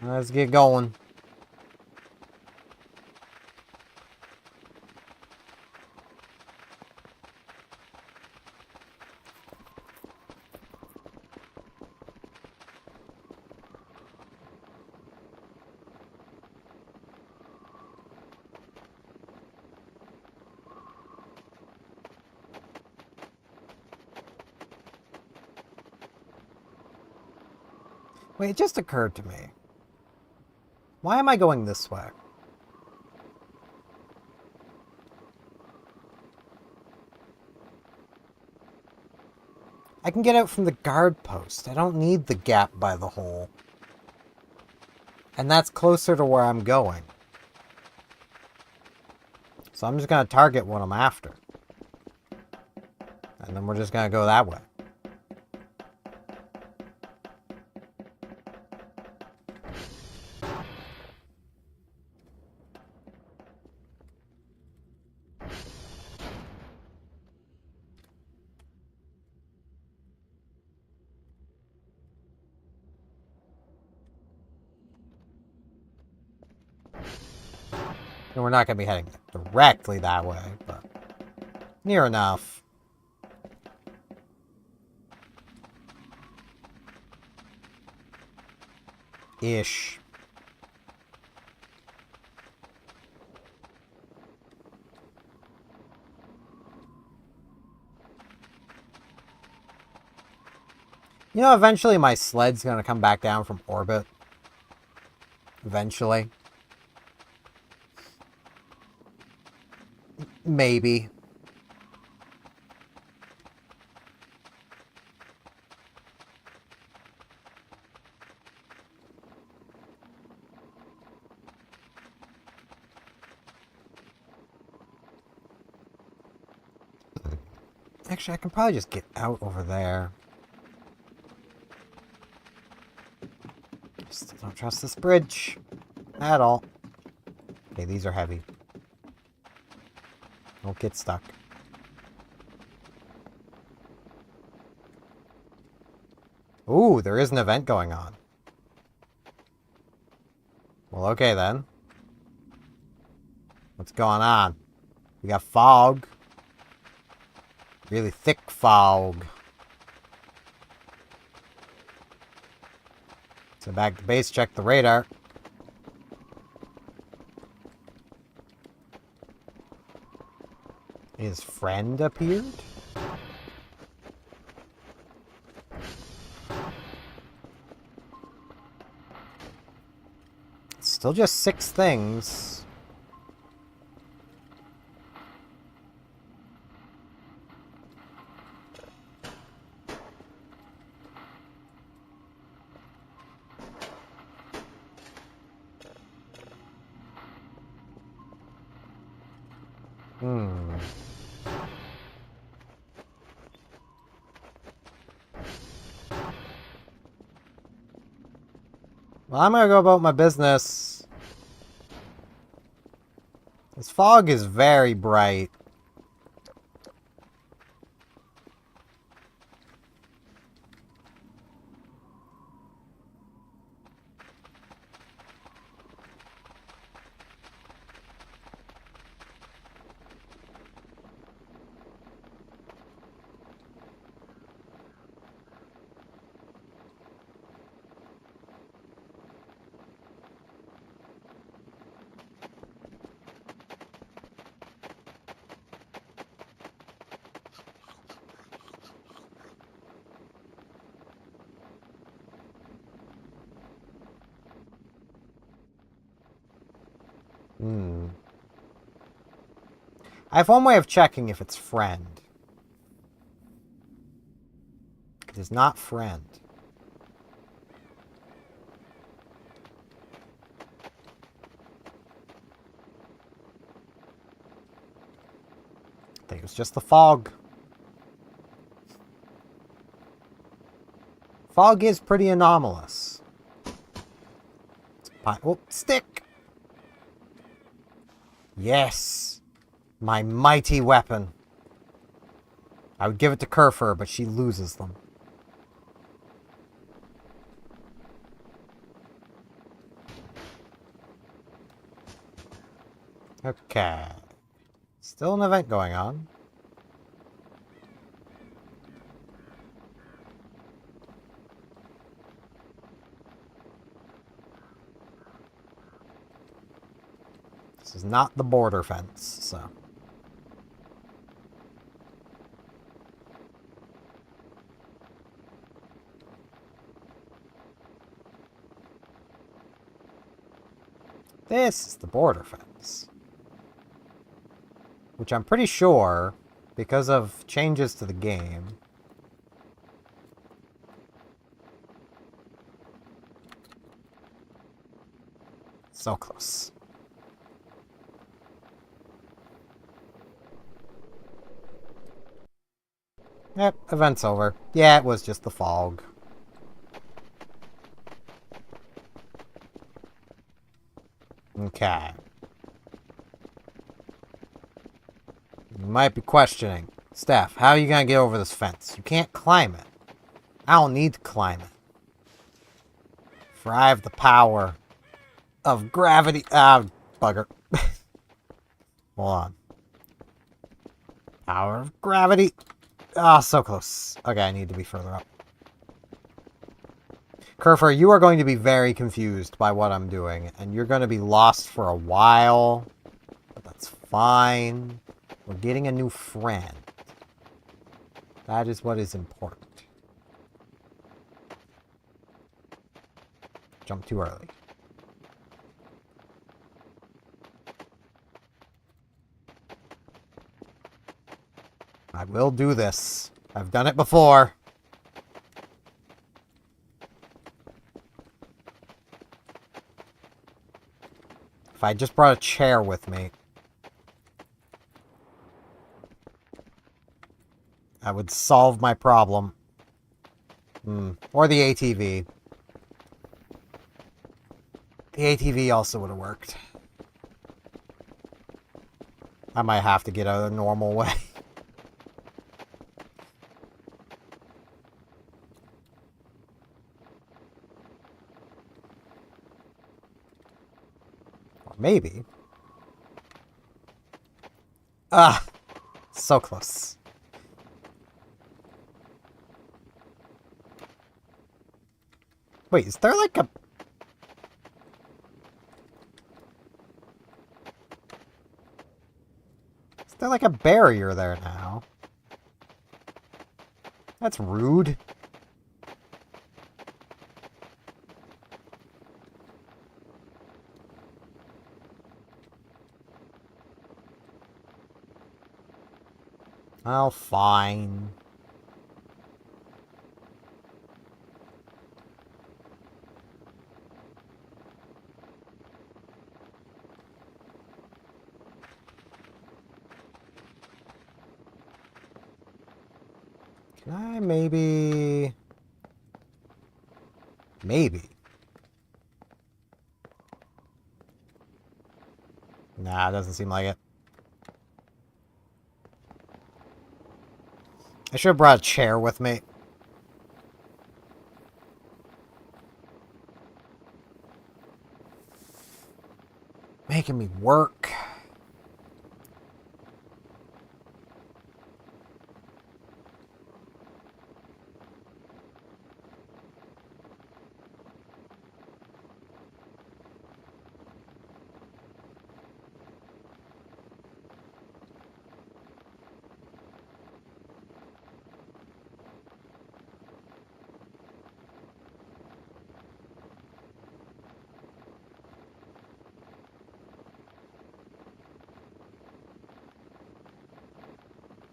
Let's get going. Wait, it just occurred to me. Why am I going this way? I can get out from the guard post. I don't need the gap by the hole. And that's closer to where I'm going. So I'm just going to target what I'm after. And then we're just going to go that way. And we're not going to be heading directly that way, but near enough. Ish. You know, eventually my sled's going to come back down from orbit. Eventually. Maybe. Actually, I can probably just get out over there. Still don't trust this bridge. At all. Okay, these are heavy. Don't get stuck. Ooh, there is an event going on. Well, okay then. What's going on? We got fog. Really thick fog. So back to base, check the radar. His friend appeared? Still just 6 things. Well, I'm gonna go about my business. This fog is very bright. I have one way of checking if it's friend. It is not friend. I think it was just the fog. Fog is pretty anomalous. Oh, stick! Yes! My mighty weapon. I would give it to Kurfur, but she loses them. Okay. Still an event going on. This is not the border fence, so... This is the border fence. Which I'm pretty sure, because of changes to the game... So close. Yep, event's over. Yeah, it was just the fog. Okay. You might be questioning, Steph, how are you gonna get over this fence? You can't climb it. I don't need to climb it. For I have the power of gravity. Ah, bugger. Hold on. Power of gravity. Ah, so close. Okay, I need to be further up. Kurfur, you are going to be very confused by what I'm doing, and you're going to be lost for a while, but that's fine. We're getting a new friend. That is what is important. Jump too early. I will do this. I've done it before. If I just brought a chair with me, I would solve my problem. Or the ATV. The ATV also would have worked. I might have to get out a normal way. Or maybe. Ah! So close. Wait, is there like a... Is there like a barrier there now? That's rude. Oh, fine. Can I maybe... Maybe. Nah, it doesn't seem like it. I should have brought a chair with me. Making me work.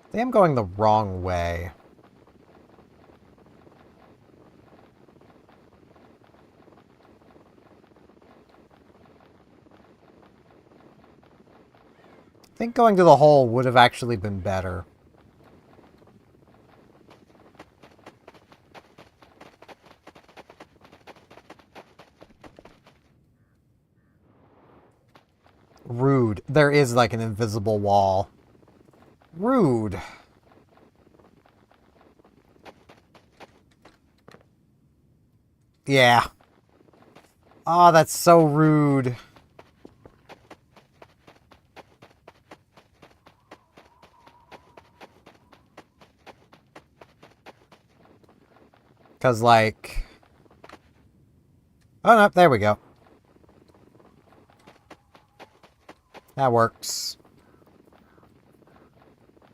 I think I'm going the wrong way. I think going to the hole would have actually been better. Rude. There is like an invisible wall. Rude. Yeah. Oh, that's so rude. Because, like... Oh, no, there we go. That works.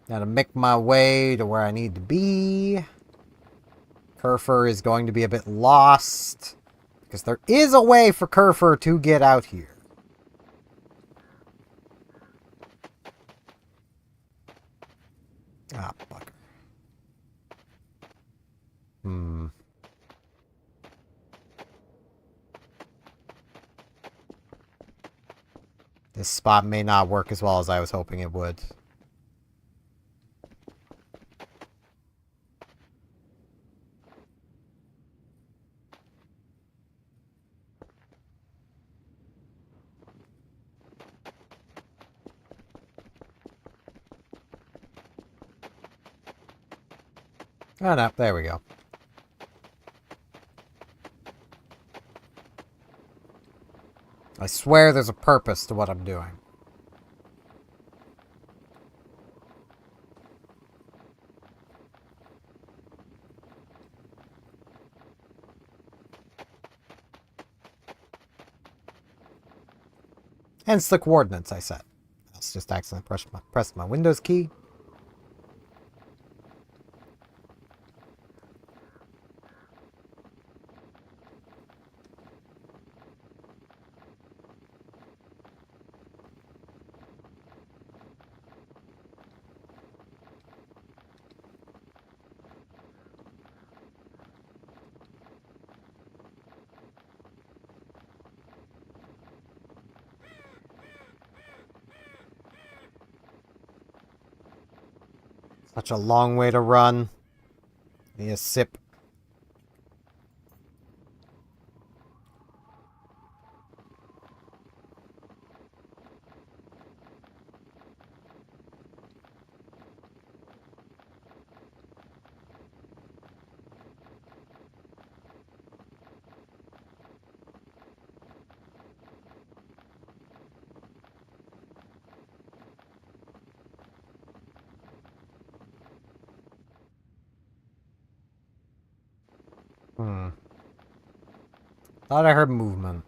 Gotta make my way to where I need to be. Kurfur is going to be a bit lost. Because there is a way for Kurfur to get out here. Ah, bugger. This spot may not work as well as I was hoping it would. Oh no, there we go. I swear there's a purpose to what I'm doing. Hence the coordinates I set. Let's just accidentally press my Windows key. Such a long way to run. Need a sip. Thought I heard movement.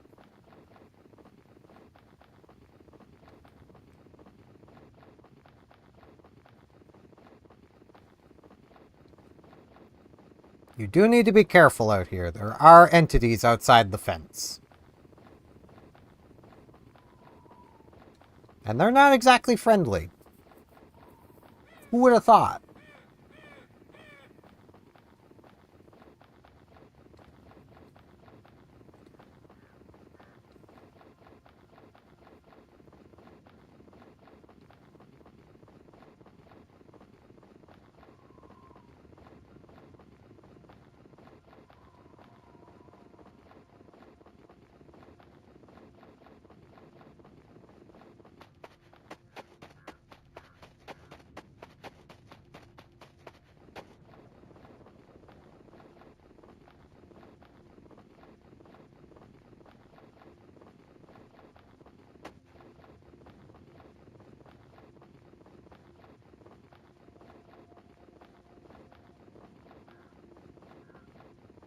You do need to be careful out here. There are entities outside the fence. And they're not exactly friendly. Who would have thought?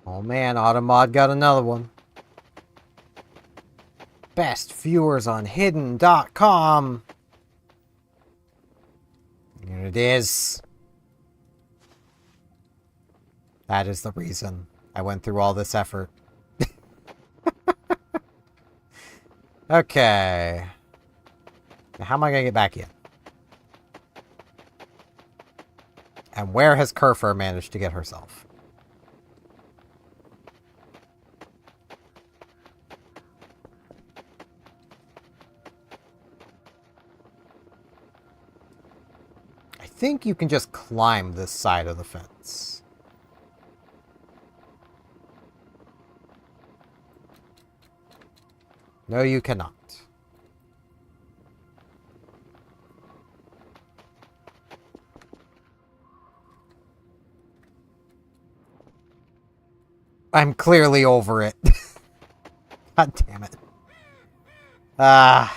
Oh man, Automod got another one. Best viewers on hidden.com. Here it is. That is the reason I went through all this effort. Okay. Now how am I going to get back in? And where has Kurfur managed to get herself? I think you can just climb this side of the fence. No, you cannot. I'm clearly over it. God damn it. Ah.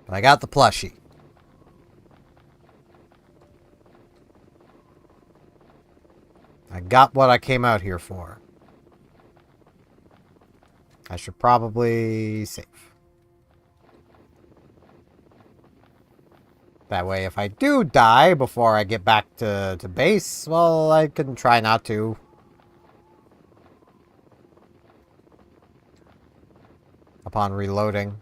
But I got the plushie. I got what I came out here for. I should probably save. That way, if I do die before I get back to base, well, I can try not to. Upon reloading.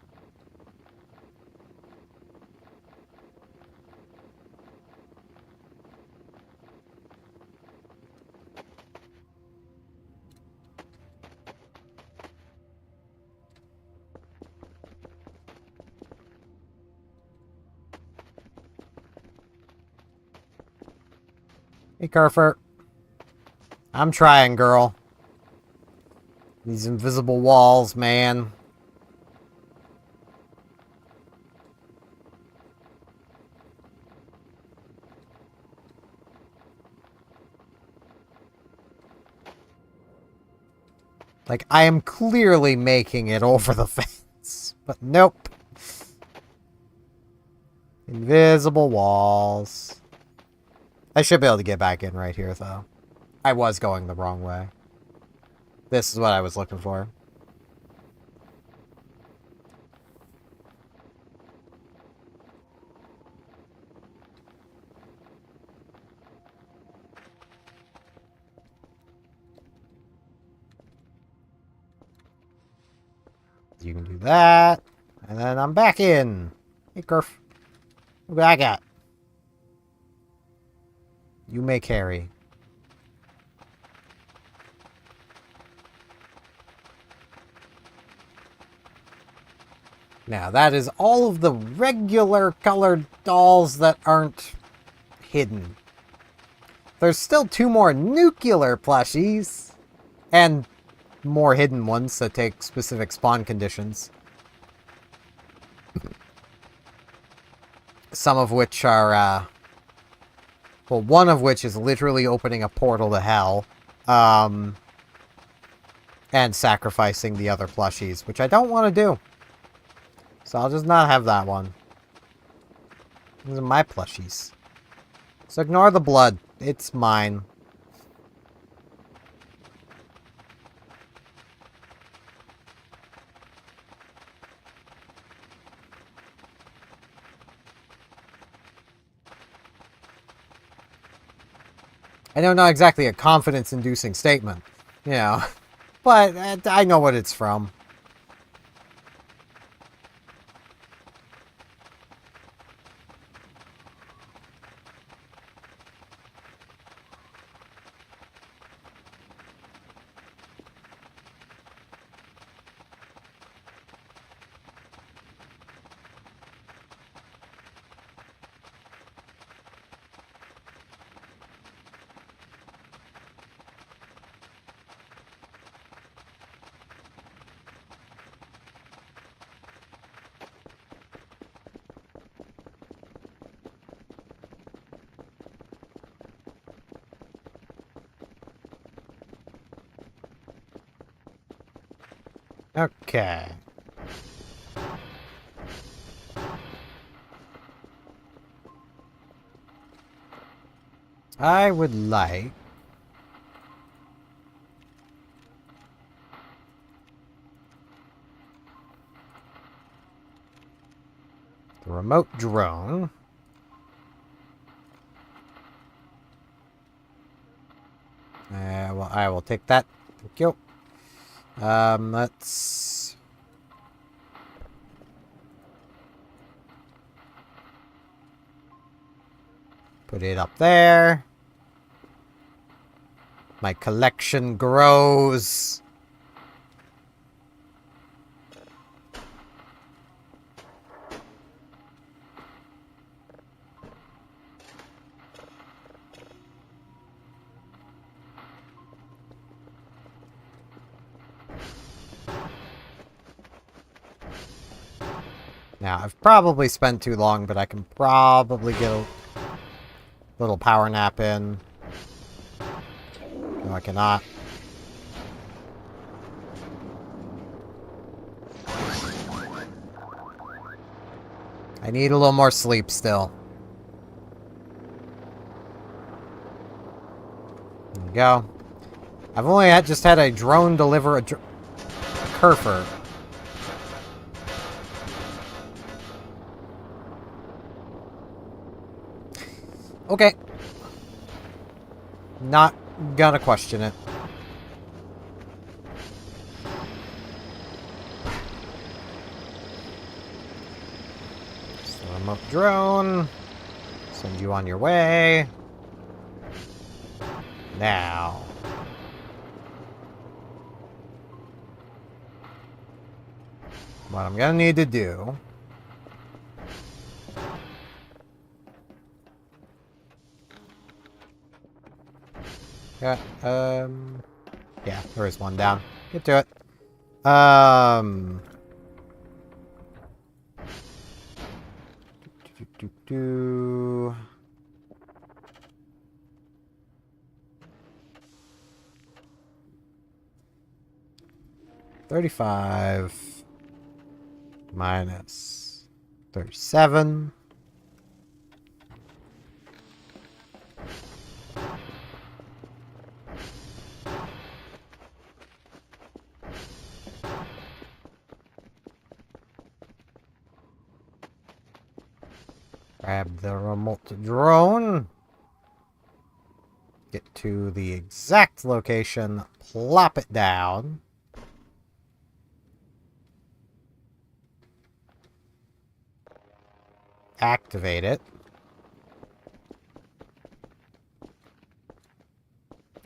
Hey, Kurfur. I'm trying, girl. These invisible walls, man. Like, I am clearly making it over the fence. But nope. Invisible walls. I should be able to get back in right here, though. I was going the wrong way. This is what I was looking for. You can do that. And then I'm back in. Hey, Kurf. Look what I got. You may carry. Now, that is all of the regular colored dolls that aren't hidden. There's still 2 more nuclear plushies. And more hidden ones that take specific spawn conditions. Some of which are, well, one of which is literally opening a portal to hell. And sacrificing the other plushies, which I don't want to do. So I'll just not have that one. These are my plushies. So ignore the blood. It's mine. I know, not exactly a confidence-inducing statement, you know, but I know what it's from. Okay. I would like... the remote drone. Well, I will take that. Thank you. Let's... put it up there. My collection grows. Now, I've probably spent too long, but I can probably get a little power nap in. No, I cannot. I need a little more sleep still. There we go. I've only just had a drone deliver a Kurfur. Okay. Not gonna question it. Swarm up drone. Send you on your way. Now. What I'm gonna need to do... Yeah, yeah, there is one down. Get to it. Do. 35 minus 37. Grab the remote drone. Get to the exact location. Plop it down. Activate it.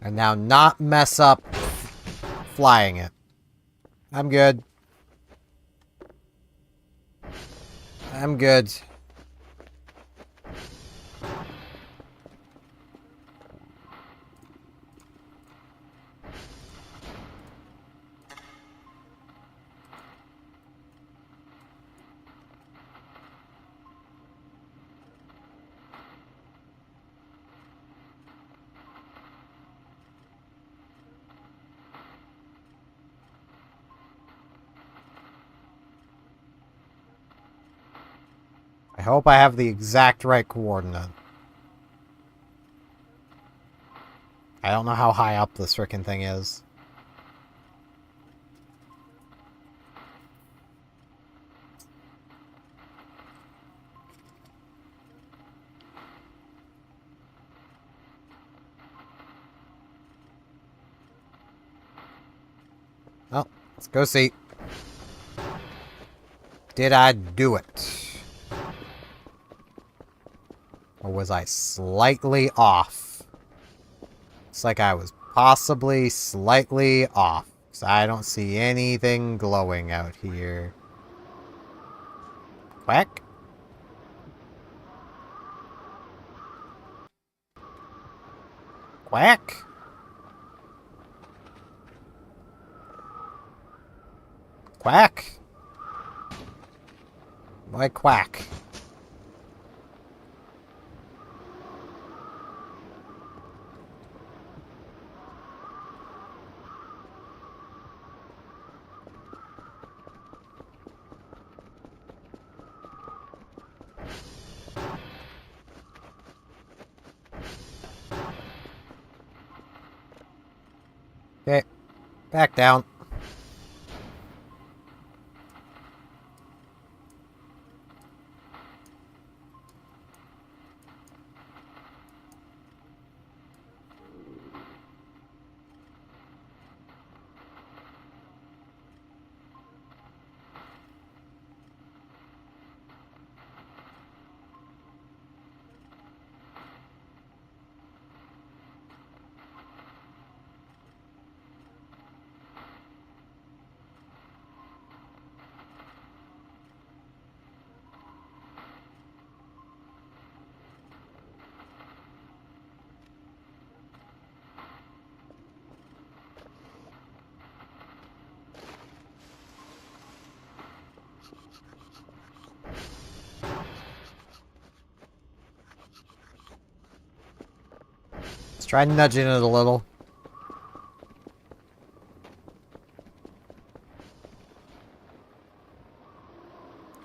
And now not mess up flying it. I'm good. I'm good. I hope I have the exact right coordinate. I don't know how high up this frickin' thing is. Well, let's go see. Did I do it? Or was I slightly off? Looks like I was possibly slightly off. Because I don't see anything glowing out here. Quack? Quack? Quack? Why quack? Okay, back down. try nudging it a little.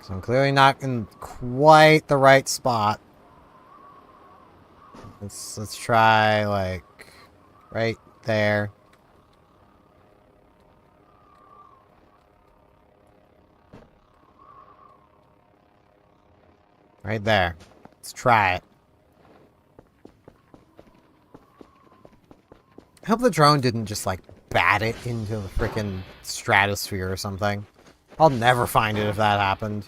So I'm clearly not in quite the right spot. Let's try, like, right there. Right there. Let's try it. I hope the drone didn't just, like, bat it into the frickin' stratosphere or something. I'll never find it if that happened.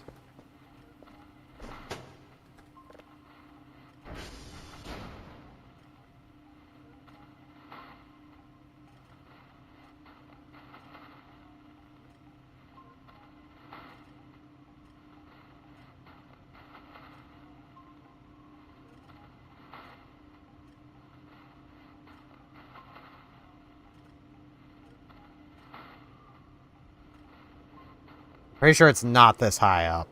Pretty sure it's not this high up.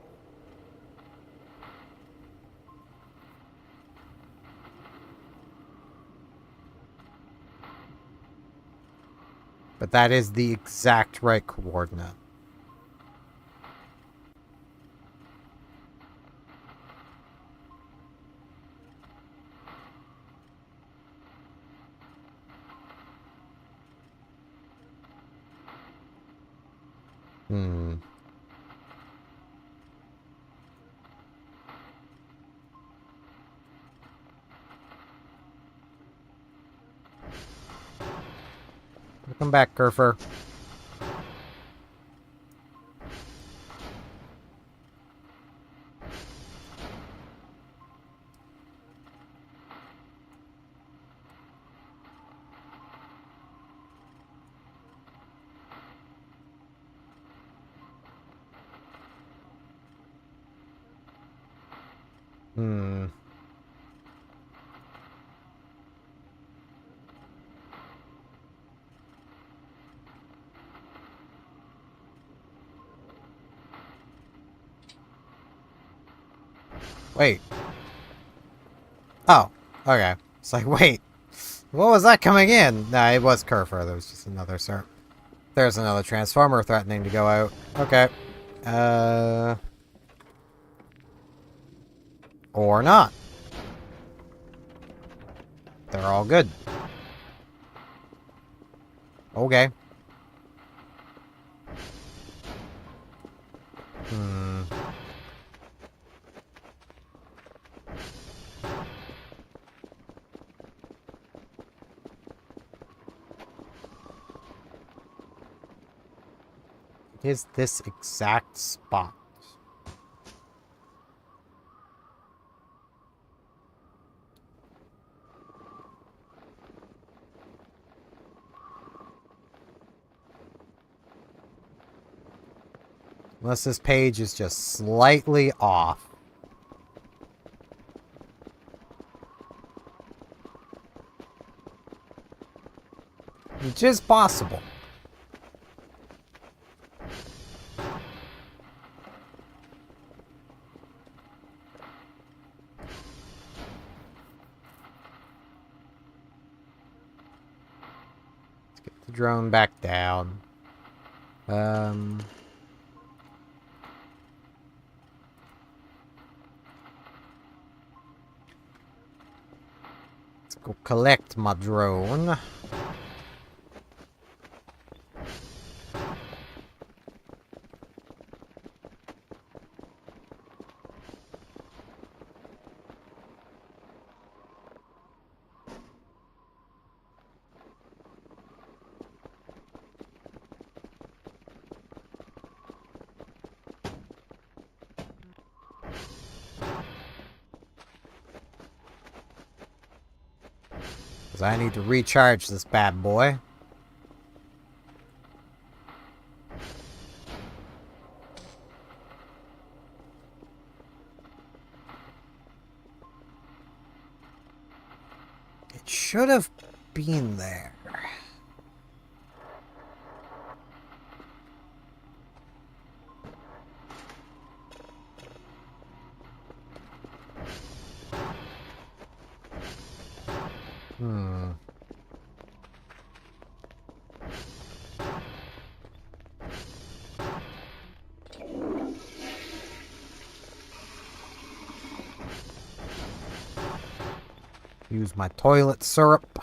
But that is the exact right coordinate. Hmm. Welcome back, Kurfur. Hmm. Wait. Oh, okay. It's like, wait. What was that coming in? Nah, it was Kurfur. There was just another There's another transformer threatening to go out. Okay. Or not. They're all good. Okay. Hmm. It is this exact spot. Unless this page is just slightly off. Which is possible. Let's get the drone back down. Let's go collect my drone. Because I need to recharge this bad boy. It should have been there. Hmm. Use my toilet syrup.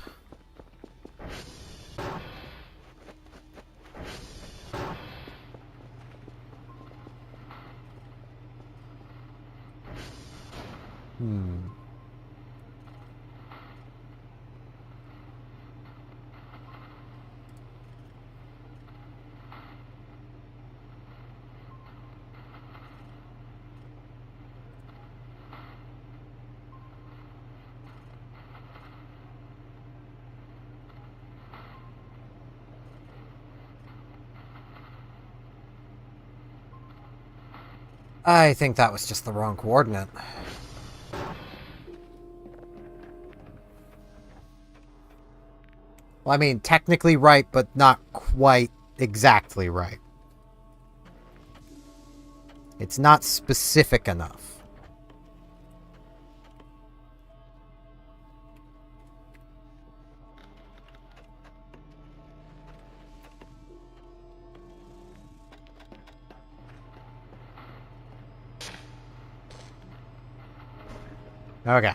Hmm. I think that was just the wrong coordinate. Well, I mean, technically right, but not quite exactly right. It's not specific enough. Okay.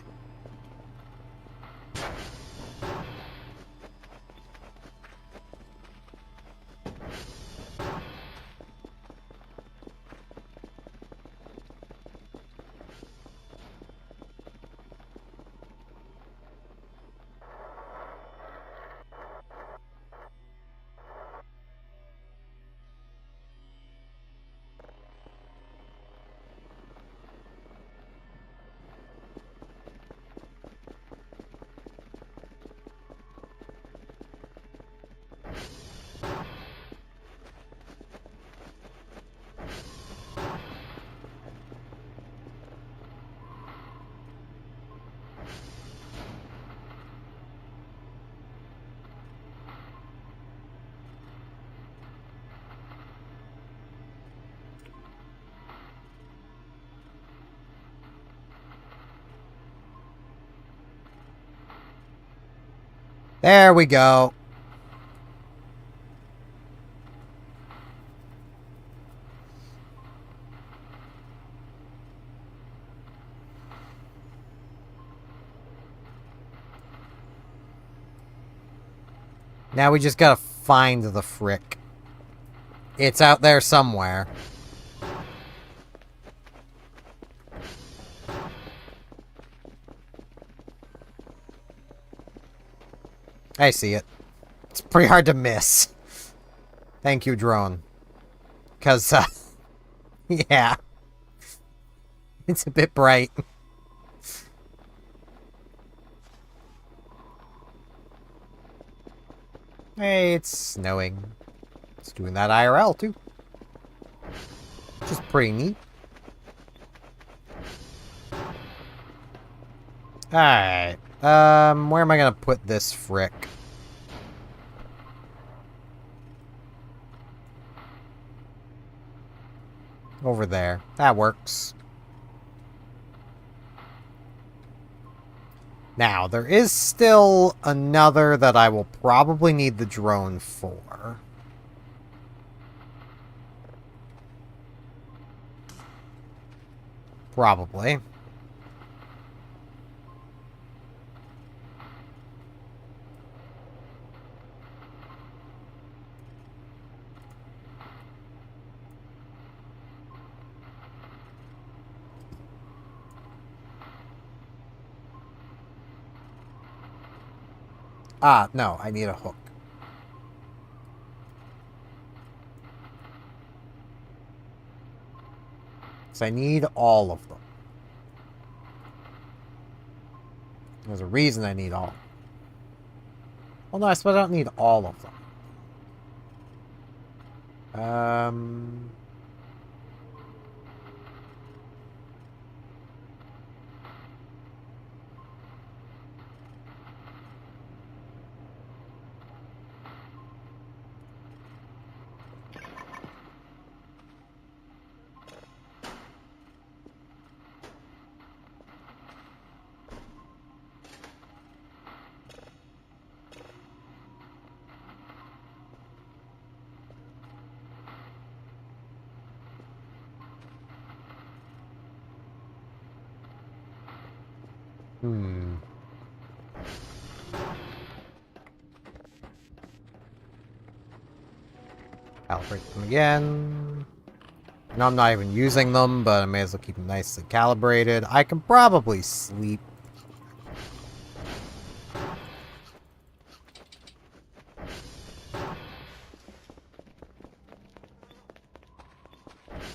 There we go. Now we just gotta find the frick. It's out there somewhere. I see it. It's pretty hard to miss. Thank you, drone. Because, yeah. It's a bit bright. Hey, it's snowing. It's doing that IRL, too. Which is pretty neat. Alright. Where am I gonna put this frick? Over there. That works. Now, there is still another that I will probably need the drone for. Probably. Ah, no, I need a hook. So I need all of them. There's a reason I need all. Well, no, I suppose I don't need all of them. Calibrate them again. No, I'm not even using them, but I may as well keep them nicely calibrated. I can probably sleep.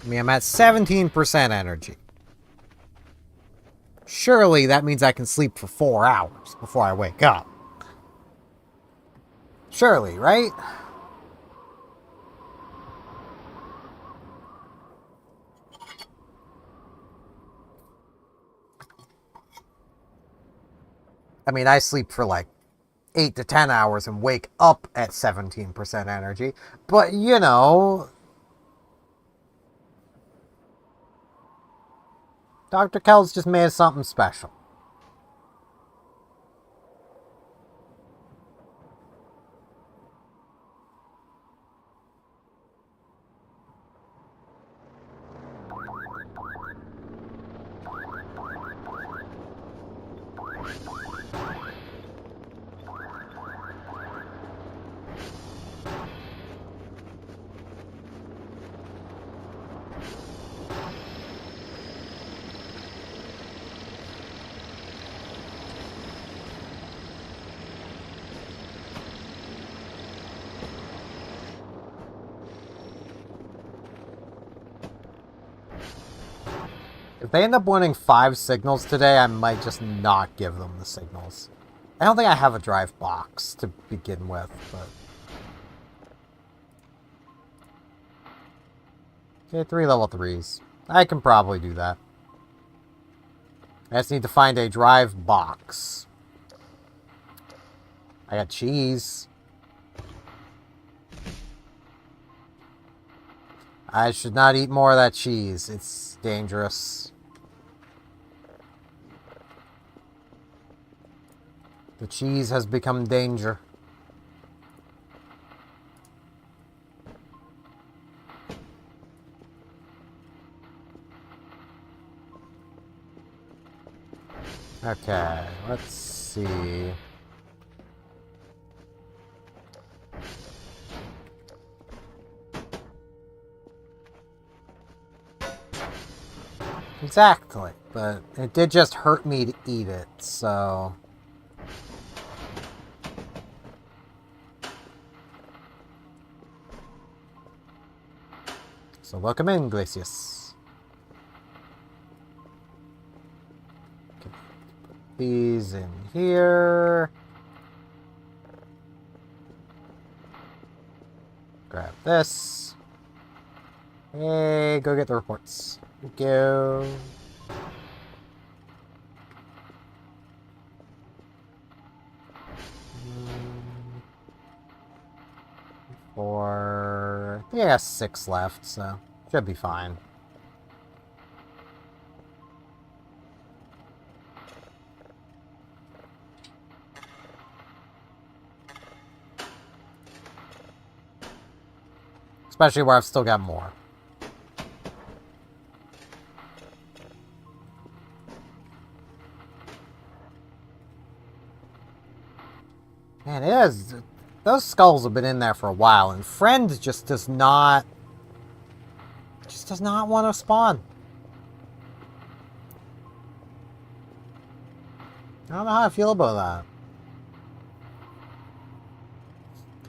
I mean, I'm at 17% energy. Surely that means I can sleep for 4 hours before I wake up. Surely, right? I mean, I sleep for like 8 to 10 hours and wake up at 17% energy. But, you know, Dr. Kells just made something special. If they end up winning 5 signals today, I might just not give them the signals. I don't think I have a drive box to begin with, but... Okay, 3 level 3s. I can probably do that. I just need to find a drive box. I got cheese. I should not eat more of that cheese. It's dangerous. The cheese has become danger. Okay, let's see. Exactly, but it did just hurt me to eat it, so... So welcome in, Glacius. Okay, put these in here. Grab this. Hey, go get the reports. Thank you. I think I got 6 left, so should be fine. Especially where I've still got more. Man, it is. Those skulls have been in there for a while, and Friend just does not want to spawn. I don't know how I feel about that.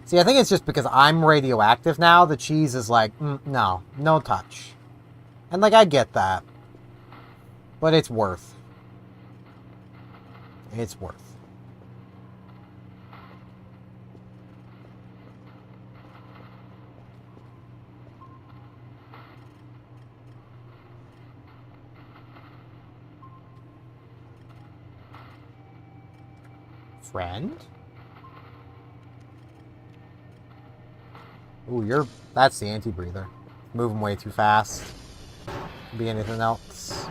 See, I think it's just because I'm radioactive now, the cheese is like, no touch. And like, I get that. But it's worth. It's worth. Friend? Ooh, that's the anti-breather. Moving way too fast. Could be anything else.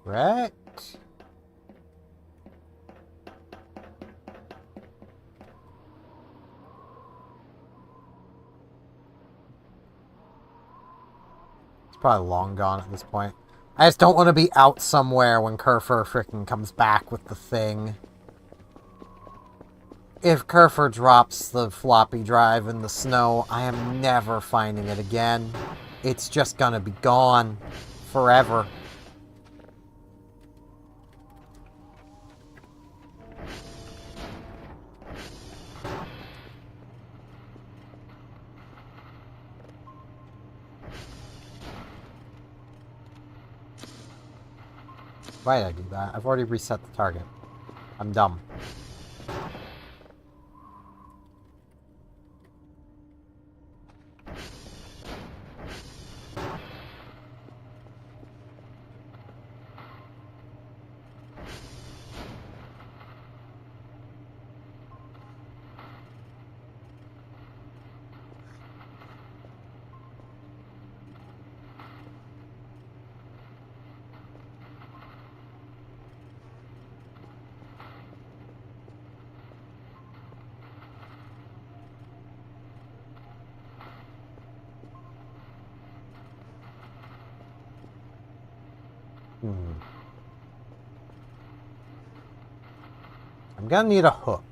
Right. It's probably long gone at this point. I just don't want to be out somewhere when Kurfur freaking comes back with the thing. If Kurfur drops the floppy drive in the snow, I am never finding it again. It's just gonna be gone. Forever. Why did I do that? I've already reset the target. I'm dumb. I'm gonna need a hook.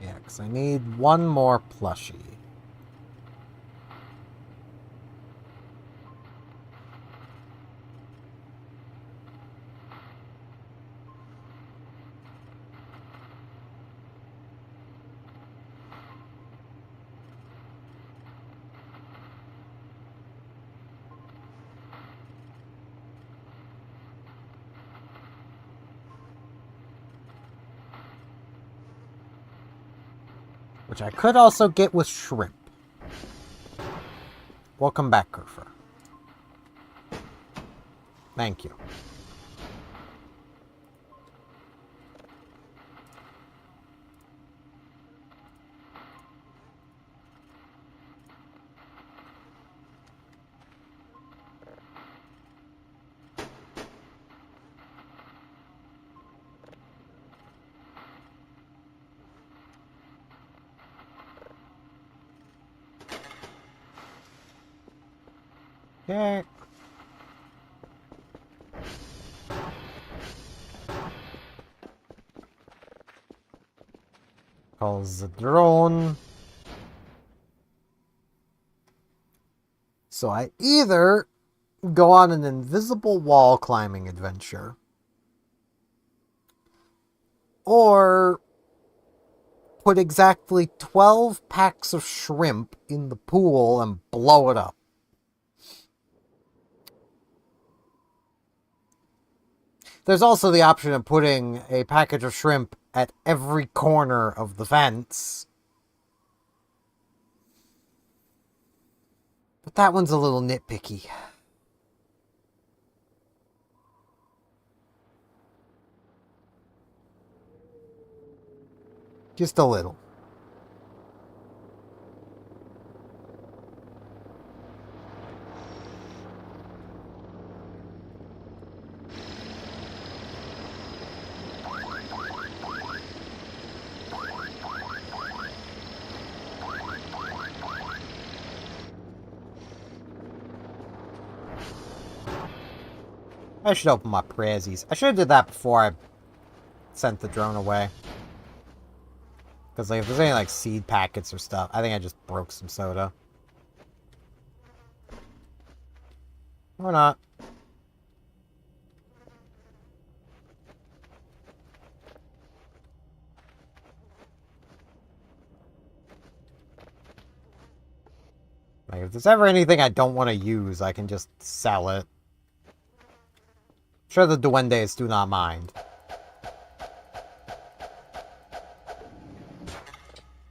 Yeah, because I need one more plushie. Which I could also get with shrimp. Welcome back, Kurfur. Thank you. Okay. Calls the drone. So I either go on an invisible wall climbing adventure, or put exactly 12 packs of shrimp in the pool and blow it up. There's also the option of putting a package of shrimp at every corner of the fence. But that one's a little nitpicky. Just a little. I should open my prezzies. I should have did that before I sent the drone away. Because like, if there's any like seed packets or stuff, I think I just broke some soda. Or not. Like, if there's ever anything I don't want to use, I can just sell it. I'm sure the duendes do not mind.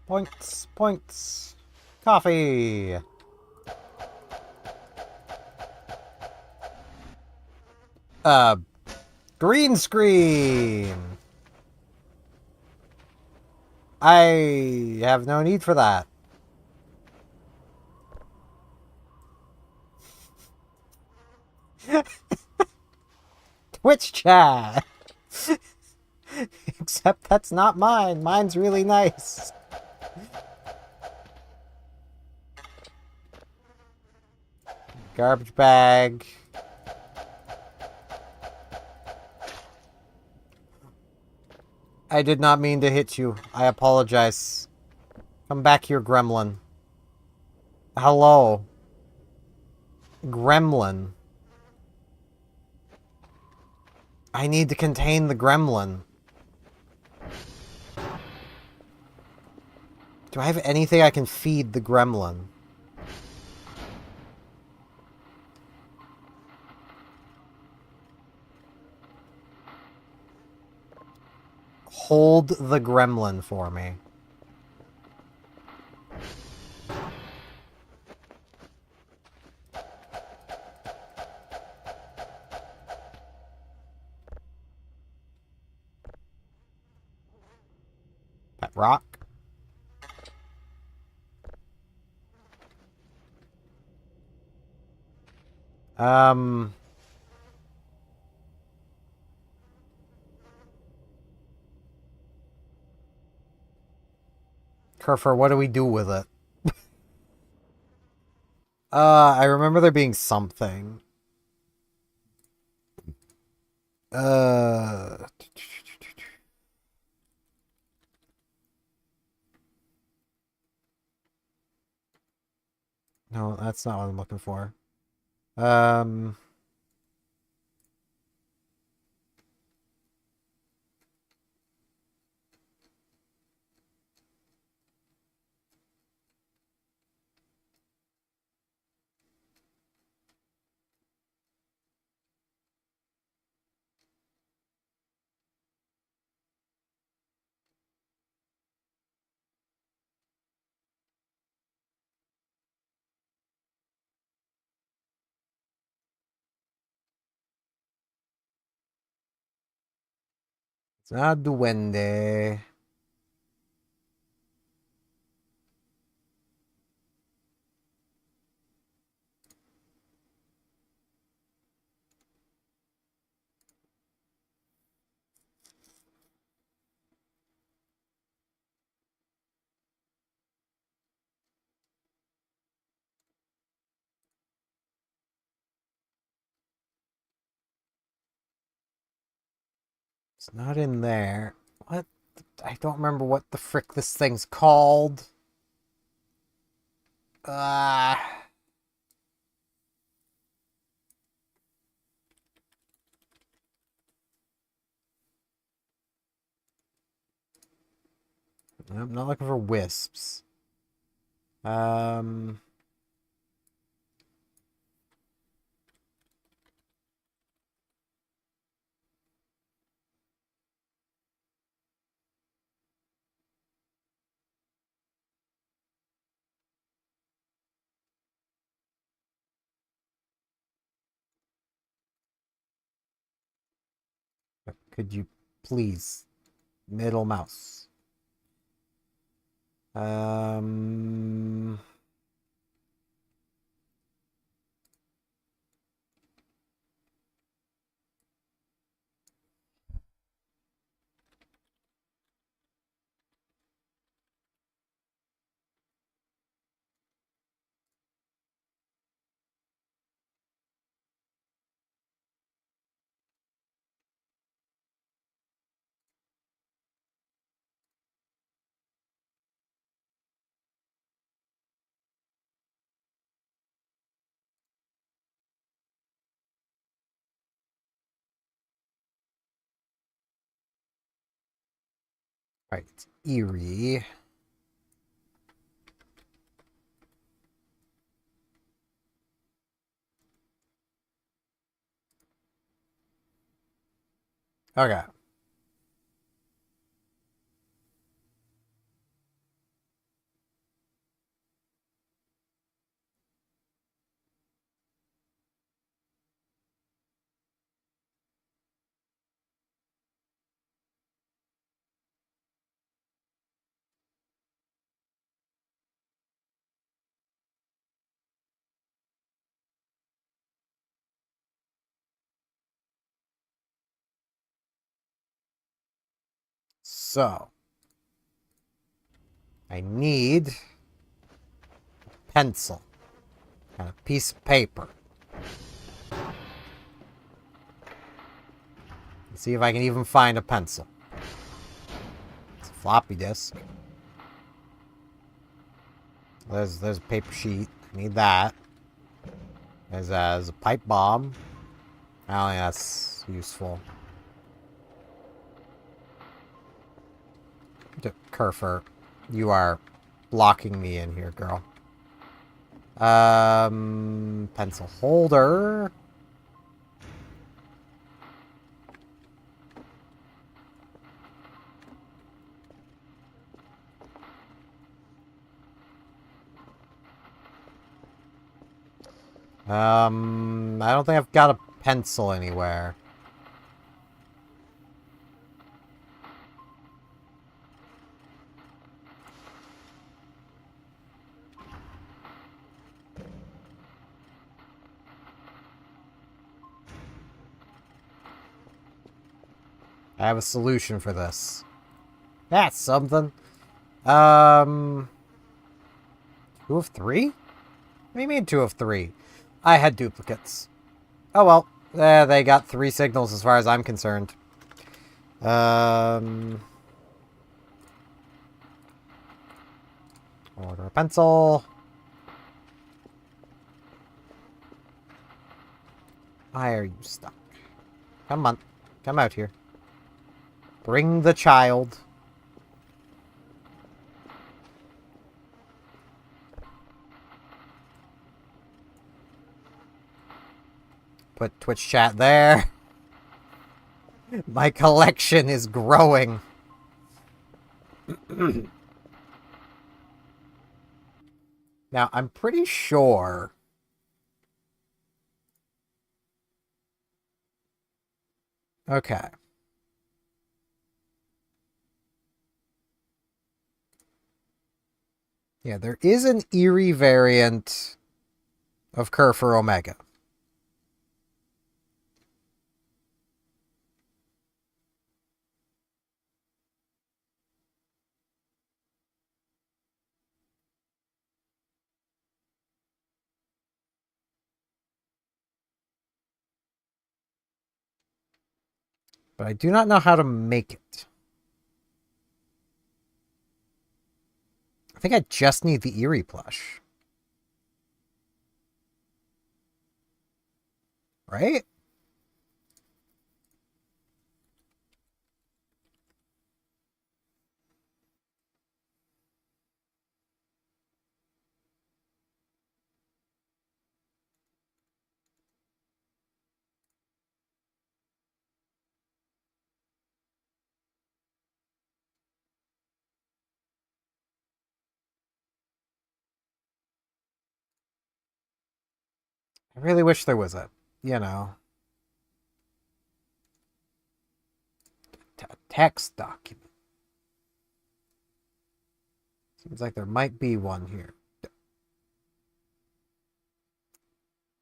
Points, points. Coffee. Green screen. I have no need for that. Twitch chat. Except that's not mine. Mine's really nice. Garbage bag. I did not mean to hit you. I apologize. Come back here, gremlin. Hello. Gremlin. I need to contain the gremlin. Do I have anything I can feed the gremlin? Hold the gremlin for me. That rock? Kurfur, what do we do with it? I remember there being something. Uh... No, that's not what I'm looking for. It's not a duende. It's not in there. What? I don't remember what the frick this thing's called. Ah. I'm not looking for wisps. Could you please, middle mouse? Um, right, it's eerie. Okay. So, I need a pencil and a piece of paper. Let's see if I can even find a pencil. It's a floppy disk. There's a paper sheet. I need that. There's a pipe bomb. I don't think that's useful. Kurfur, you are blocking me in here, girl. Pencil holder. I don't think I've got a pencil anywhere. I have a solution for this. That's something. 2 of 3? What do you mean 2 of 3? I had duplicates. Oh well. They got 3 signals as far as I'm concerned. Order a pencil. Why are you stuck? Come on. Come out here. Bring the child. Put Twitch chat there. My collection is growing. Now, I'm pretty sure... Okay. Yeah, there is an eerie variant of Kurfur Omega. But I do not know how to make it. I think I just need the Eerie plush. Right? I really wish there was a, you know, text document. Seems like there might be one here.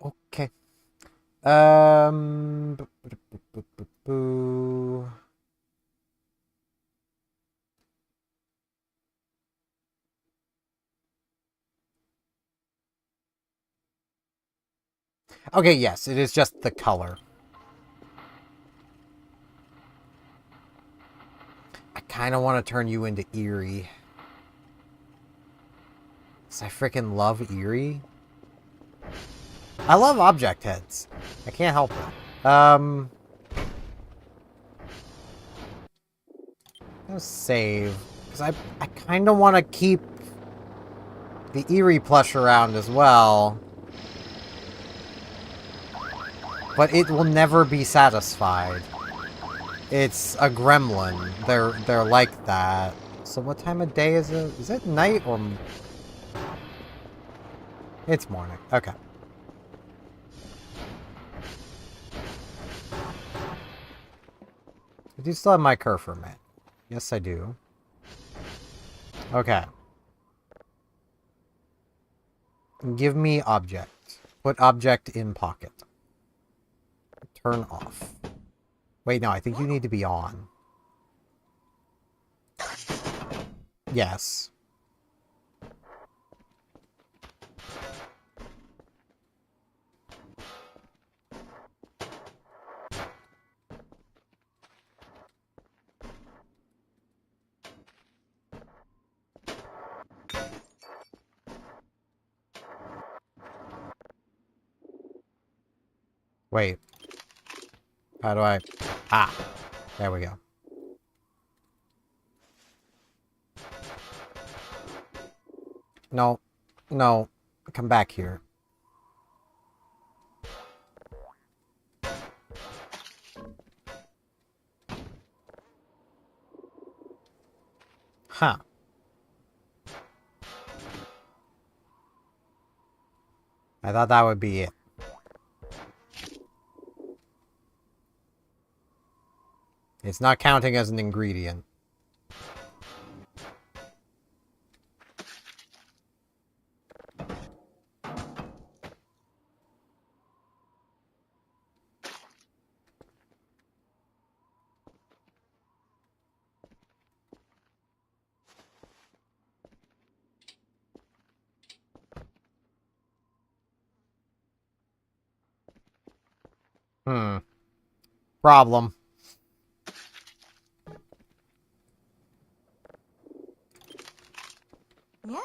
Okay. Boo. Okay, yes, it is just the color. I kind of want to turn you into Eerie. Because I freaking love Eerie. I love object heads. I can't help it. I'll save. Because I kind of want to keep the Eerie plush around as well. But it will never be satisfied. It's a gremlin. They're like that. So what time of day is it? Is it night or... It's morning. Okay. I do still have my Kurfur, man. Yes, I do. Okay. Give me object. Put object in pocket. Turn off. Wait, no, I think you need to be on. Yes. Wait. How do I... Ah. There we go. No. No. Come back here. Huh. I thought that would be it. It's not counting as an ingredient. Hmm. Problem. Yeah.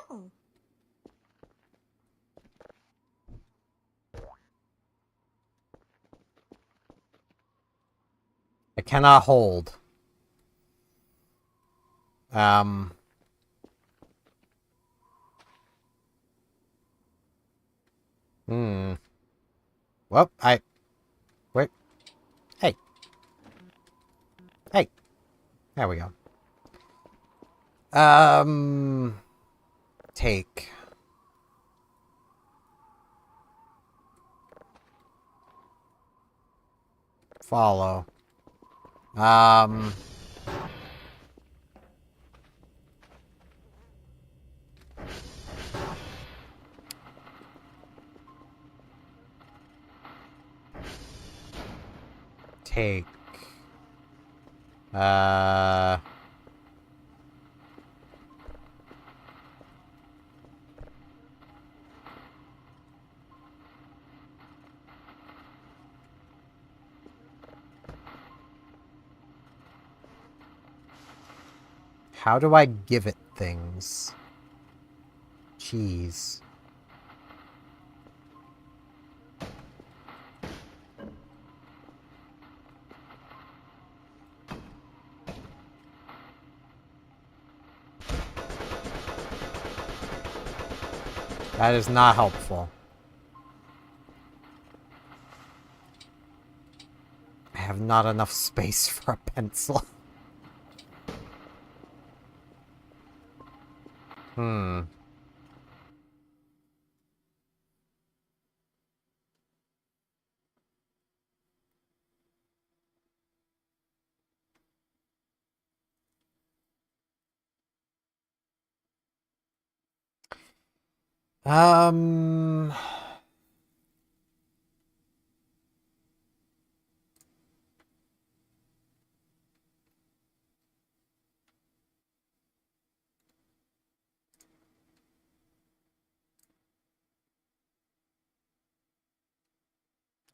I cannot hold. Um... Hmm. Well, Wait. Hey. Hey. There we go. Take. Follow. Um... Take. Uh... How do I give it things? Cheese. That is not helpful. I have not enough space for a pencil. Hmm. Um...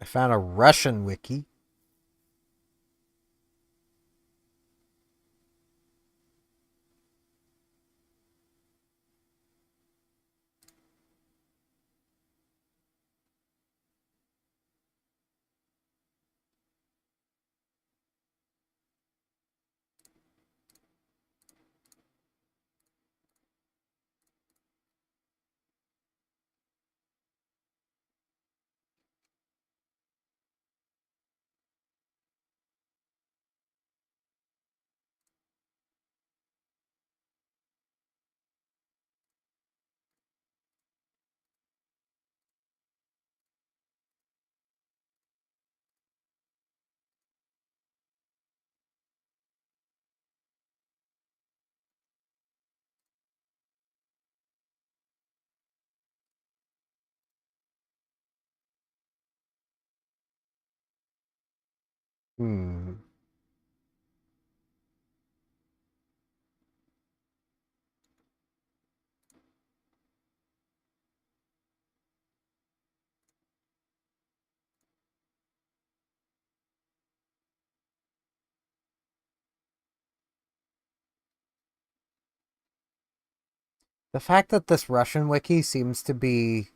I found a Russian wiki. Hmm. The fact that this Russian wiki seems to be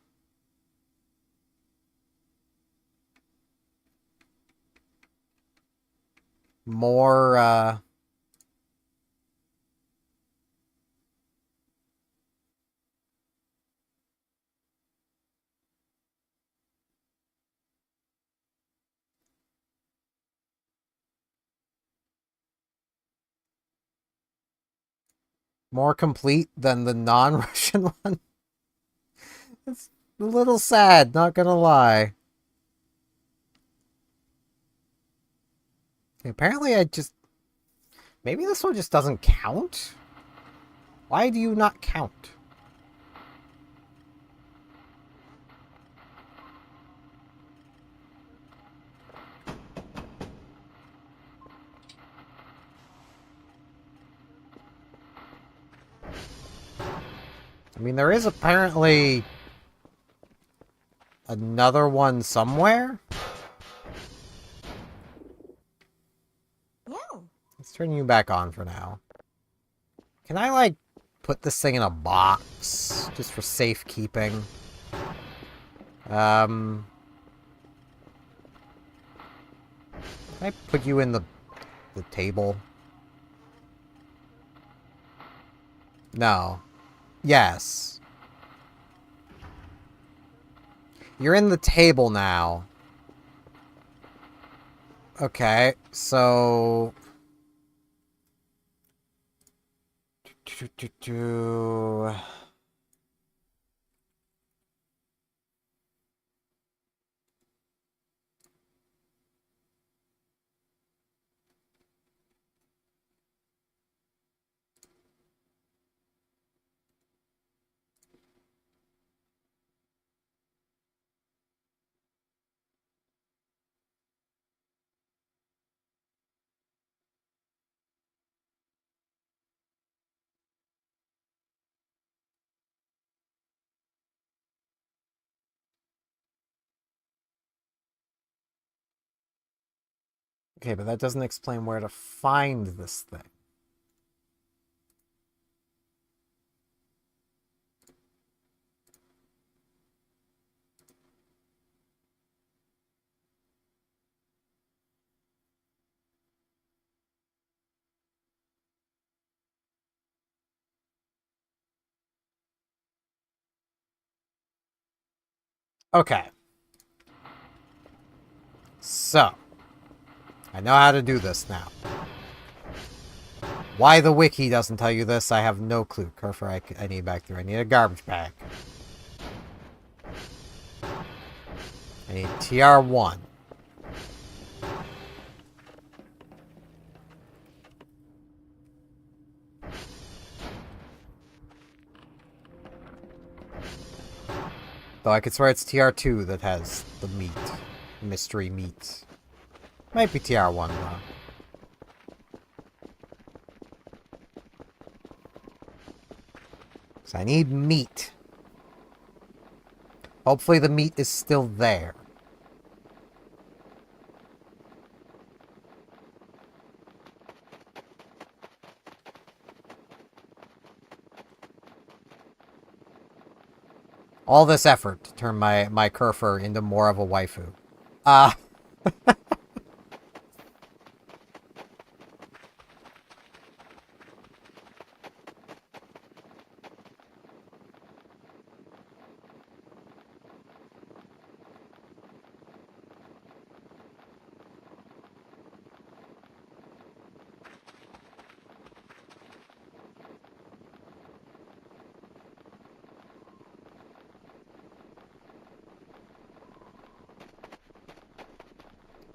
more, more complete than the non-Russian one. It's a little sad, not gonna lie. Apparently maybe this one just doesn't count? Why do you not count? I mean, there is apparently another one somewhere. Let's turn you back on for now. Can I, like, put this thing in a box just for safekeeping? Can I put you in the table? No. Yes. You're in the table now. Okay, so... Okay, but that doesn't explain where to find this thing. Okay. So, I know how to do this now. Why the wiki doesn't tell you this, I have no clue. Kurfur, I need back there. I need a garbage bag. I need TR1. Though I could swear it's TR2 that has the meat. Mystery meat. Might be TR1 though. So I need meat. Hopefully the meat is still there. All this effort to turn my Kurfur into more of a waifu.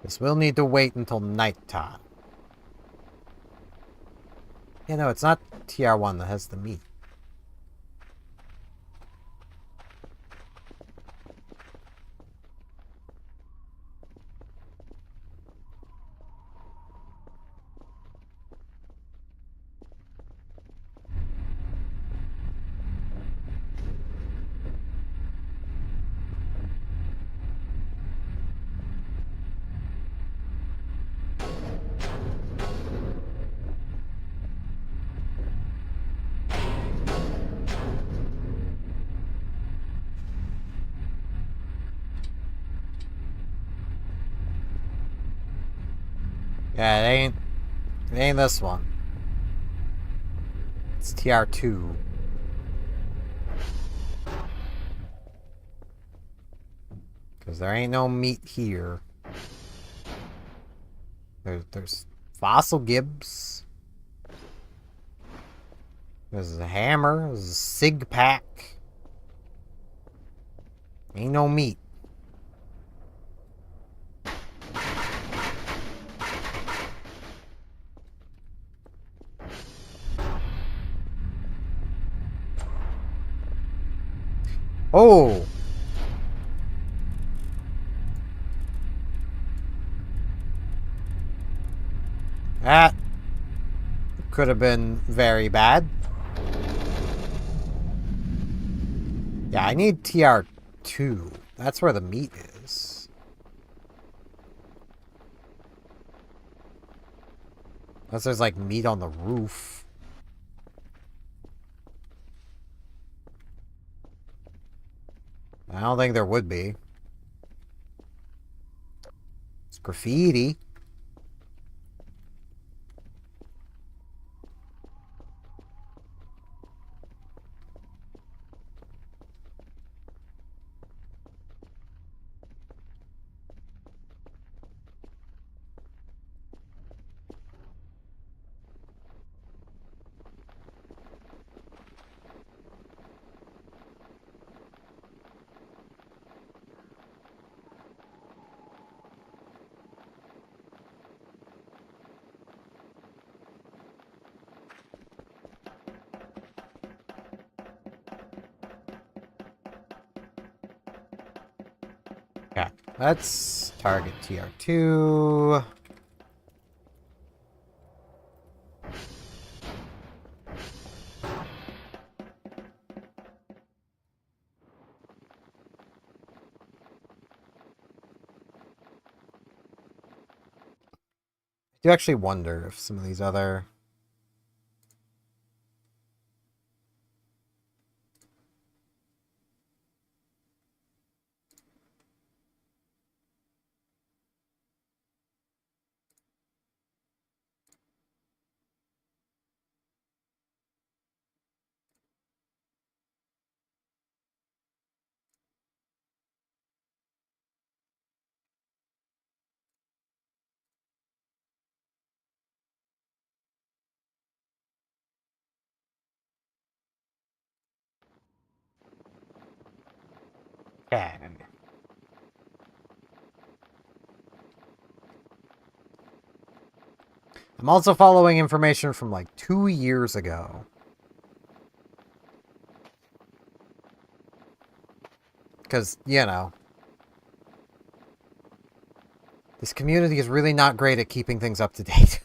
This will need to wait until nighttime. Yeah, no, it's not TR1 that has the meat. Yeah, it ain't this one. It's TR2. Because there ain't no meat here. There's fossil gibs. There's a hammer. There's a sig pack. Ain't no meat. Oh! That could have been very bad. Yeah, I need TR2. That's where the meat is. Unless there's like meat on the roof. I don't think there would be. It's graffiti. Okay, let's target TR2. I do actually wonder if some of these other... Okay. I'm also following information from like 2 years ago. Because, you know, this community is really not great at keeping things up to date.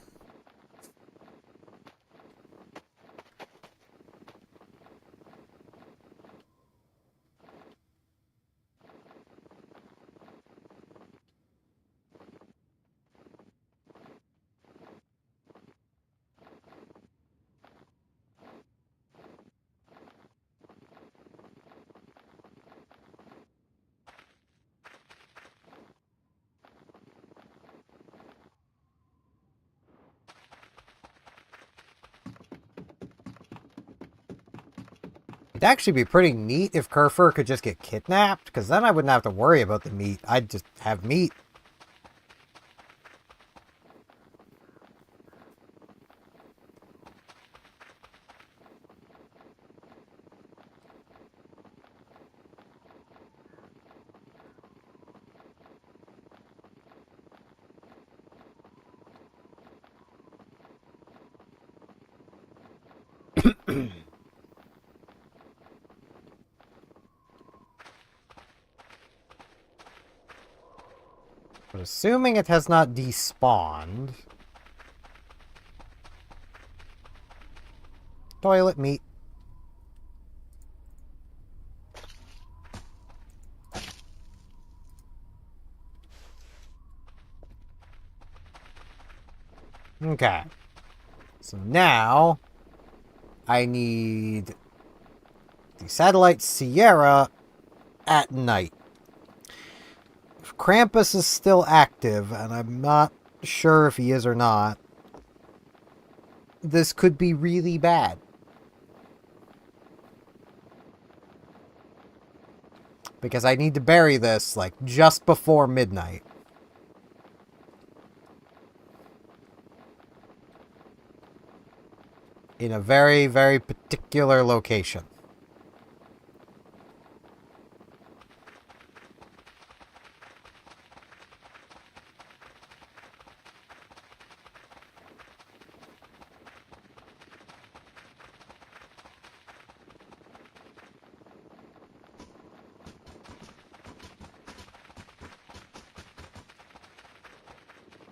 It'd actually be pretty neat if Kurfur could just get kidnapped, because then I wouldn't have to worry about the meat. I'd just have meat. But assuming it has not despawned... Toilet meat. Okay. So now... I need... the satellite Sierra at night. If Krampus is still active, and I'm not sure if he is or not, this could be really bad. Because I need to bury this, like, just before midnight. In a very, very particular location.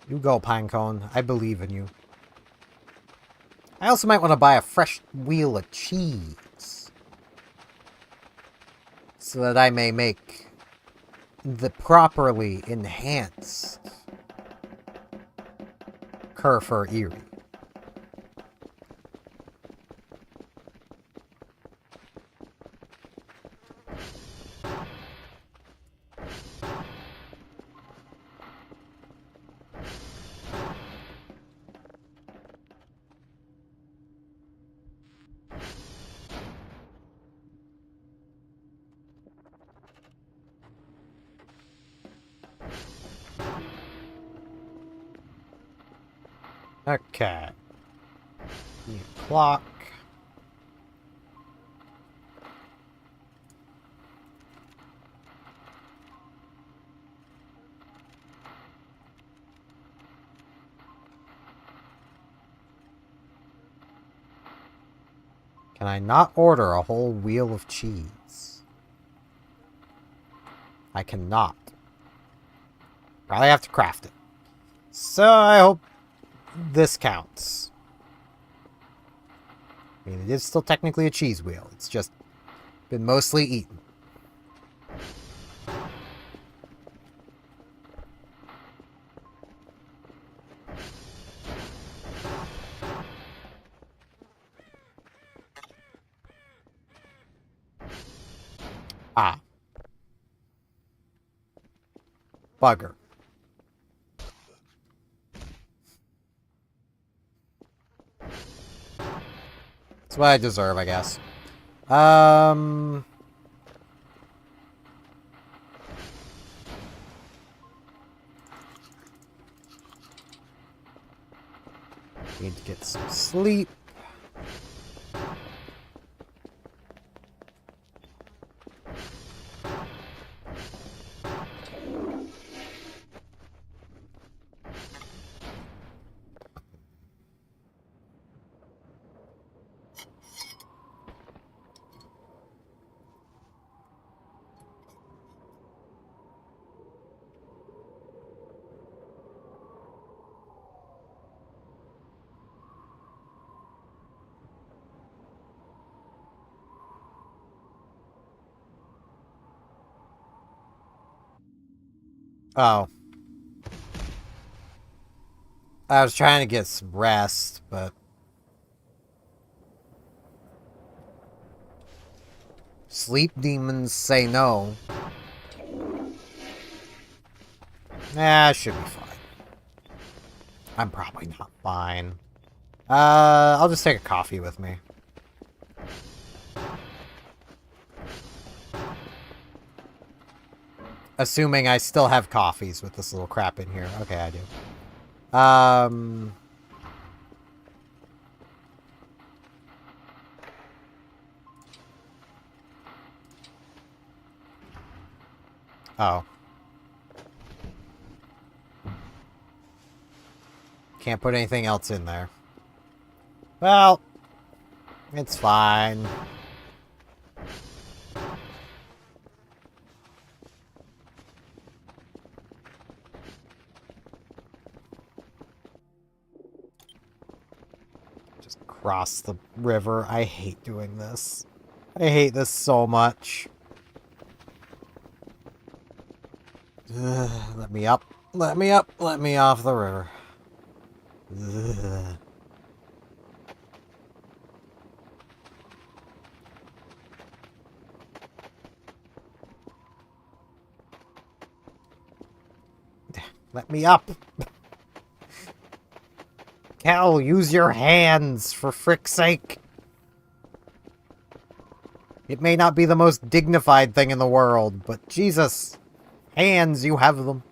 You go, Pinecone. I believe in you. I also might want to buy a fresh wheel of cheese. So that I may make the properly enhanced Kurfur Eerie. Okay. New clock. Can I not order a whole wheel of cheese? I cannot. Probably have to craft it. So I hope this counts. I mean, it is still technically a cheese wheel. It's just been mostly eaten. Ah. Bugger. That's what I deserve, I guess. Need to get some sleep. Oh. I was trying to get some rest, but... Sleep demons say no. Nah, I should be fine. I'm probably not fine. I'll just take a coffee with me. Assuming I still have coffees with this little crap in here. Okay, I do. Oh. Can't put anything else in there. Well, it's fine. Just cross the river. I hate doing this. I hate this so much. Let me up. Let me up. Let me off the river. Ugh. Let me up. hell, use your hands, for frick's sake. It may not be the most dignified thing in the world, but Jesus, hands, you have them.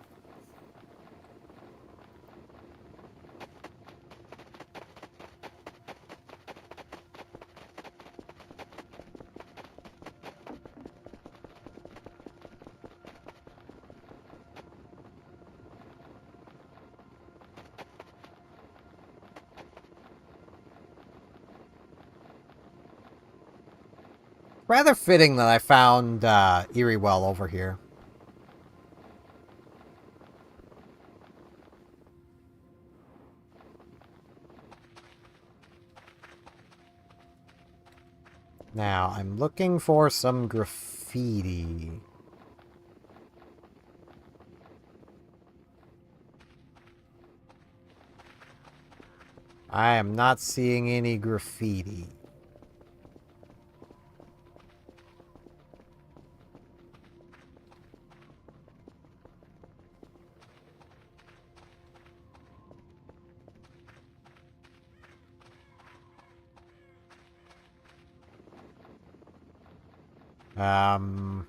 Rather fitting that I found Erie Well over here. Now, I'm looking for some graffiti. I am not seeing any graffiti. Um...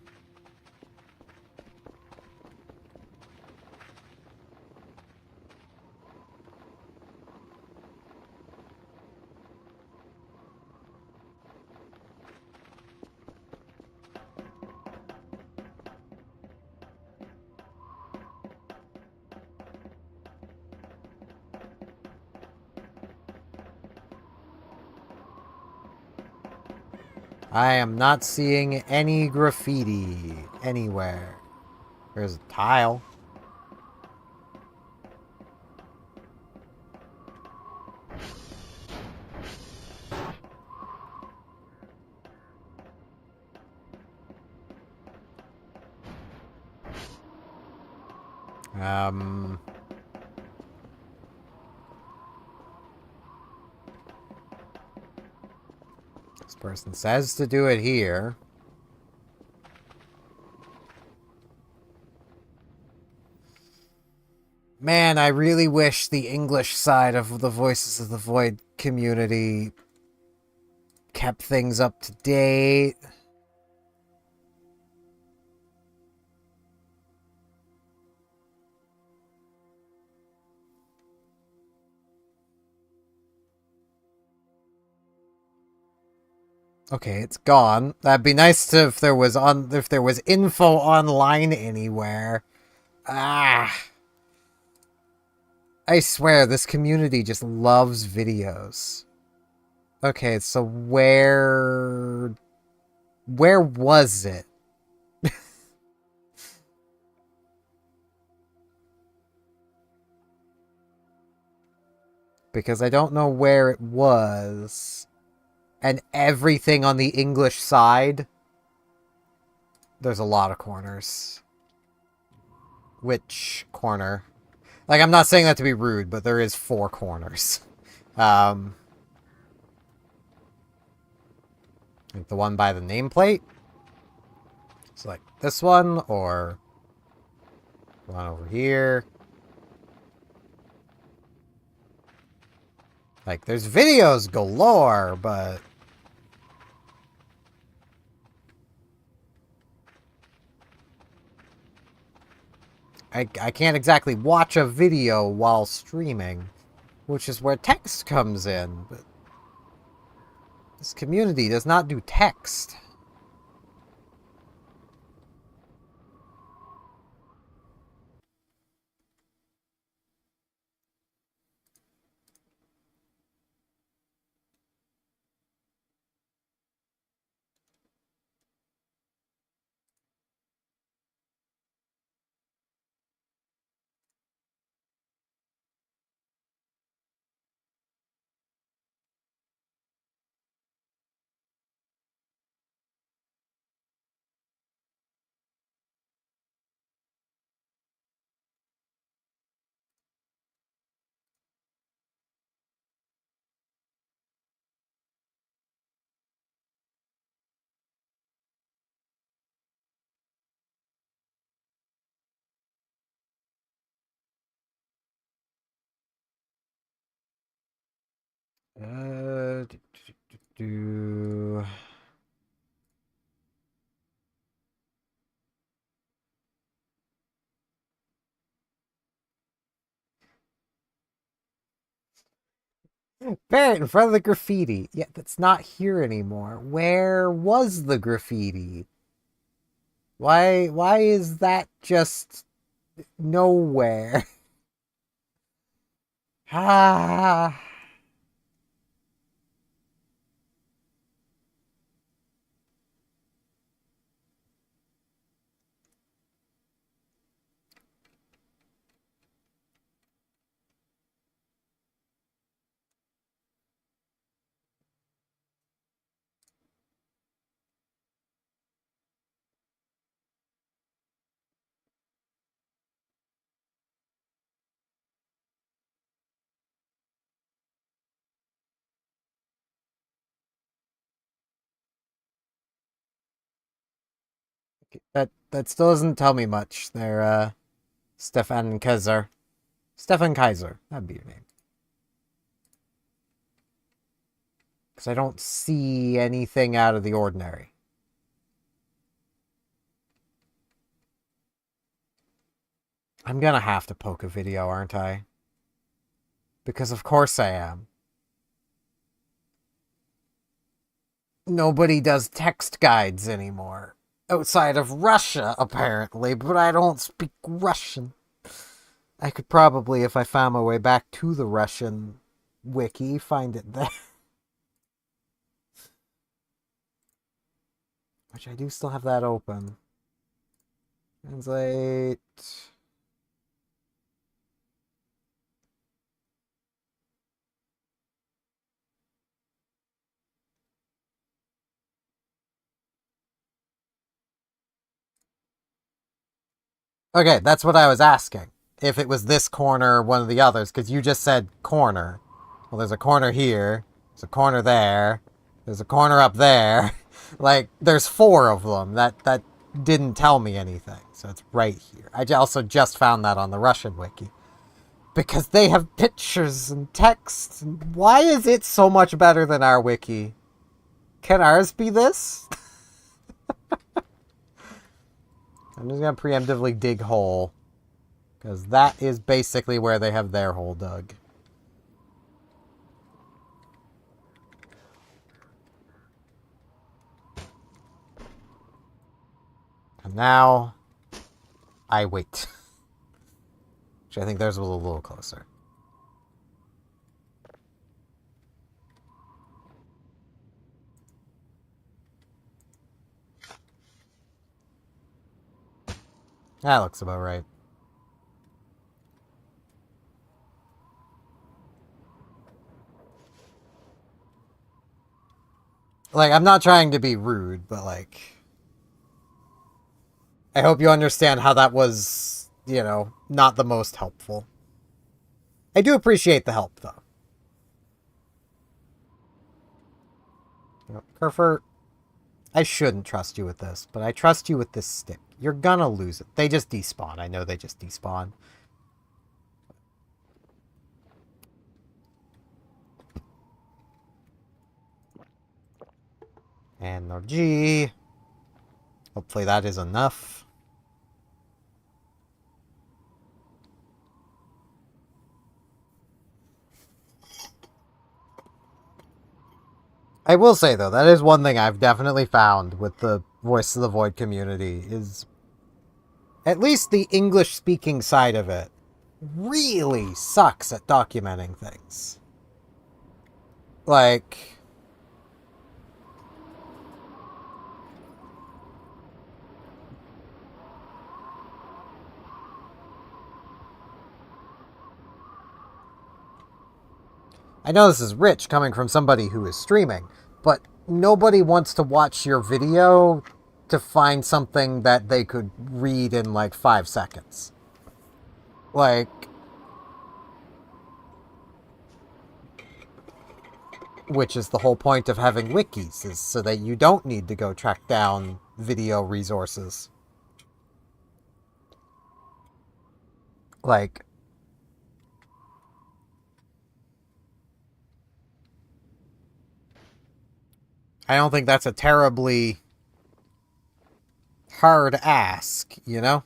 I am not seeing any graffiti anywhere. There's a tile. Um... This person says to do it here. Man, I really wish the English side of the Voices of the Void community kept things up to date. Okay, it's gone. That'd be nice to if there was info online anywhere. Ah. I swear this community just loves videos. Okay, so where was it? Because I don't know where it was. And everything on the English side, there's a lot of corners. Which corner? Like, I'm not saying that to be rude, but there is 4 corners. Like the one by the nameplate? So like this one, or one over here. Like, there's videos galore, but I can't exactly watch a video while streaming, which is where text comes in. But this community does not do text. Parrot in front of the graffiti. Yeah, that's not here anymore. Where was the graffiti? Why is that just nowhere? Ah. That still doesn't tell me much. They're Stefan Kaiser. Stefan Kaiser. That'd be your name. Because I don't see anything out of the ordinary. I'm gonna have to poke a video, aren't I? Because of course I am. Nobody does text guides anymore. Outside of Russia, apparently, but I don't speak Russian. I could probably, if I found my way back to the Russian wiki, find it there. Which I do still have that open. Translate. Okay, that's what I was asking. If it was this corner or one of the others, because you just said corner. Well, there's a corner here. There's a corner there. There's a corner up there. Like, there's 4 of them. That didn't tell me anything. So it's right here. I also just found that on the Russian wiki. Because they have pictures and text. And why is it so much better than our wiki? Can ours be this? I'm just going to preemptively dig hole. Because that is basically where they have their hole dug. And now, I wait. Which I think theirs was a little closer. That looks about right. Like, I'm not trying to be rude, but like... I hope you understand how that was, you know, not the most helpful. I do appreciate the help, though. Kurfur, I shouldn't trust you with this, but I trust you with this stick. You're gonna lose it. They just despawn. I know they just despawn. Energy. Hopefully that is enough. I will say, though, that is one thing I've definitely found with the Voice of the Void community is at least the English-speaking side of it really sucks at documenting things. Like... I know this is rich coming from somebody who is streaming, but nobody wants to watch your video to find something that they could read in like 5 seconds. Like... Which is the whole point of having wikis, is so that you don't need to go track down video resources. Like... I don't think that's a terribly hard ask, you know?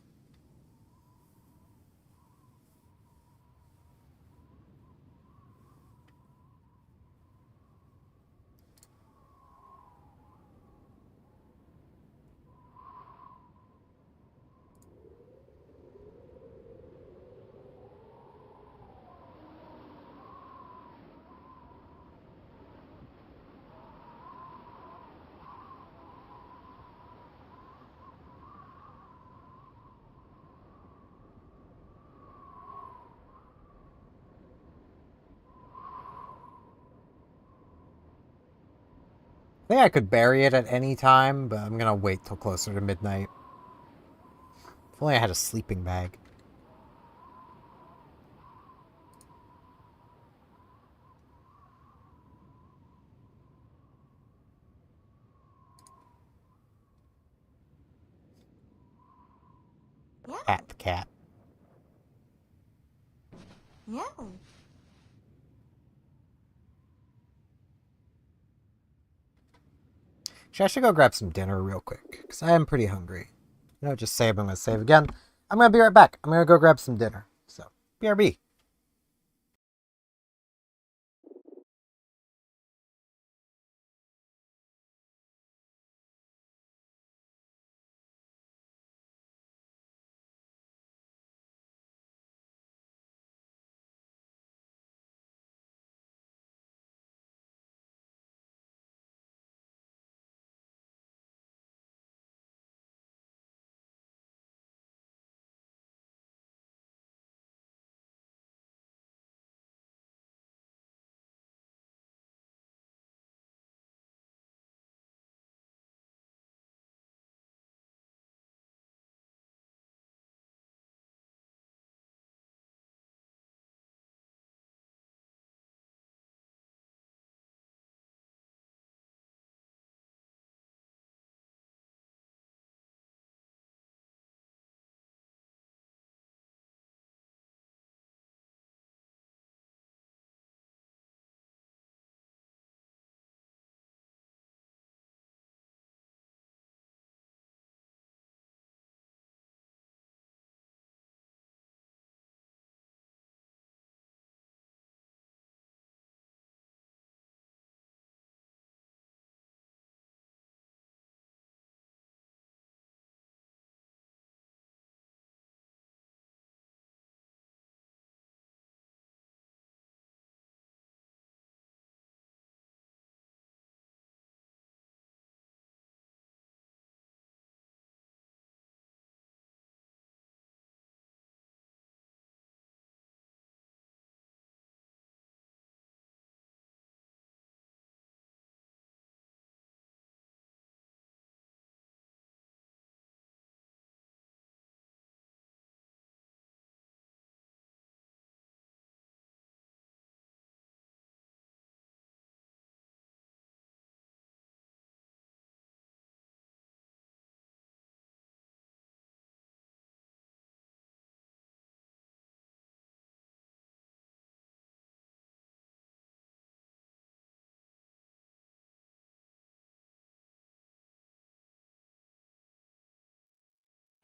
I think I could bury it at any time, but I'm gonna wait till closer to midnight. If only I had a sleeping bag. Yeah. Pat the cat. Yeah. I should go grab some dinner real quick, because I am pretty hungry. You know, just save. I'm gonna save again. I'm gonna be right back. I'm gonna go grab some dinner. So, BRB.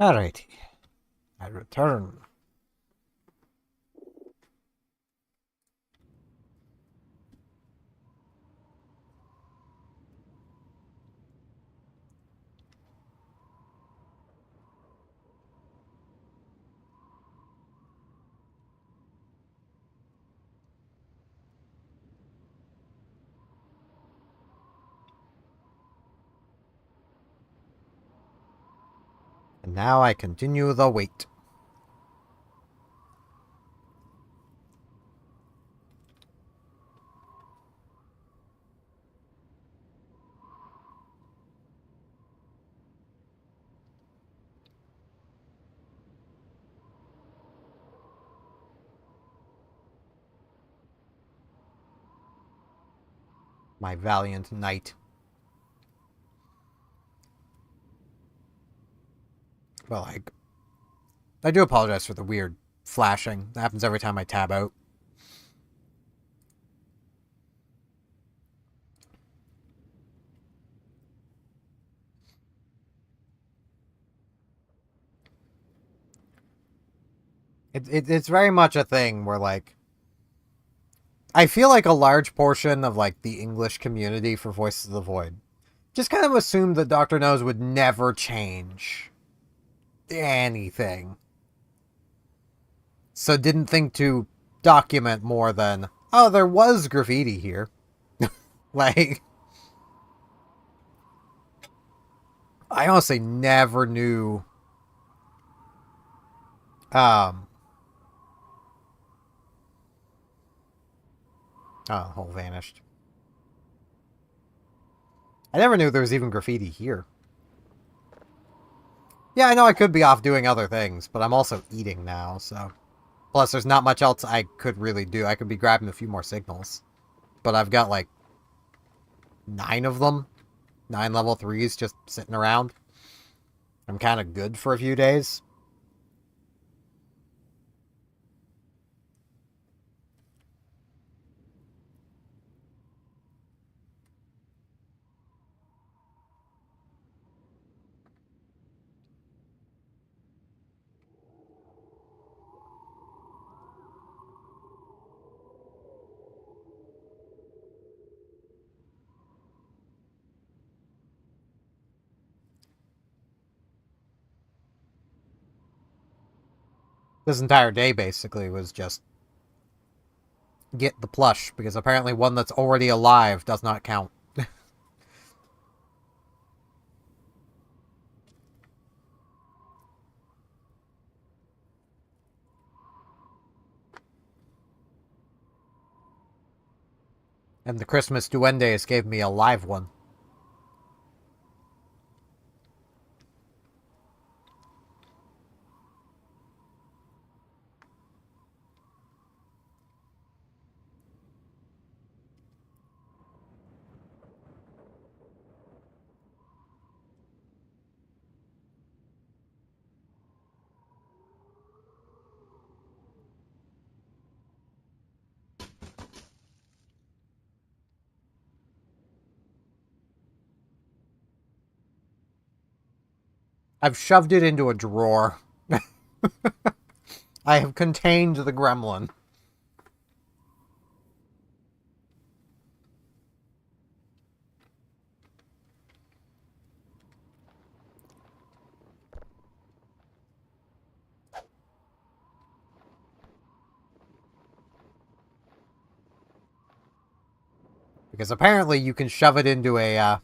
Alrighty. I return. And now I continue the wait. My valiant knight. Well, I do apologize for the weird flashing. That happens every time I tab out. It's very much a thing where, like, I feel like a large portion of, like, the English community for Voices of the Void just kind of assumed that Dr. Nose would never change anything. So didn't think to document more than, oh, there was graffiti here. Like, I honestly never knew. Um, oh, the hole vanished. I never knew there was even graffiti here. Yeah, I know I could be off doing other things, but I'm also eating now, so... Plus, there's not much else I could really do. I could be grabbing a few more signals. But I've got, like, 9 of them. 9 level 3s just sitting around. I'm kind of good for a few days. This entire day, basically, was just get the plush, because apparently one that's already alive does not count. And the Christmas Duendes gave me a live one. I've shoved it into a drawer. I have contained the gremlin. Because apparently you can shove it into a,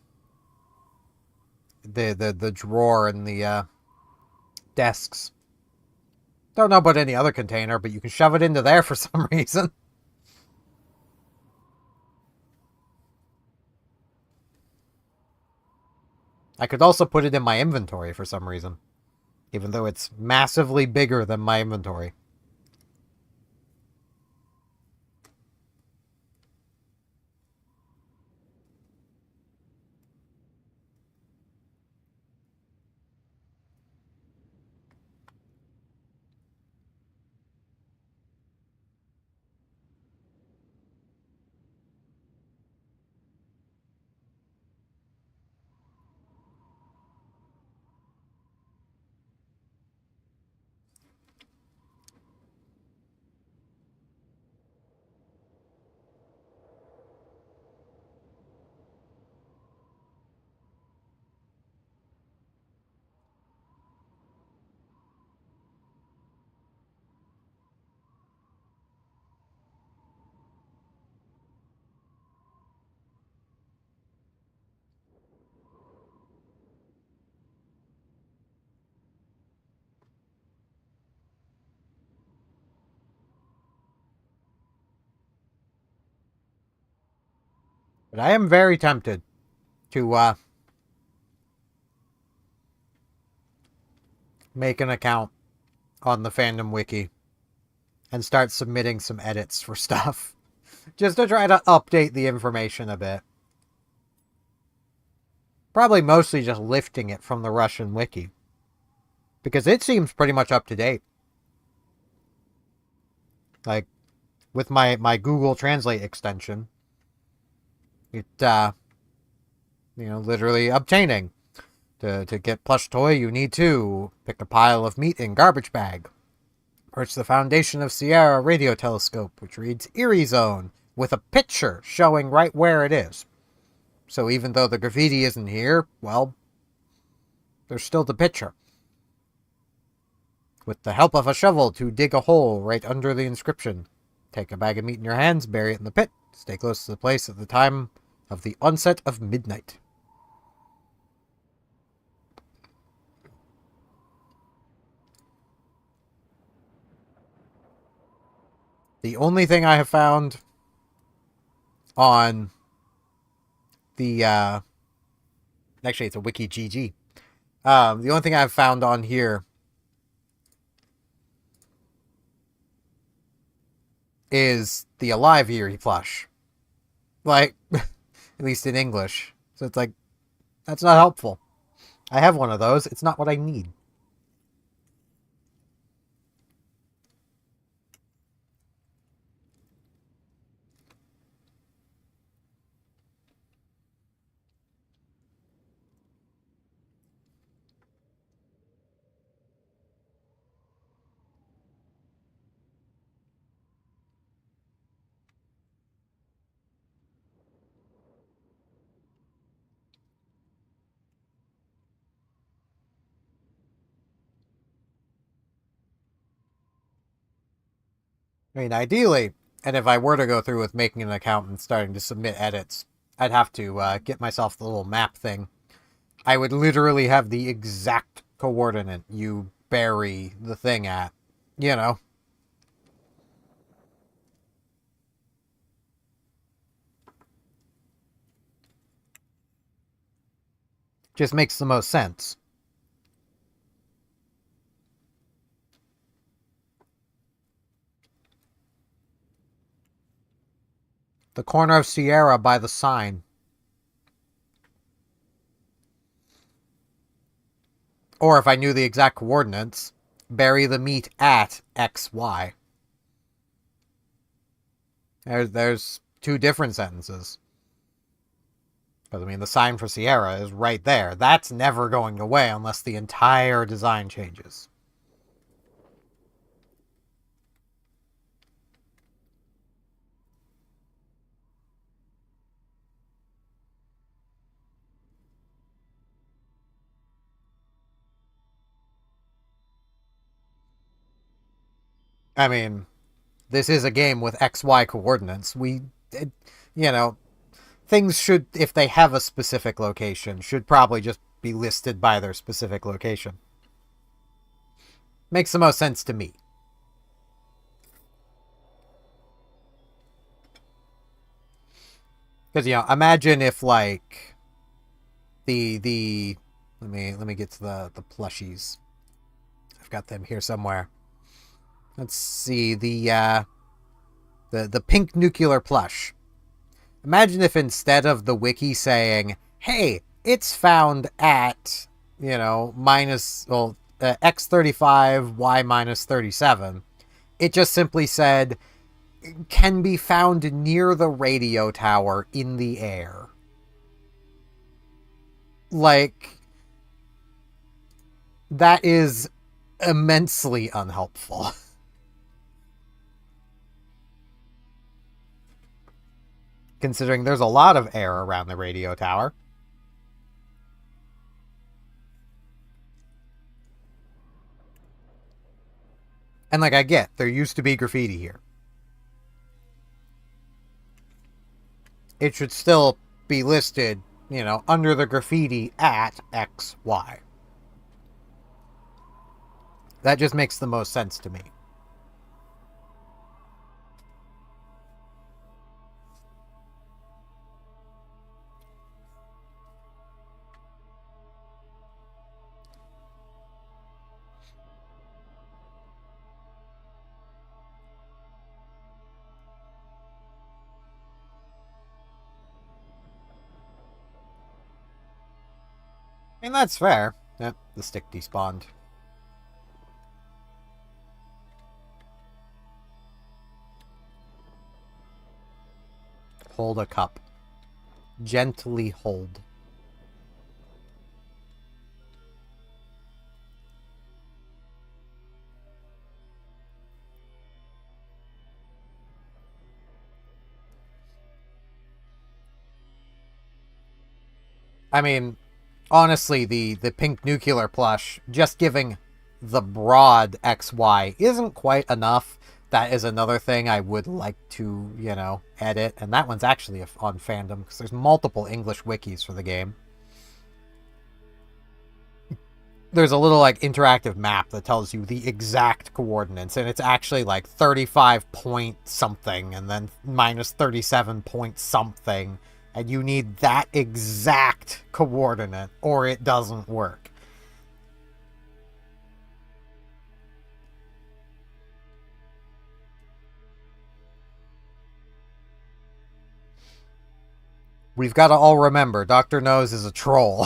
the drawer in the, desks. Don't know about any other container, but you can shove it into there for some reason. I could also put it in my inventory for some reason. Even though it's massively bigger than my inventory. But I am very tempted to, make an account on the fandom wiki and start submitting some edits for stuff. Just to try to update the information a bit. Probably mostly just lifting it from the Russian wiki. Because it seems pretty much up to date. Like, with my Google Translate extension, it, literally obtaining. To get plush toy, you need to pick a pile of meat in garbage bag. Perch the foundation of Sierra radio telescope, which reads Erie Zone, with a picture showing right where it is. So even though the graffiti isn't here, well, there's still the picture. With the help of a shovel to dig a hole right under the inscription. Take a bag of meat in your hands, bury it in the pit. Stay close to the place at the time of the onset of midnight. The only thing I have found on the Actually, it's a wiki GG. The only thing I've found on here is the Alive Eerie plush. Like, at least in English. So it's like, that's not helpful. I have one of those. It's not what I need. I mean, ideally, and if I were to go through with making an account and starting to submit edits, I'd have to get myself the little map thing. I would literally have the exact coordinate you bury the thing at. You know. Just makes the most sense. The corner of Sierra by the sign. Or if I knew the exact coordinates, bury the meat at XY. There's two different sentences. Because, I mean, the sign for Sierra is right there. That's never going away unless the entire design changes. I mean, this is a game with XY coordinates. Things should, if they have a specific location, should probably just be listed by their specific location. Makes the most sense to me. Because, imagine if, like, the let me get to the plushies. I've got them here somewhere. Let's see, the pink nuclear plush. Imagine if instead of the wiki saying, hey, it's found at, x35, y minus 37, it just simply said, can be found near the radio tower in the air. Like, that is immensely unhelpful. Considering there's a lot of air around the radio tower. And like I get, there used to be graffiti here. It should still be listed, under the graffiti at XY. That just makes the most sense to me. And that's fair. Yep, the stick despawned. Hold a cup. Gently hold. I mean, honestly, the pink nuclear plush, just giving the broad XY isn't quite enough. That is another thing I would like to, edit. And that one's actually on fandom, because there's multiple English wikis for the game. There's a little, interactive map that tells you the exact coordinates, and it's actually, 35 point something, and then minus 37 point something, And you need that exact coordinate, or it doesn't work. We've got to all remember, Dr. Nose is a troll.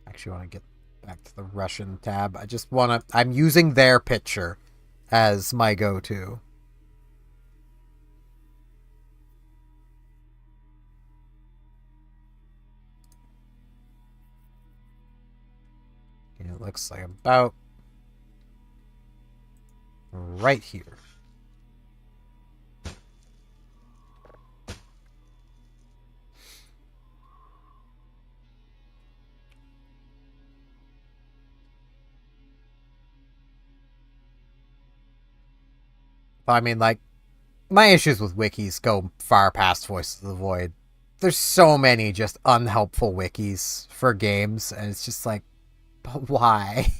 Actually, want to get back to the Russian tab. I just want to... I'm using their picture as my go-to. And it looks like about right here. I mean, like, my issues with wikis go far past Voices of the Void. There's so many just unhelpful wikis for games, and it's just like, but why?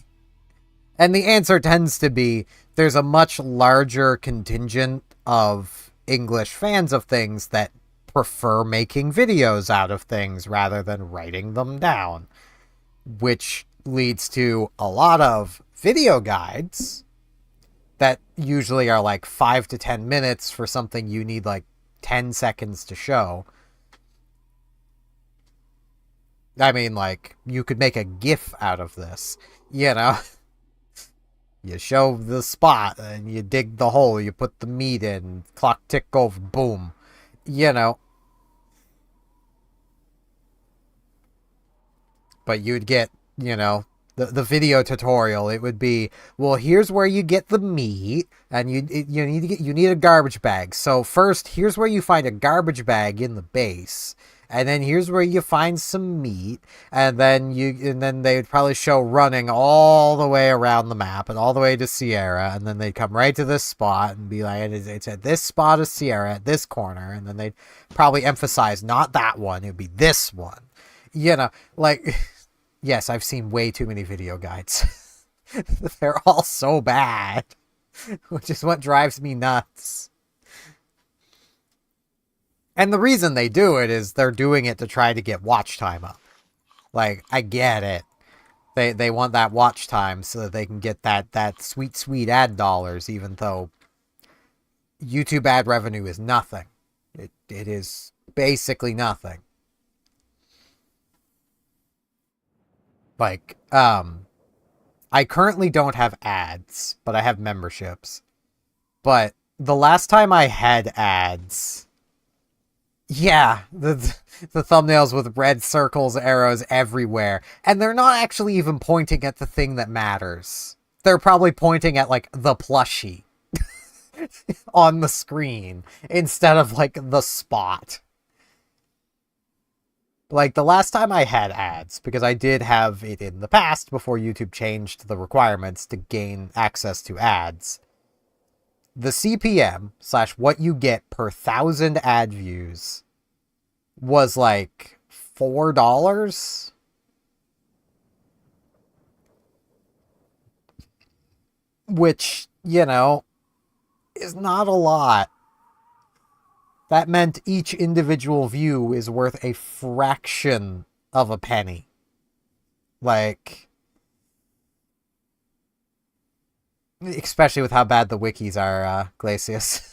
And the answer tends to be there's a much larger contingent of English fans of things that prefer making videos out of things rather than writing them down, which leads to a lot of video guides that usually are like 5 to 10 minutes for something you need like 10 seconds to show. I mean, like, you could make a GIF out of this, you know? You show the spot, and you dig the hole, you put the meat in, clock tick over, boom. You know. But you'd get, you know, the video tutorial. It would be, well, here's where you get the meat, and you need a garbage bag. So first, here's where you find a garbage bag in the base. And then here's where you find some meat, and then they would probably show running all the way around the map and all the way to Sierra, and then they'd come right to this spot and be like, it's at this spot of Sierra at this corner, and then they'd probably emphasize not that one, it'd be this one, you know, like, yes, I've seen way too many video guides. They're all so bad, which is what drives me nuts. And the reason they do it is they're doing it to try to get watch time up. Like, I get it. They want that watch time so that they can get that sweet, sweet ad dollars, even though YouTube ad revenue is nothing. It is basically nothing. Like, I currently don't have ads, but I have memberships. But the last time I had ads... Yeah, the thumbnails with red circles, arrows everywhere. And they're not actually even pointing at the thing that matters. They're probably pointing at, like, the plushie on the screen instead of, like, the spot. Like, the last time I had ads, because I did have it in the past before YouTube changed the requirements to gain access to ads, the CPM / what you get per 1,000 ad views was like $4, which, you know, is not a lot. That meant each individual view is worth a fraction of a penny. Like, especially with how bad the wikis are, Glacius.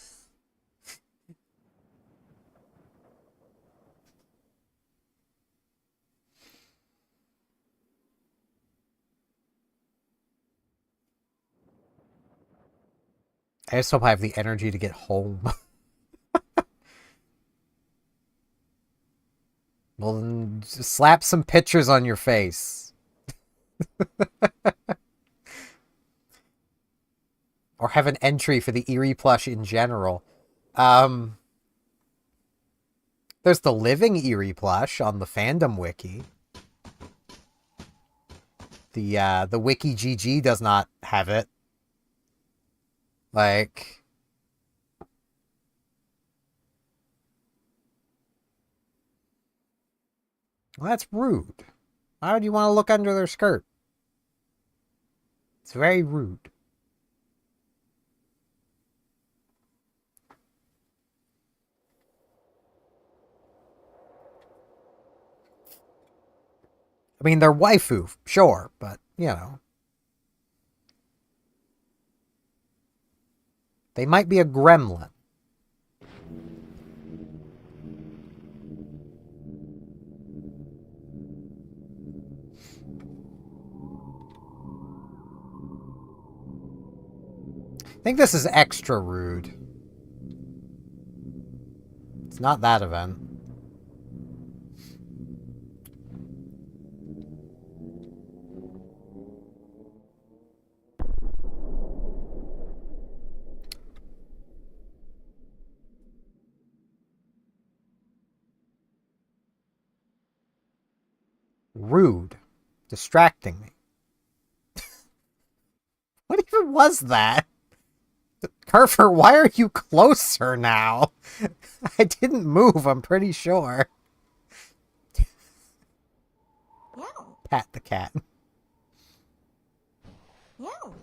I just hope I have the energy to get home. Well, then just slap some pictures on your face. Or have an entry for the Eerie plush in general. There's the living Eerie plush on the fandom wiki. The wiki GG does not have it. Like, well, that's rude. Why would you want to look under their skirt? It's very rude. I mean, they're waifu, sure, but, you know. They might be a gremlin. I think this is extra rude. It's not that event. Rude. Distracting me. What even was that? Kurfur, why are you closer now? I didn't move, I'm pretty sure. Meow. Pat the cat. Meow.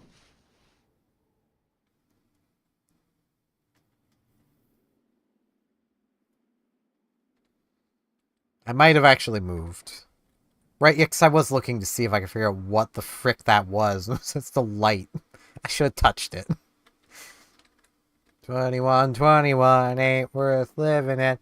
I might have actually moved. Right, yeah, because I was looking to see if I could figure out what the frick that was. It's the light. I should have touched it. 21, ain't worth living in.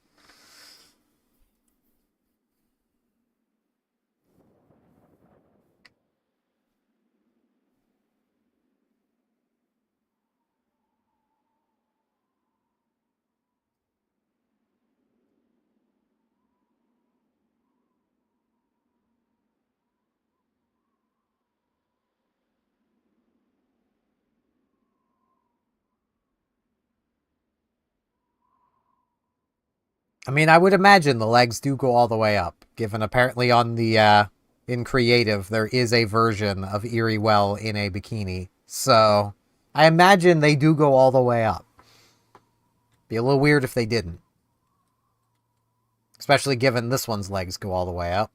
I mean, I would imagine the legs do go all the way up, given apparently on the, in creative, there is a version of Eerie Well in a bikini. So, I imagine they do go all the way up. Be a little weird if they didn't. Especially given this one's legs go all the way up.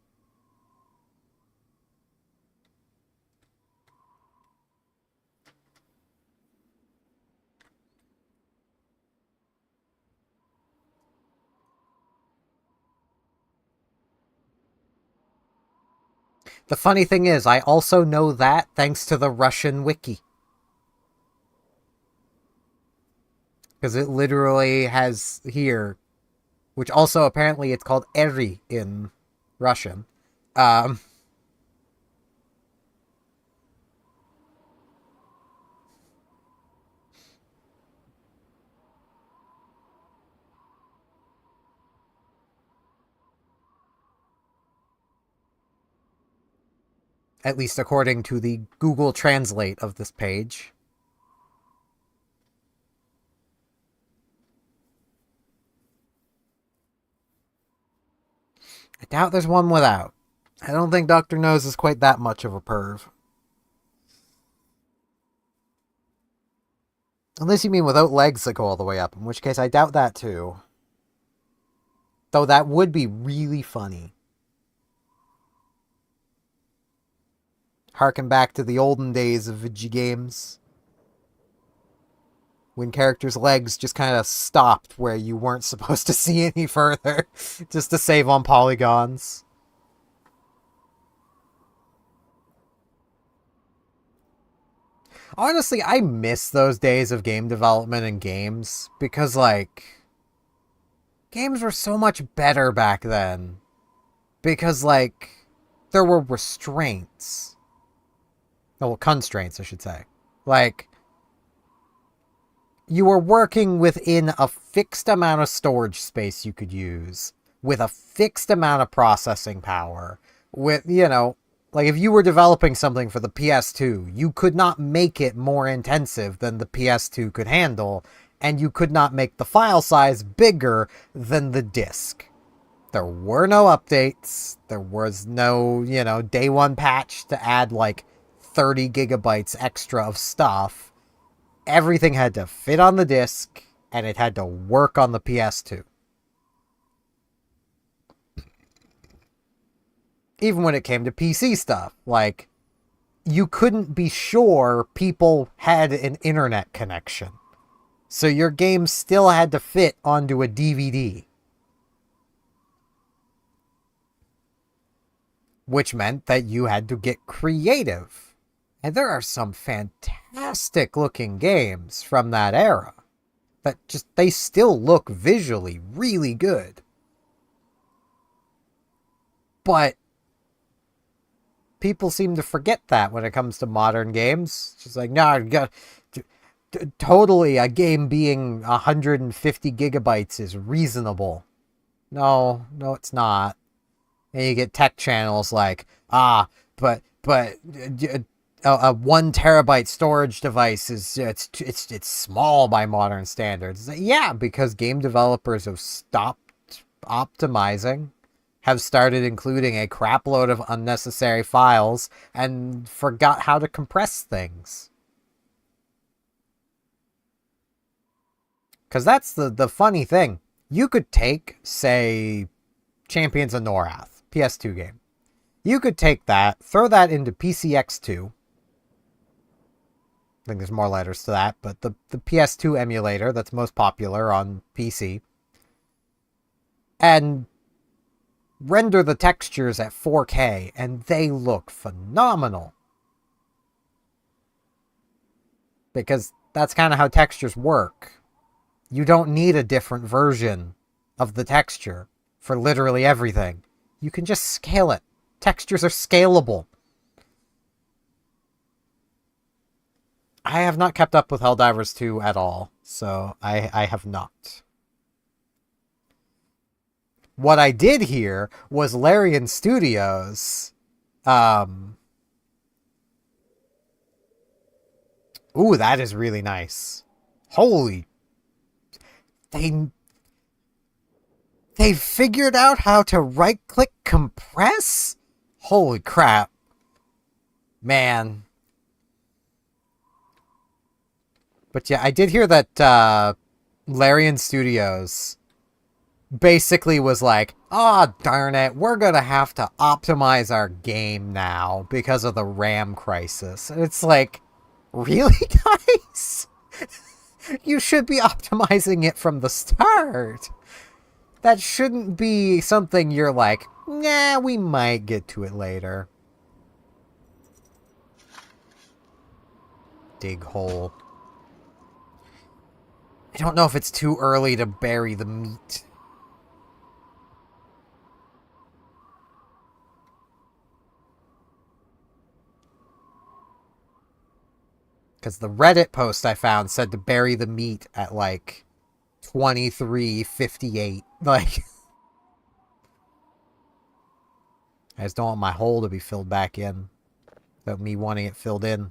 The funny thing is, I also know that thanks to the Russian wiki. Because it literally has here, which also apparently it's called Eri in Russian. At least according to the Google Translate of this page. I doubt there's one without. I don't think Dr. Nose is quite that much of a perv. Unless you mean without legs that go all the way up, in which case I doubt that too. Though that would be really funny. Harken back to the olden days of video games. When characters' legs just kind of stopped where you weren't supposed to see any further. Just to save on polygons. Honestly, I miss those days of game development and games. Because, like, games were so much better back then. Because, like, there were restraints. Well, constraints, I should say. Like, you were working within a fixed amount of storage space you could use. with a fixed amount of processing power, with, you know, like if you were developing something for the PS2, you could not make it more intensive than the PS2 could handle, and you could not make the file size bigger than the disc. There were no updates. There was no, you know, day one patch to add like 30 gigabytes extra of stuff. Everything had to fit on the disc, and it had to work on the PS2. Even when it came to PC stuff, like, you couldn't be sure people had an internet connection. So your game still had to fit onto a DVD. Which meant that you had to get creative. And there are some fantastic looking games from that era that just, they still look visually really good. But people seem to forget that when it comes to modern games. It's just like, no, totally a game being 150 gigabytes is reasonable. No, it's not. And you get tech channels like, but a 1 terabyte storage device is it's small by modern standards. Yeah, because game developers have stopped optimizing, have started including a crap load of unnecessary files, and forgot how to compress things. Because that's the funny thing. You could take, say, Champions of Norath, PS2 game. You could take that, throw that into PCX2. I think there's more letters to that, but the PS2 emulator that's most popular on PC. And render the textures at 4K, and they look phenomenal. Because that's kind of how textures work. You don't need a different version of the texture for literally everything. You can just scale it. Textures are scalable. I have not kept up with Helldivers 2 at all, so I have not. What I did hear was Larian Studios. Ooh, that is really nice. Holy. They figured out how to right-click compress? Holy crap. Man. But yeah, I did hear that Larian Studios basically was like, darn it, we're gonna have to optimize our game now because of the RAM crisis. And it's like, really, guys? You should be optimizing it from the start. That shouldn't be something you're like, nah, we might get to it later. Dig hole. I don't know if it's too early to bury the meat. Because the Reddit post I found said to bury the meat at like 23:58. Like, I just don't want my hole to be filled back in without me wanting it filled in.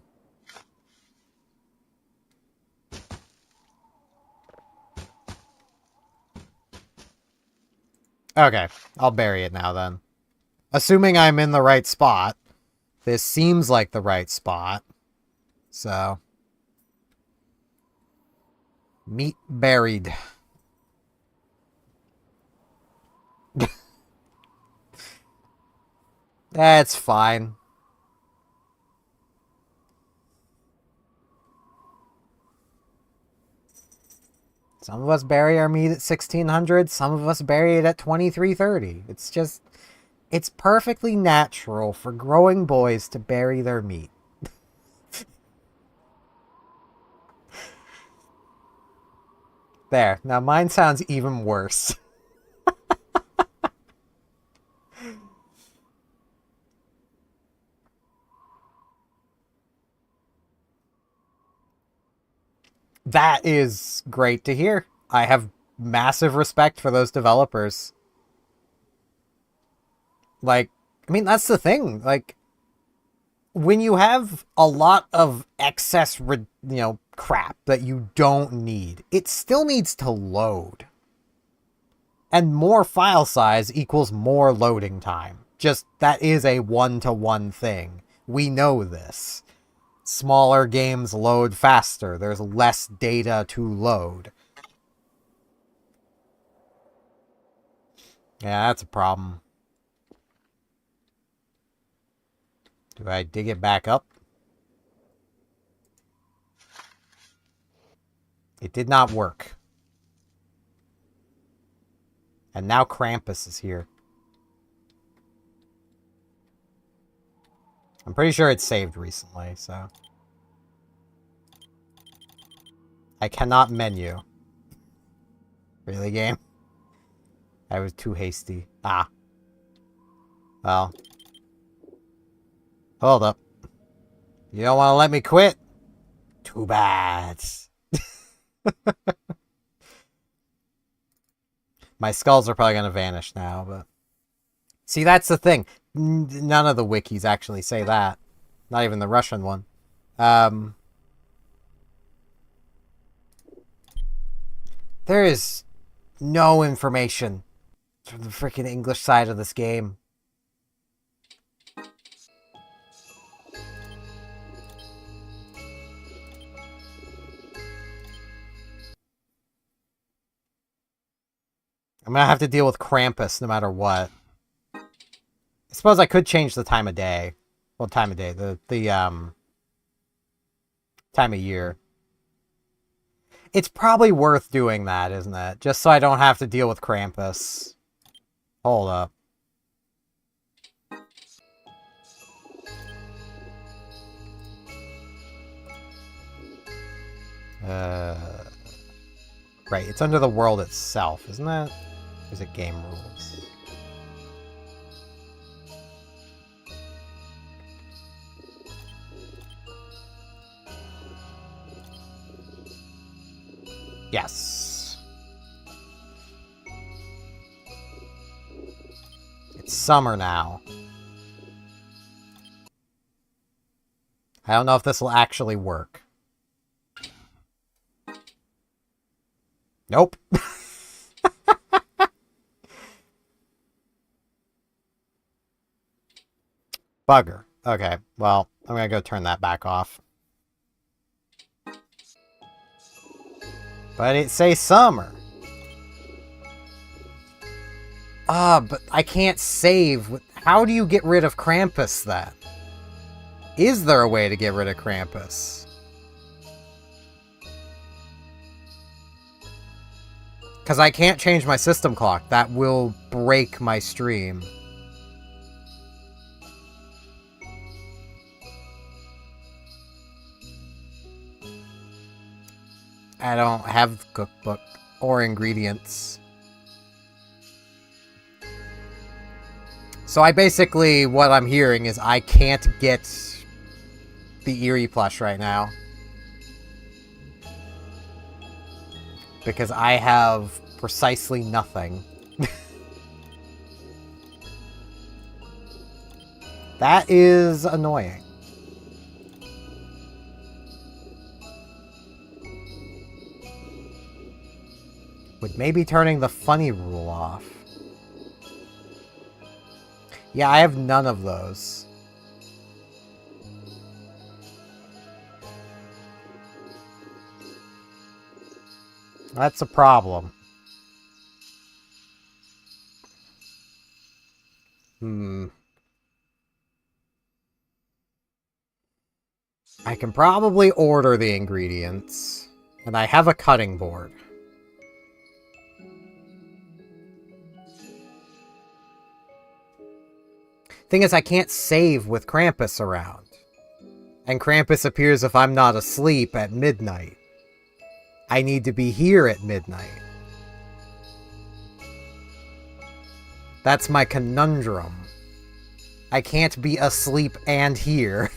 Okay, I'll bury it now then. Assuming I'm in the right spot. This seems like the right spot. So, meat buried. That's fine. Some of us bury our meat at 1600, some of us bury it at 2330. It's just, it's perfectly natural for growing boys to bury their meat. There, now mine sounds even worse. That is great to hear. I have massive respect for those developers. Like, I mean, that's the thing. Like, when you have a lot of excess, crap that you don't need, it still needs to load. And more file size equals more loading time. Just, that is a one-to-one thing. We know this. Smaller games load faster. There's less data to load. Yeah, that's a problem. Do I dig it back up? It did not work. And now Krampus is here. I'm pretty sure it's saved recently, so... I cannot menu. Really, game? I was too hasty. Ah. Well. Hold up. You don't want to let me quit? Too bad. My skulls are probably going to vanish now, but... See, that's the thing. None of the wikis actually say that. Not even the Russian one. There is no information from the freaking English side of this game. I'm gonna have to deal with Krampus no matter what. I suppose I could change the time of day. Well, time of day. The time of year. It's probably worth doing that, isn't it? Just so I don't have to deal with Krampus. Hold up. Right, it's under the world itself, isn't it? Or is it game rules? Yes. It's summer now. I don't know if this will actually work. Nope. Bugger. Okay, well, I'm gonna go turn that back off. But it say summer. But I can't save. How do you get rid of Krampus then? Is there a way to get rid of Krampus? Because I can't change my system clock. That will break my stream. I don't have cookbook or ingredients. So I basically, what I'm hearing is I can't get the Eerie plush right now. Because I have precisely nothing. That is annoying. With maybe turning the funny rule off. Yeah, I have none of those. That's a problem. I can probably order the ingredients. And I have a cutting board. Thing is, I can't save with Krampus around. And Krampus appears if I'm not asleep at midnight. I need to be here at midnight. That's my conundrum. I can't be asleep and here.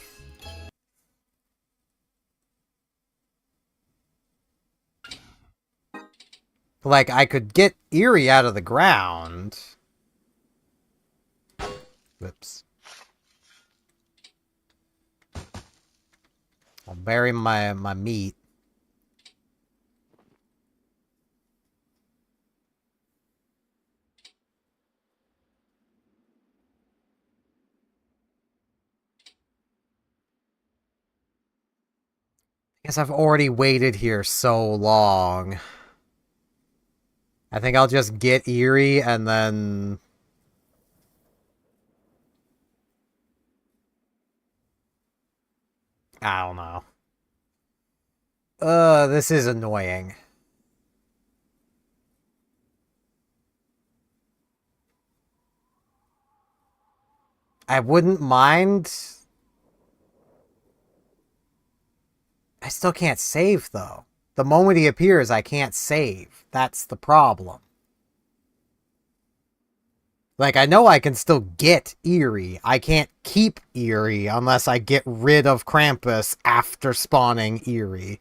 Like, I could get Eerie out of the ground. Whoops. I'll bury my meat. Guess I've already waited here so long. I think I'll just get Eerie and then... I don't know. This is annoying. I wouldn't mind. I still can't save, though. The moment he appears, I can't save. That's the problem. Like, I know I can still get Eerie. I can't keep Eerie unless I get rid of Krampus after spawning Eerie.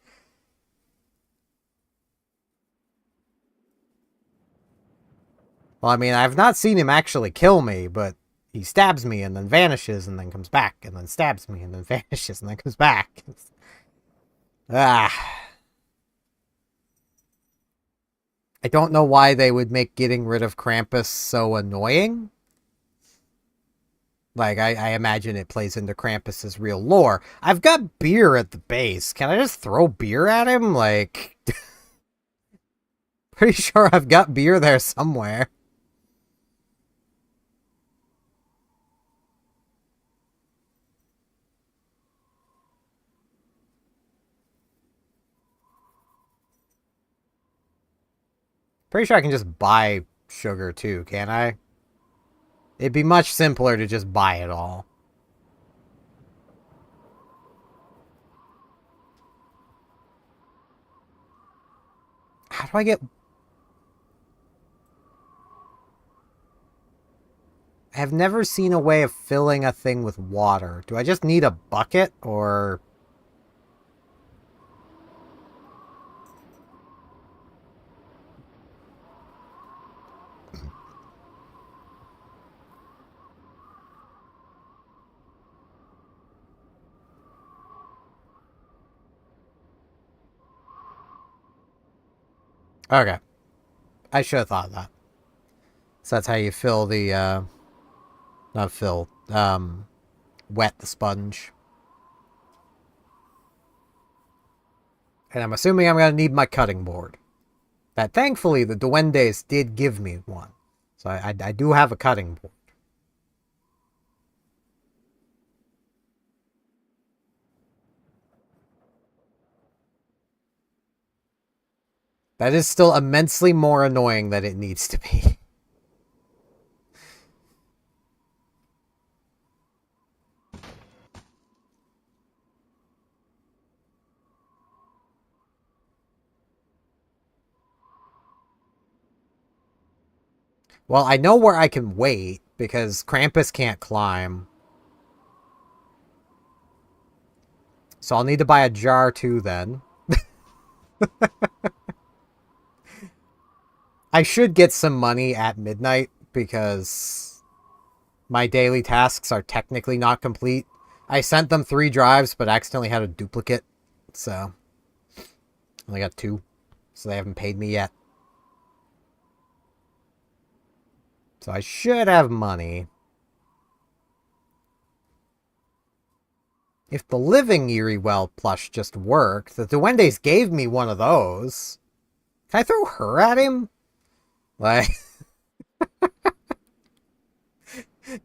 Well, I mean, I've not seen him actually kill me, but he stabs me and then vanishes and then comes back and then stabs me and then vanishes and then comes back. Ah. I don't know why they would make getting rid of Krampus so annoying. Like, I imagine it plays into Krampus's real lore. I've got beer at the base. Can I just throw beer at him? Like, pretty sure I've got beer there somewhere. Pretty sure I can just buy sugar too, can't I? It'd be much simpler to just buy it all. How do I get... I have never seen a way of filling a thing with water. Do I just need a bucket, or... Okay. I should have thought of that. So that's how you fill the, not fill, wet the sponge. And I'm assuming I'm going to need my cutting board. That thankfully the Duendes did give me one. So I do have a cutting board. That is still immensely more annoying than it needs to be. Well, I know where I can wait, because Krampus can't climb. So I'll need to buy a jar too, then. I should get some money at midnight, because my daily tasks are technically not complete. I sent them 3 drives, but accidentally had a duplicate, so... only got 2, so they haven't paid me yet. So I should have money. If the Living Eerie Well plush just worked, the Duendes gave me one of those. Can I throw her at him? Like...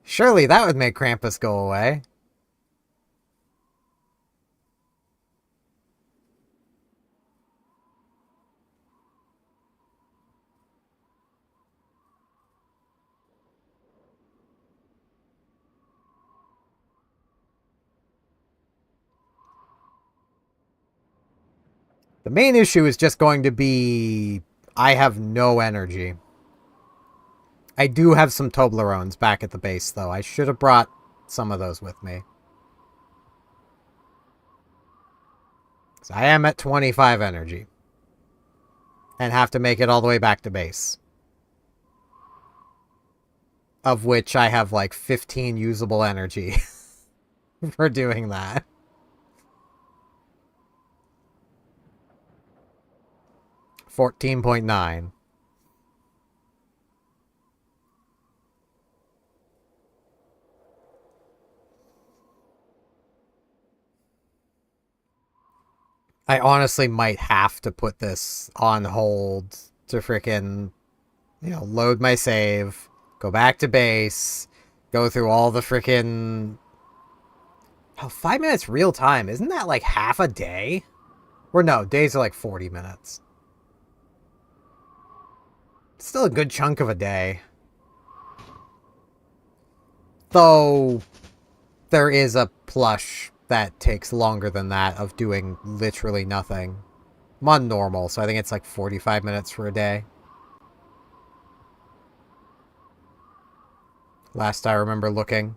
surely that would make Krampus go away. The main issue is just going to be... I have no energy. I do have some Toblerones back at the base, though. I should have brought some of those with me. So I am at 25 energy. And have to make it all the way back to base. of which I have like 15 usable energy for doing that. $14.9. I honestly might have to put this on hold to frickin', load my save, go back to base, go through all the frickin'... Oh, 5 minutes real time. Isn't that like half a day? Or no, days are like 40 minutes. Still a good chunk of a day. Though, there is a plush that takes longer than that of doing literally nothing. I'm on normal, so I think it's like 45 minutes for a day. Last I remember looking.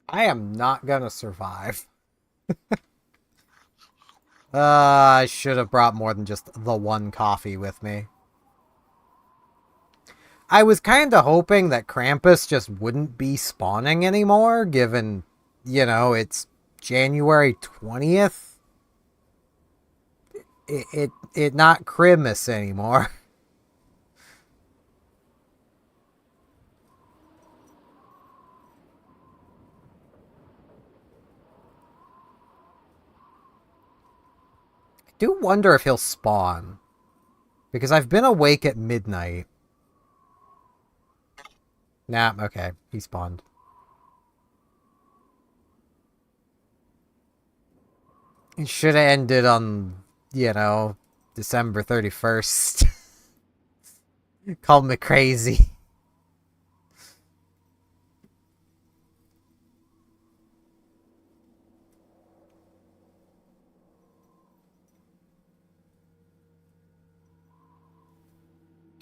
I am not gonna survive. I should have brought more than just the one coffee with me. I was kind of hoping that Krampus just wouldn't be spawning anymore, given, it's January 20th. It not Christmas anymore. I do wonder if he'll spawn. Because I've been awake at midnight. Nah, okay. He spawned. It should have ended on, December 31st. Call me crazy.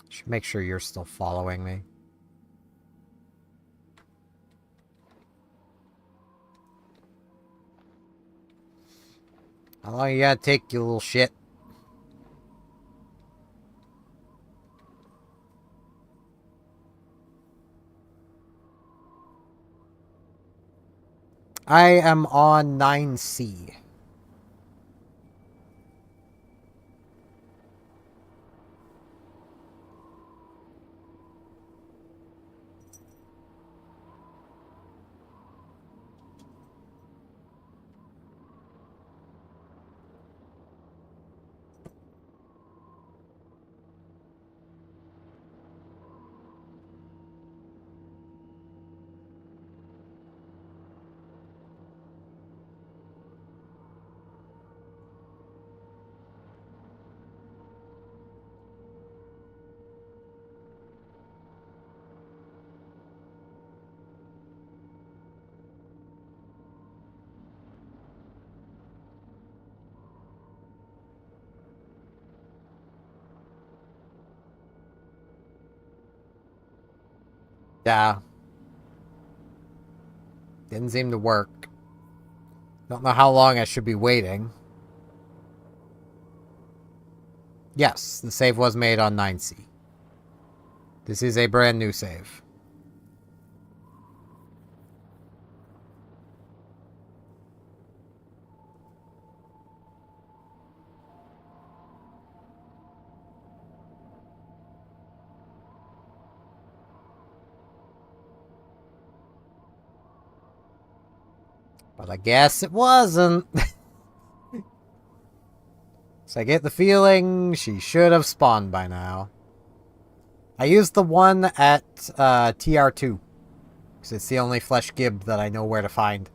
Should make sure you're still following me. How long you gotta take, you little shit? I am on 9C. Yeah. Didn't seem to work. Don't know how long I should be waiting. Yes, the save was made on 9C. This is a brand new save. But I guess it wasn't. So I get the feeling she should have spawned by now. I used the one at TR2. Because it's the only flesh gib that I know where to find.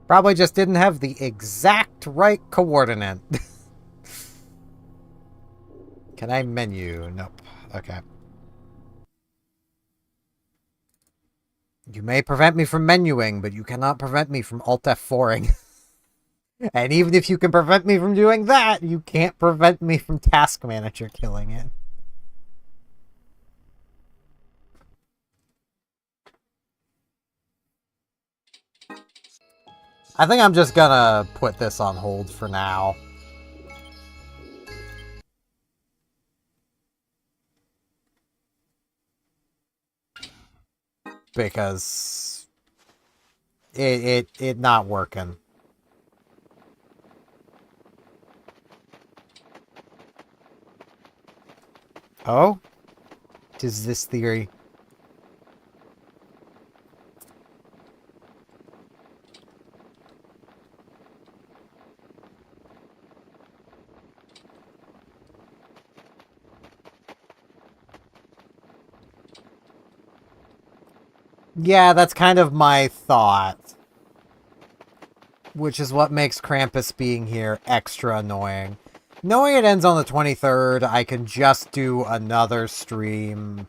Probably just didn't have the exact right coordinate. Can I menu? Nope. Okay. You may prevent me from menuing, but you cannot prevent me from Alt F4ing. And even if you can prevent me from doing that, you can't prevent me from Task Manager killing it. I think I'm just gonna put this on hold for now. Because it not working. Oh? Is this theory? Yeah, that's kind of my thought. Which is what makes Krampus being here extra annoying. Knowing it ends on the 23rd, I can just do another stream,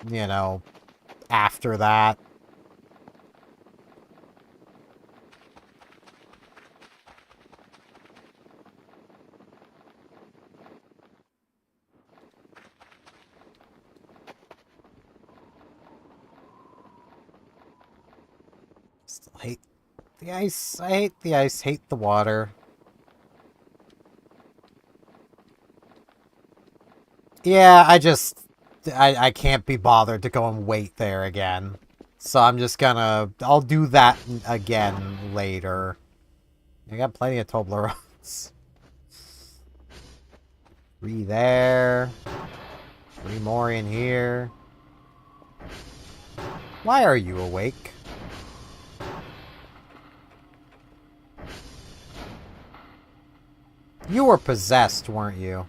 you know, after that. Still hate the ice. I hate the ice, hate the water. Yeah, I can't be bothered to go and wait there again. So I'm just gonna, I'll do that again later. I got plenty of Toblerones. 3 there. 3 more in here. Why are you awake? You were possessed, weren't you?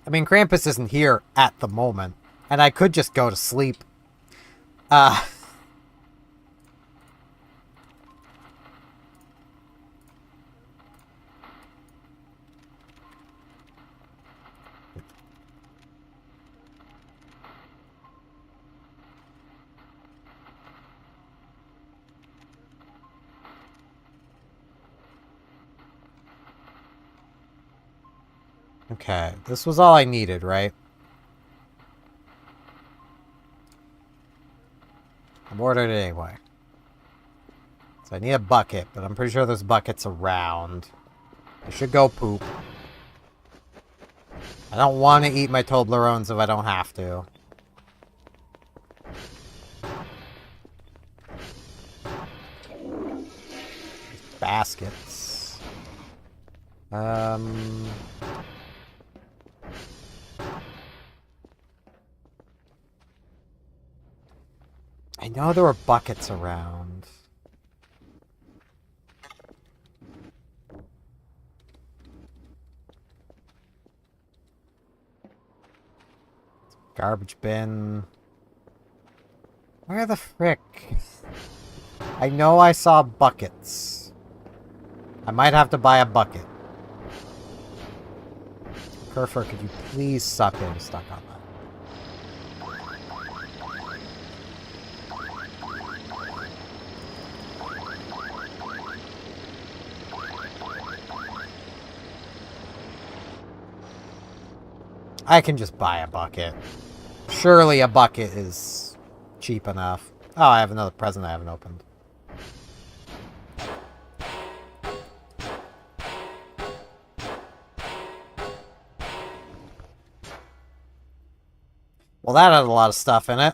I mean, Krampus isn't here at the moment, and I could just go to sleep. Okay, this was all I needed, right? I'm ordered it anyway. So I need a bucket, but I'm pretty sure there's buckets around. I should go poop. I don't want to eat my Toblerones if I don't have to. Baskets. I know there were buckets around. Garbage bin. Where the frick? I know I saw buckets. I might have to buy a bucket. Kurfur, could you please stop getting stuck on that? I can just buy a bucket. Surely a bucket is cheap enough. Oh, I have another present I haven't opened. Well, that had a lot of stuff in it.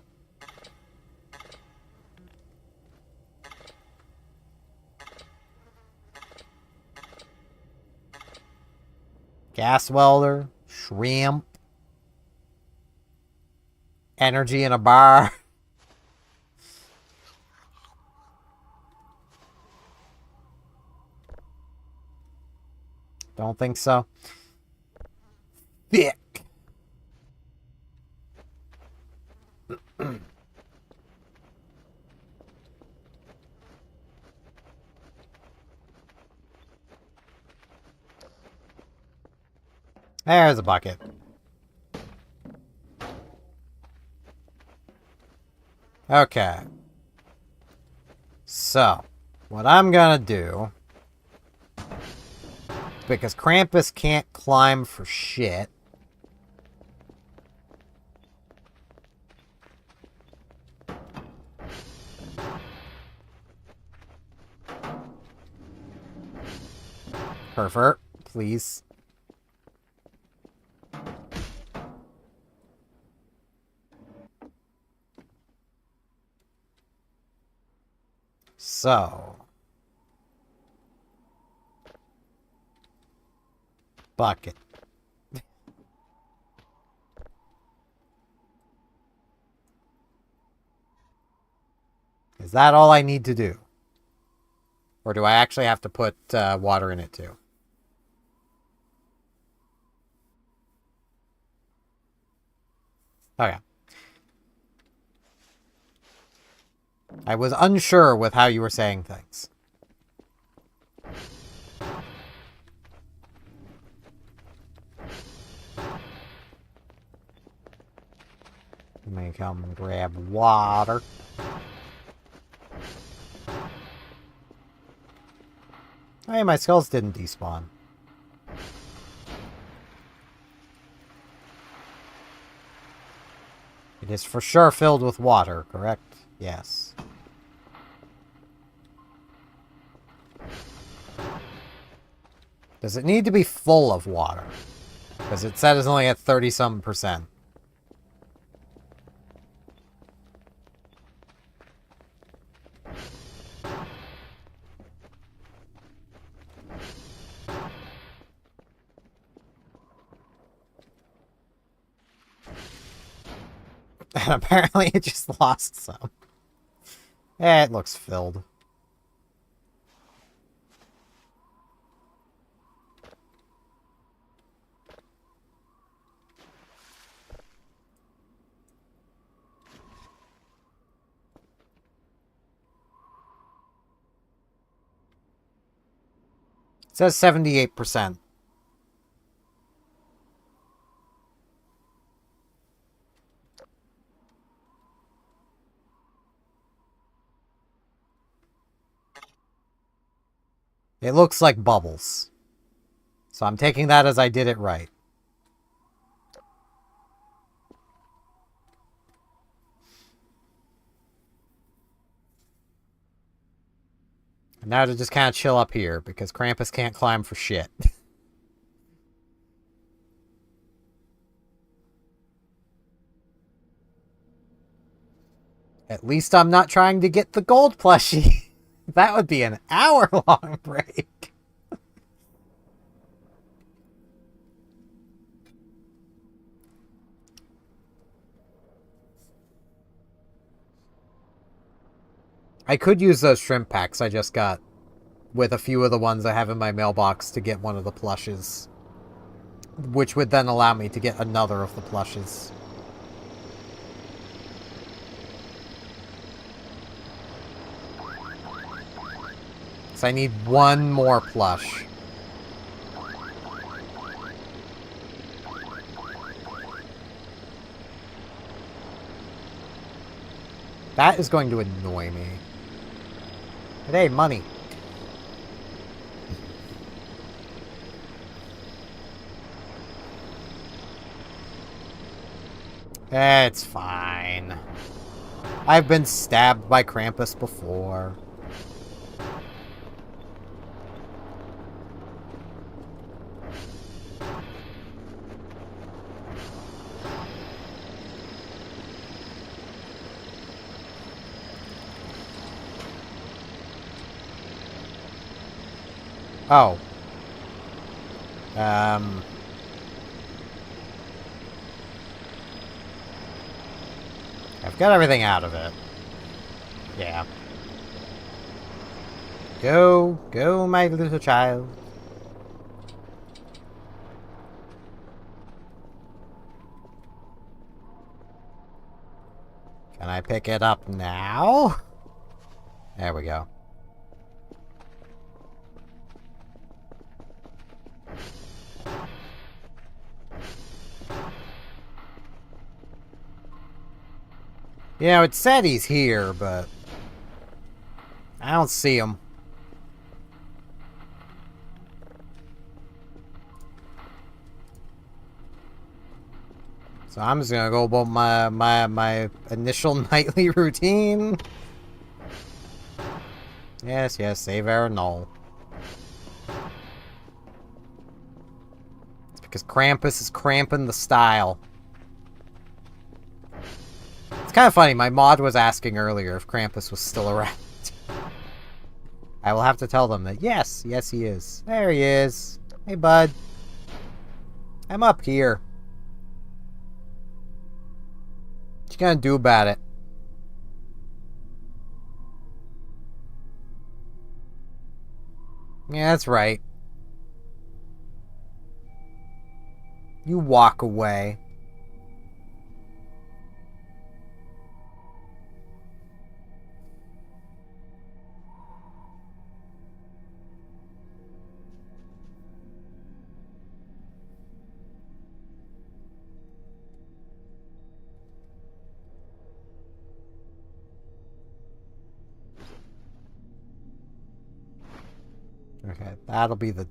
Gas welder, shrimp, energy in a bar. Don't think so. Thick. There's a bucket. Okay. So, what I'm gonna do, because Krampus can't climb for shit, Kurfur, please. So, bucket. Is that all I need to do? Or do I actually have to put water in it too? Okay. I was unsure with how you were saying things. Let me come grab water. Hey, my skulls didn't despawn. It is for sure filled with water, correct? Yes. Does it need to be full of water? Because it said it's only at 30-some%. And apparently it just lost some. It looks filled. It says 78%. It looks like bubbles. So I'm taking that as I did it right. And now to just kind of chill up here, because Krampus can't climb for shit. At least I'm not trying to get the gold plushie. That would be an hour-long break. I could use those shrimp packs I just got with a few of the ones I have in my mailbox to get one of the plushes. Which would then allow me to get another of the plushes. So I need one more plush. That is going to annoy me. But hey, money. It's fine. I've been stabbed by Krampus before. Oh. I've got everything out of it. Yeah. Go, my little child. Can I pick it up now? There we go. You know, it said he's here, but I don't see him. So I'm just gonna go about my initial nightly routine. Yes, save our null. It's because Krampus is cramping the style. It's kind of funny, my mod was asking earlier if Krampus was still around. I will have to tell them that yes he is. There he is. Hey bud. I'm up here. What you gonna do about it? Yeah, that's right. You walk away. Okay, that'll be the...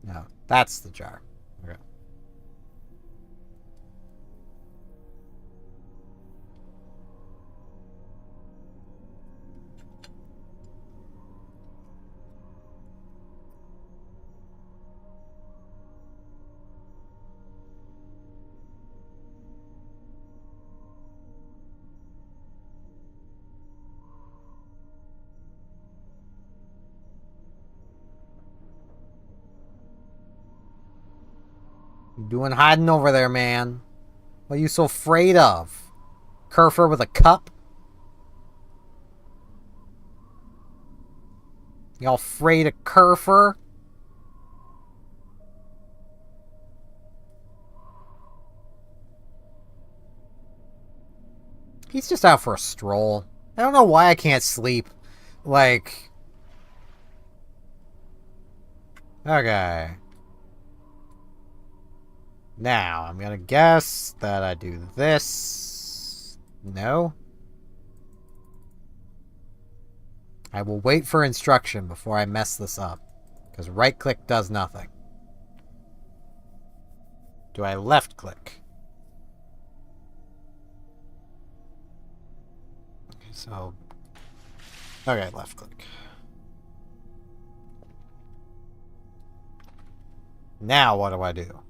No, that's the jar. Okay. You doing hiding over there, man? What are you so afraid of? Kurfur with a cup? Y'all afraid of Kurfur? He's just out for a stroll. I don't know why I can't sleep. Like... Okay. Now, I'm gonna guess that I do this. No? I will wait for instruction before I mess this up. Because right-click does nothing. Do I left-click? Okay, so... Okay, left-click. Now what do I do?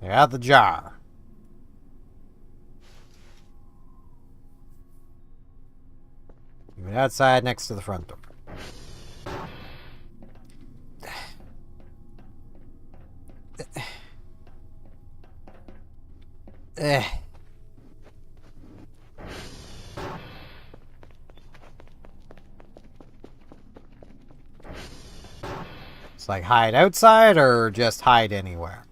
I got the jar. Even outside next to the front door. It's like hide outside or just hide anywhere?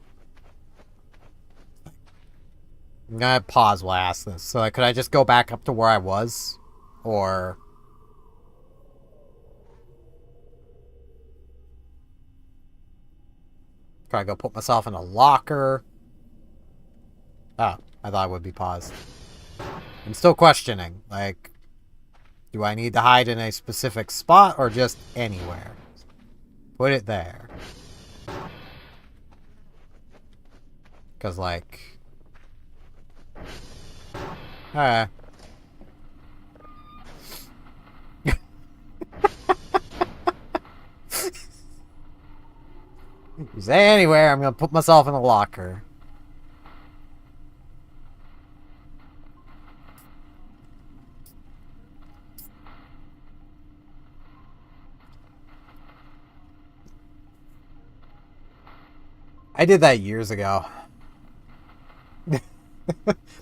I'm gonna pause while I ask this. So could I just go back up to where I was? Or... Could I go put myself in a locker? Oh, I thought it would be paused. I'm still questioning. Like, do I need to hide in a specific spot or just anywhere? Put it there. Because, like... Alright. You say anywhere, I'm gonna put myself in a locker. I did that years ago.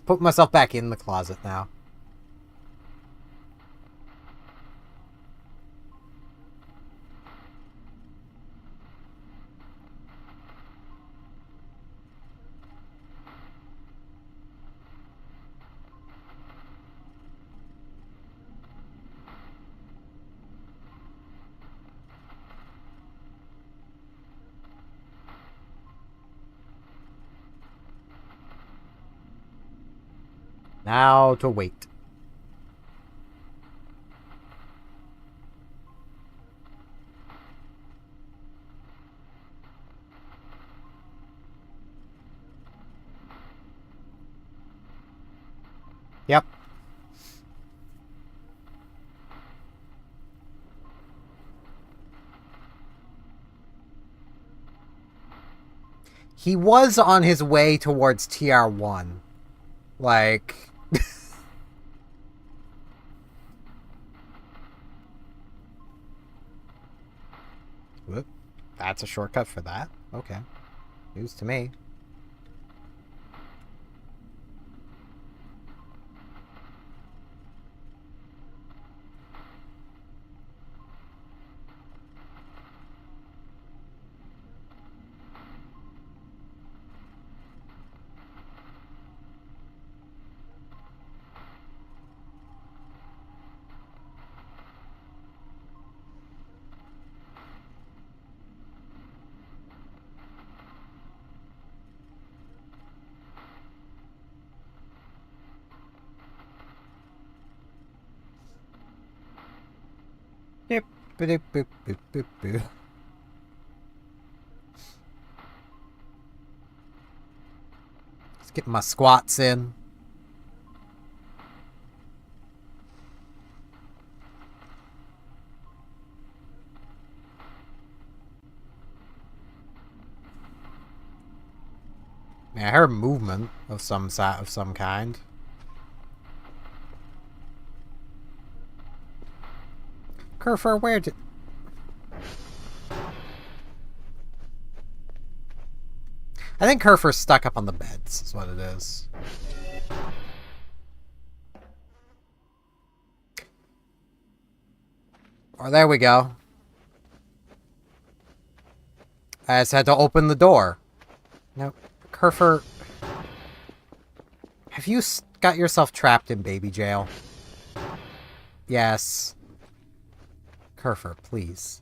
Put myself back in the closet now. Now to wait. Yep. He was on his way towards TR1. Like... Whoop. That's a shortcut for that? Okay. News to me. Yep. Boop, boop, boop, boop, boop. Let's get my squats in. Man, I heard movement of some kind. Kurfur, where did... I think Kurfur's stuck up on the beds, is what it is. Oh, there we go. I just had to open the door. No, Kurfur... Have you got yourself trapped in baby jail? Yes. Kurfur, please.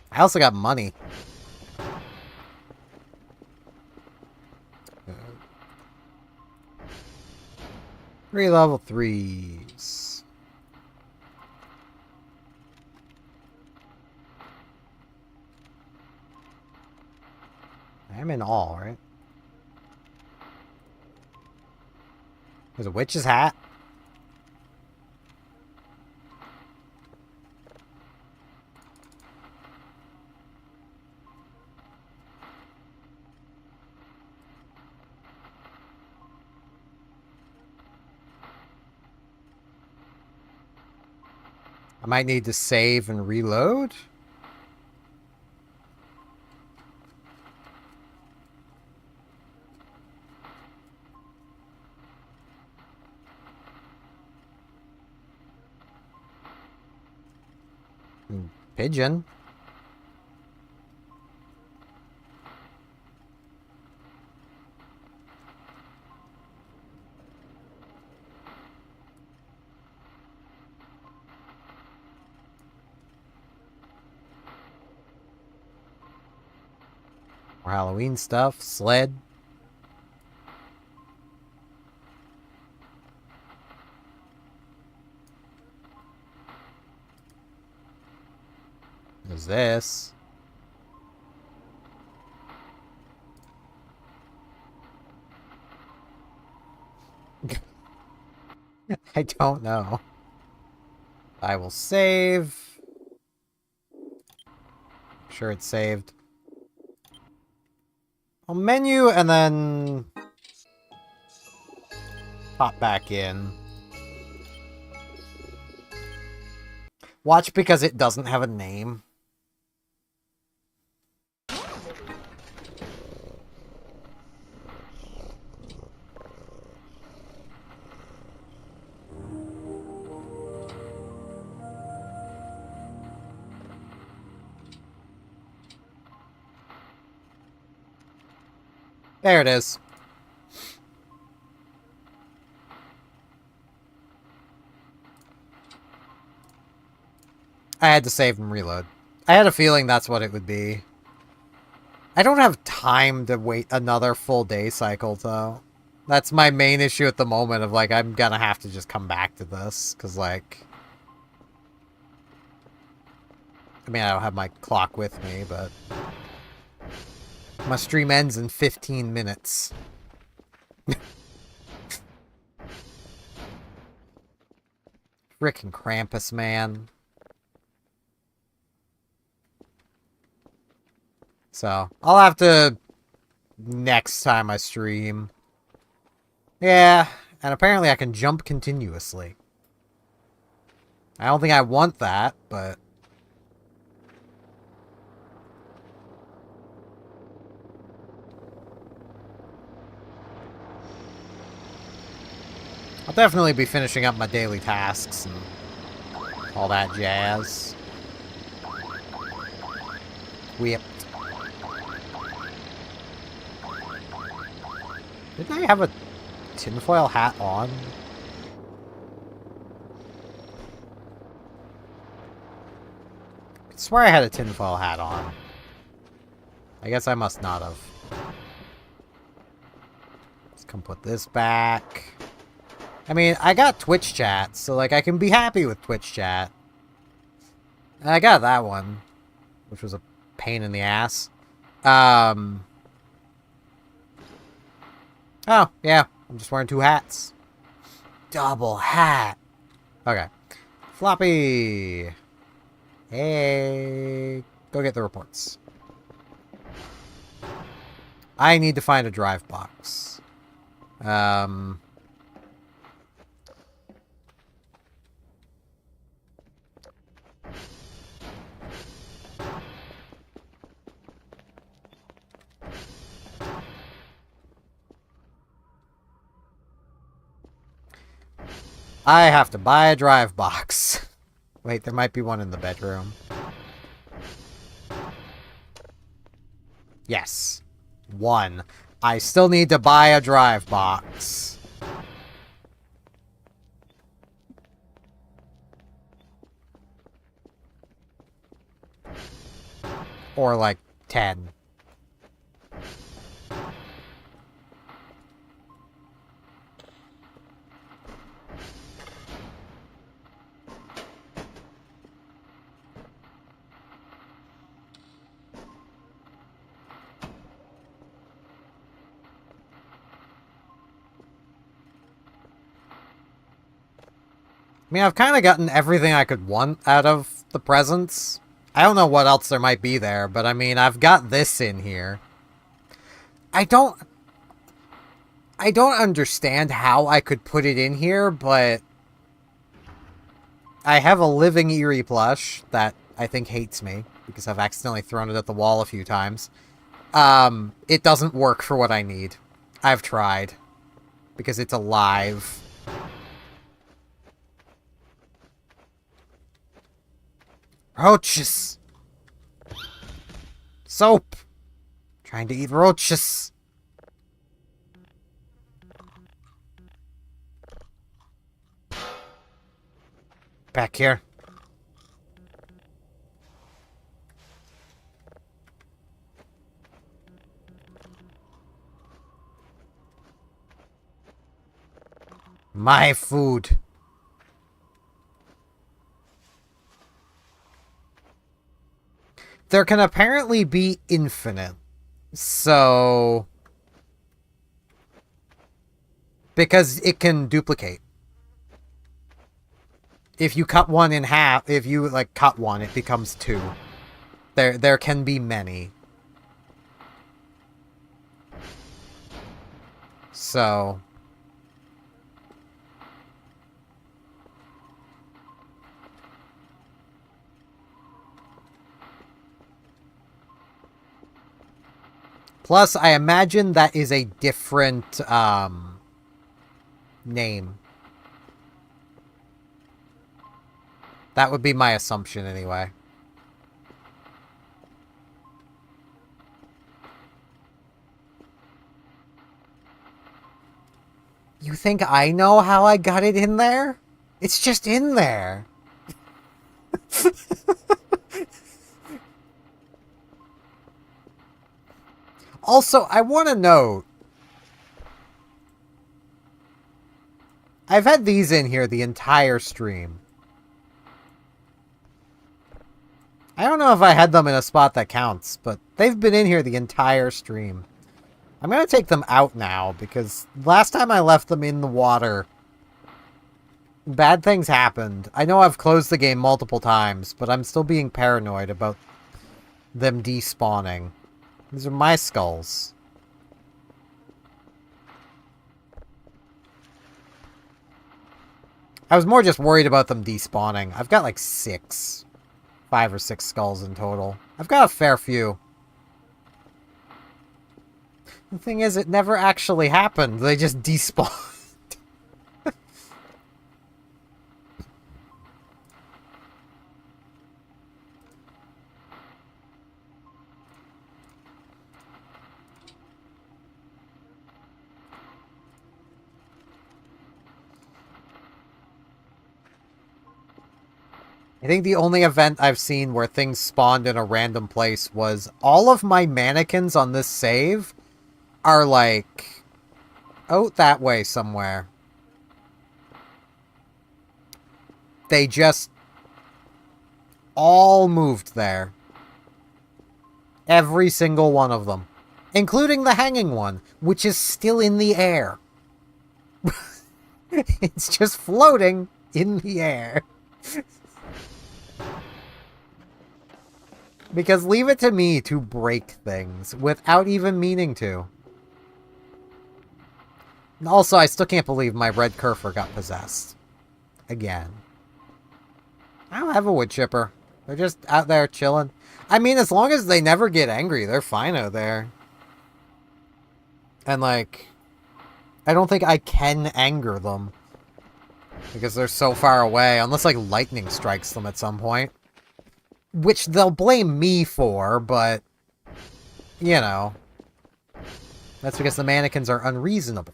I also got money. 3 level 3s. I'm in all, right? There's a witch's hat. I might need to save and reload. Pigeon. More Halloween stuff. Sled. There's this. I don't know. I will save. Sure it's saved. I'll menu and then pop back in. Watch because it doesn't have a name. There it is. I had to save and reload. I had a feeling that's what it would be. I don't have time to wait another full day cycle, though. That's my main issue at the moment of, like, I'm gonna have to just come back to this, because, like... I mean, I don't have my clock with me, but... My stream ends in 15 minutes. Frickin' Krampus, man. So, I'll have to... next time I stream. Yeah, and apparently I can jump continuously. I don't think I want that, but... I'll definitely be finishing up my daily tasks and all that jazz. Whipped. Did I have a tinfoil hat on? I swear I had a tinfoil hat on. I guess I must not have. Let's come put this back. I mean, I got Twitch chat, so, like, I can be happy with Twitch chat. And I got that one, which was a pain in the ass. Oh, yeah, I'm just wearing 2 hats. Double hat. Okay. Floppy. Hey. Go get the reports. I need to find a drive box. I have to buy a drive box. Wait, there might be one in the bedroom. Yes. 1. I still need to buy a drive box. Or like 10. I mean, I've kind of gotten everything I could want out of the presents. I don't know what else there might be there, but I mean, I've got this in here. I don't understand how I could put it in here, but I have a living Eerie plush that I think hates me because I've accidentally thrown it at the wall a few times. It doesn't work for what I need. I've tried because it's alive. Roaches! Soap! Trying to eat roaches. Back here. My food. There can apparently be infinite. So... because it can duplicate. If you cut one in half, if you, like, cut one, it becomes 2. There can be many. So... plus, I imagine that is a different, name. That would be my assumption, anyway. You think I know how I got it in there? It's just in there. Also, I want to note, I've had these in here the entire stream. I don't know if I had them in a spot that counts, but they've been in here the entire stream. I'm going to take them out now, because last time I left them in the water, bad things happened. I know I've closed the game multiple times, but I'm still being paranoid about them despawning. These are my skulls. I was more just worried about them despawning. I've got like 5 or 6 skulls in total. I've got a fair few. The thing is, it never actually happened. They just despawned. I think the only event I've seen where things spawned in a random place was all of my mannequins on this save are like out that way somewhere. They just all moved there. Every single one of them. Including the hanging one, which is still in the air. It's just floating in the air. Because leave it to me to break things without even meaning to. And also, I still can't believe my red Kurfur got possessed. Again. I don't have a wood chipper. They're just out there chilling. I mean, as long as they never get angry, they're fine out there. And, like, I don't think I can anger them. Because they're so far away, unless, like, lightning strikes them at some point. Which they'll blame me for, but, you know. That's because the mannequins are unreasonable.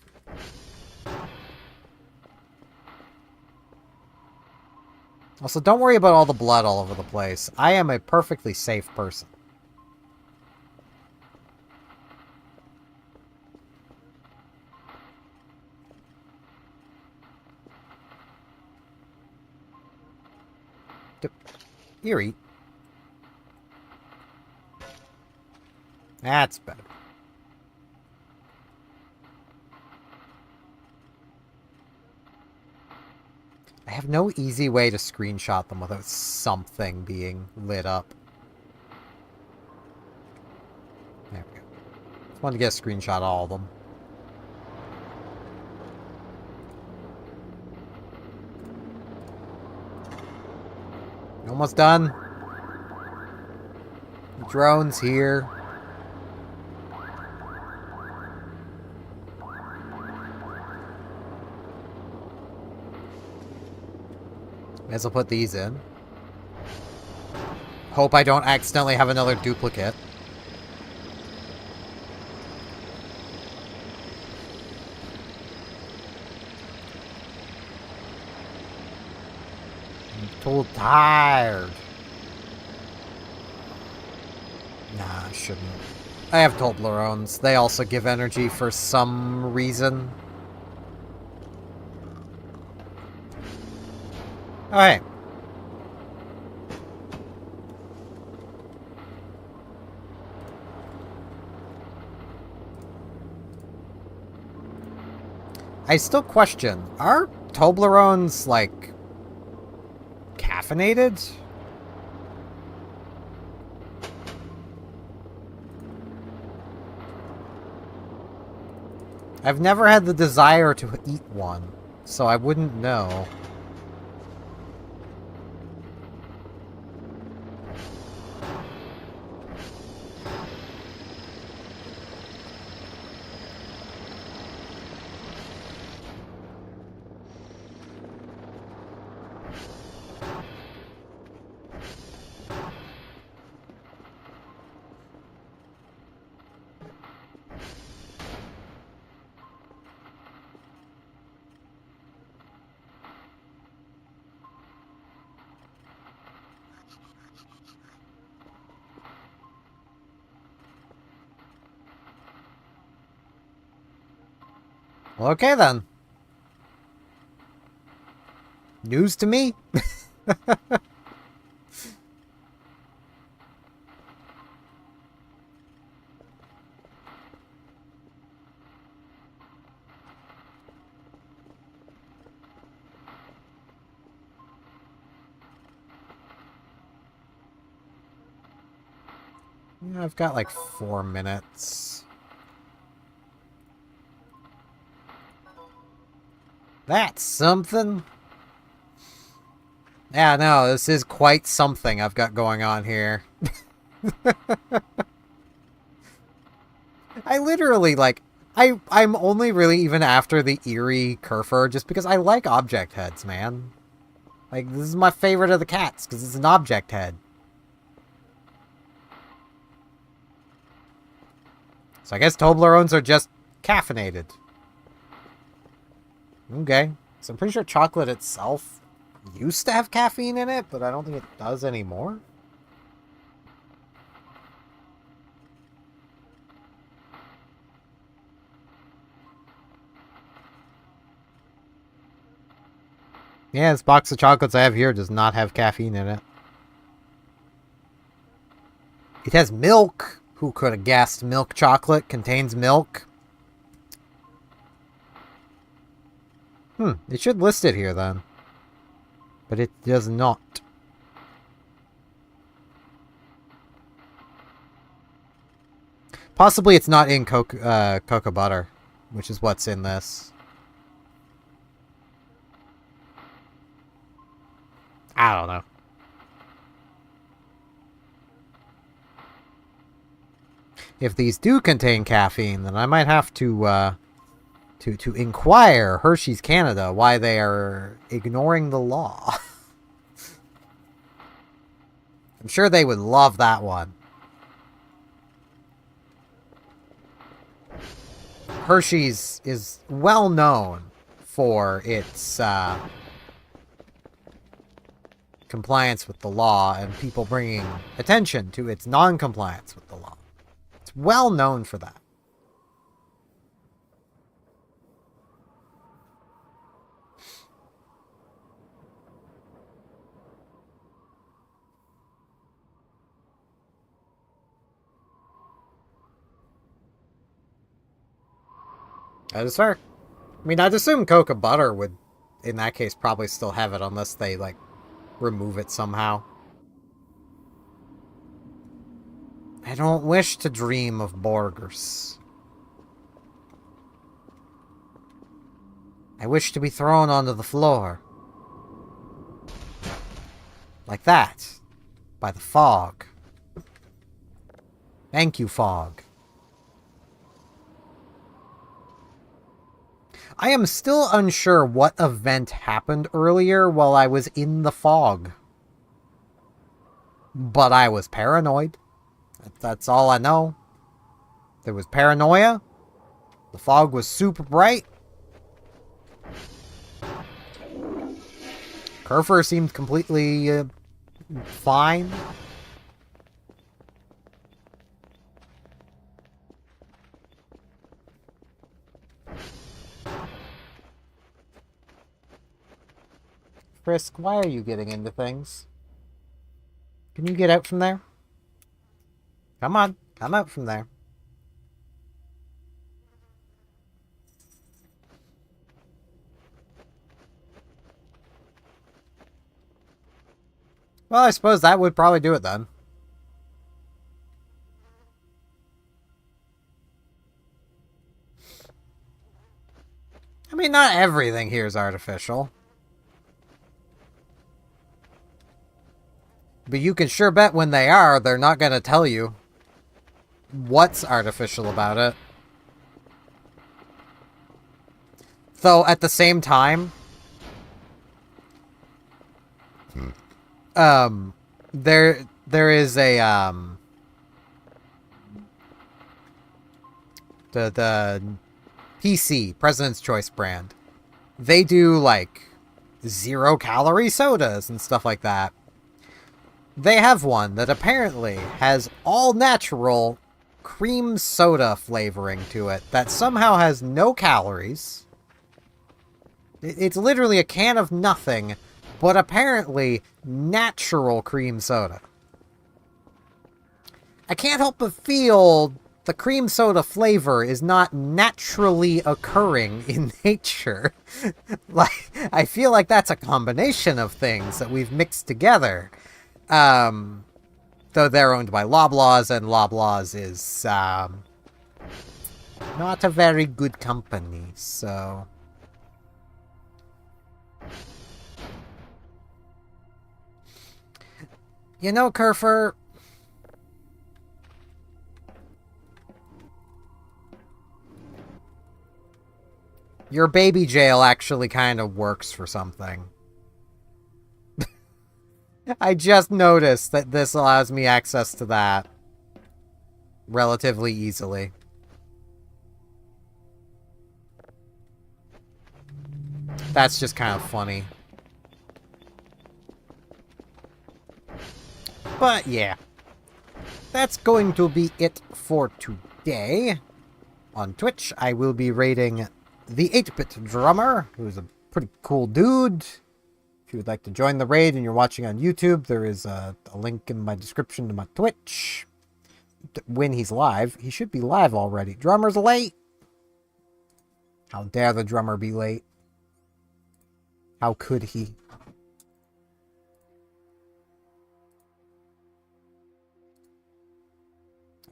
Also, don't worry about all the blood all over the place. I am a perfectly safe person. Eerie. That's better. I have no easy way to screenshot them without something being lit up. There we go. Just wanted to get a screenshot of all of them. Almost done. The drone's here. May as well put these in. Hope I don't accidentally have another duplicate. I'm too tired. Nah, I shouldn't. I have Toblerones. They also give energy for some reason. Alright. I still question, are Toblerones, like, caffeinated? I've never had the desire to eat one, so I wouldn't know. Okay then. News to me. Yeah, I've got like 4 minutes. That's something. Yeah, no, this is quite something I've got going on here. I literally, like, I'm only really even after the eerie Kurfur just because I like object heads, man. Like, this is my favorite of the cats, because it's an object head. So I guess Toblerones are just caffeinated. Okay. So I'm pretty sure chocolate itself used to have caffeine in it, but I don't think it does anymore. Yeah, this box of chocolates I have here does not have caffeine in it. It has milk. Who could have guessed milk chocolate contains milk? It should list it here then. But it does not. Possibly it's not in cocoa butter, which is what's in this. I don't know. If these do contain caffeine, then I might have to inquire Hershey's Canada why they are ignoring the law. I'm sure they would love that one. Hershey's is well known for its compliance with the law and people bringing attention to its non-compliance with the law. It's well known for that. That is fair. I mean, I'd assume cocoa butter would, in that case, probably still have it unless they, like, remove it somehow. I don't wish to dream of burgers. I wish to be thrown onto the floor. Like that. By the fog. Thank you, fog. I am still unsure what event happened earlier while I was in the fog. But I was paranoid. That's all I know. There was paranoia. The fog was super bright. Kurfur seemed completely fine. Frisk, why are you getting into things? Can you get out from there? Come on, come out from there. Well, I suppose that would probably do it then. I mean, not everything here is artificial. But you can sure bet when they are, they're not going to tell you what's artificial about it. Though, at the same time, there is a, the PC, President's Choice brand. They do, like, 0-calorie sodas and stuff like that. They have one that apparently has all-natural cream soda flavoring to it that somehow has no calories It's literally a can of nothing, but apparently natural cream soda. I can't help but feel the cream soda flavor is not naturally occurring in nature. Like, I feel like that's a combination of things that we've mixed together. Though they're owned by Loblaws, and Loblaws is, not a very good company, so... You know, Kurfur... Your baby jail actually kind of works for something. I just noticed that this allows me access to that relatively easily. That's just kind of funny. But yeah, that's going to be it for today. On Twitch, I will be raiding the 8-Bit Drummer, who's a pretty cool dude. If you would like to join the raid and you're watching on YouTube, there is a link in my description to my Twitch. When he's live. He should be live already. Drummer's late. How dare the drummer be late? How could he?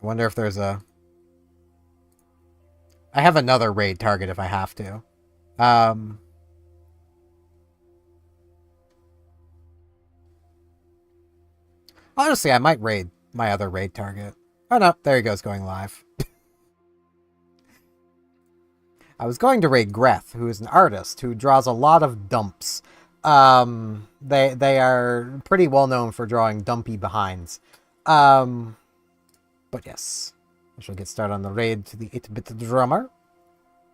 I wonder if there's a... I have another raid target if I have to. Honestly, I might raid my other raid target. Oh no, there he goes, going live. I was going to raid Greth, who is an artist who draws a lot of dumps. They are pretty well known for drawing dumpy behinds. But yes, I shall get started on the raid to the 8-Bit Drummer.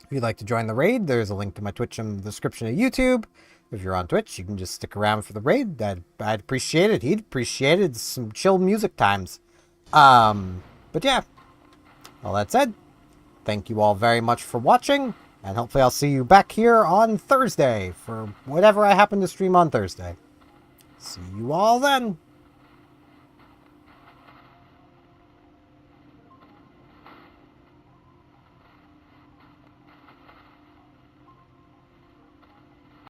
If you'd like to join the raid, there's a link to my Twitch in the description of YouTube. If you're on Twitch, you can just stick around for the raid. I'd appreciate it. He'd appreciate it. Some chill music times. But yeah, all that said, thank you all very much for watching, and hopefully I'll see you back here on Thursday for whatever I happen to stream on Thursday. See you all then.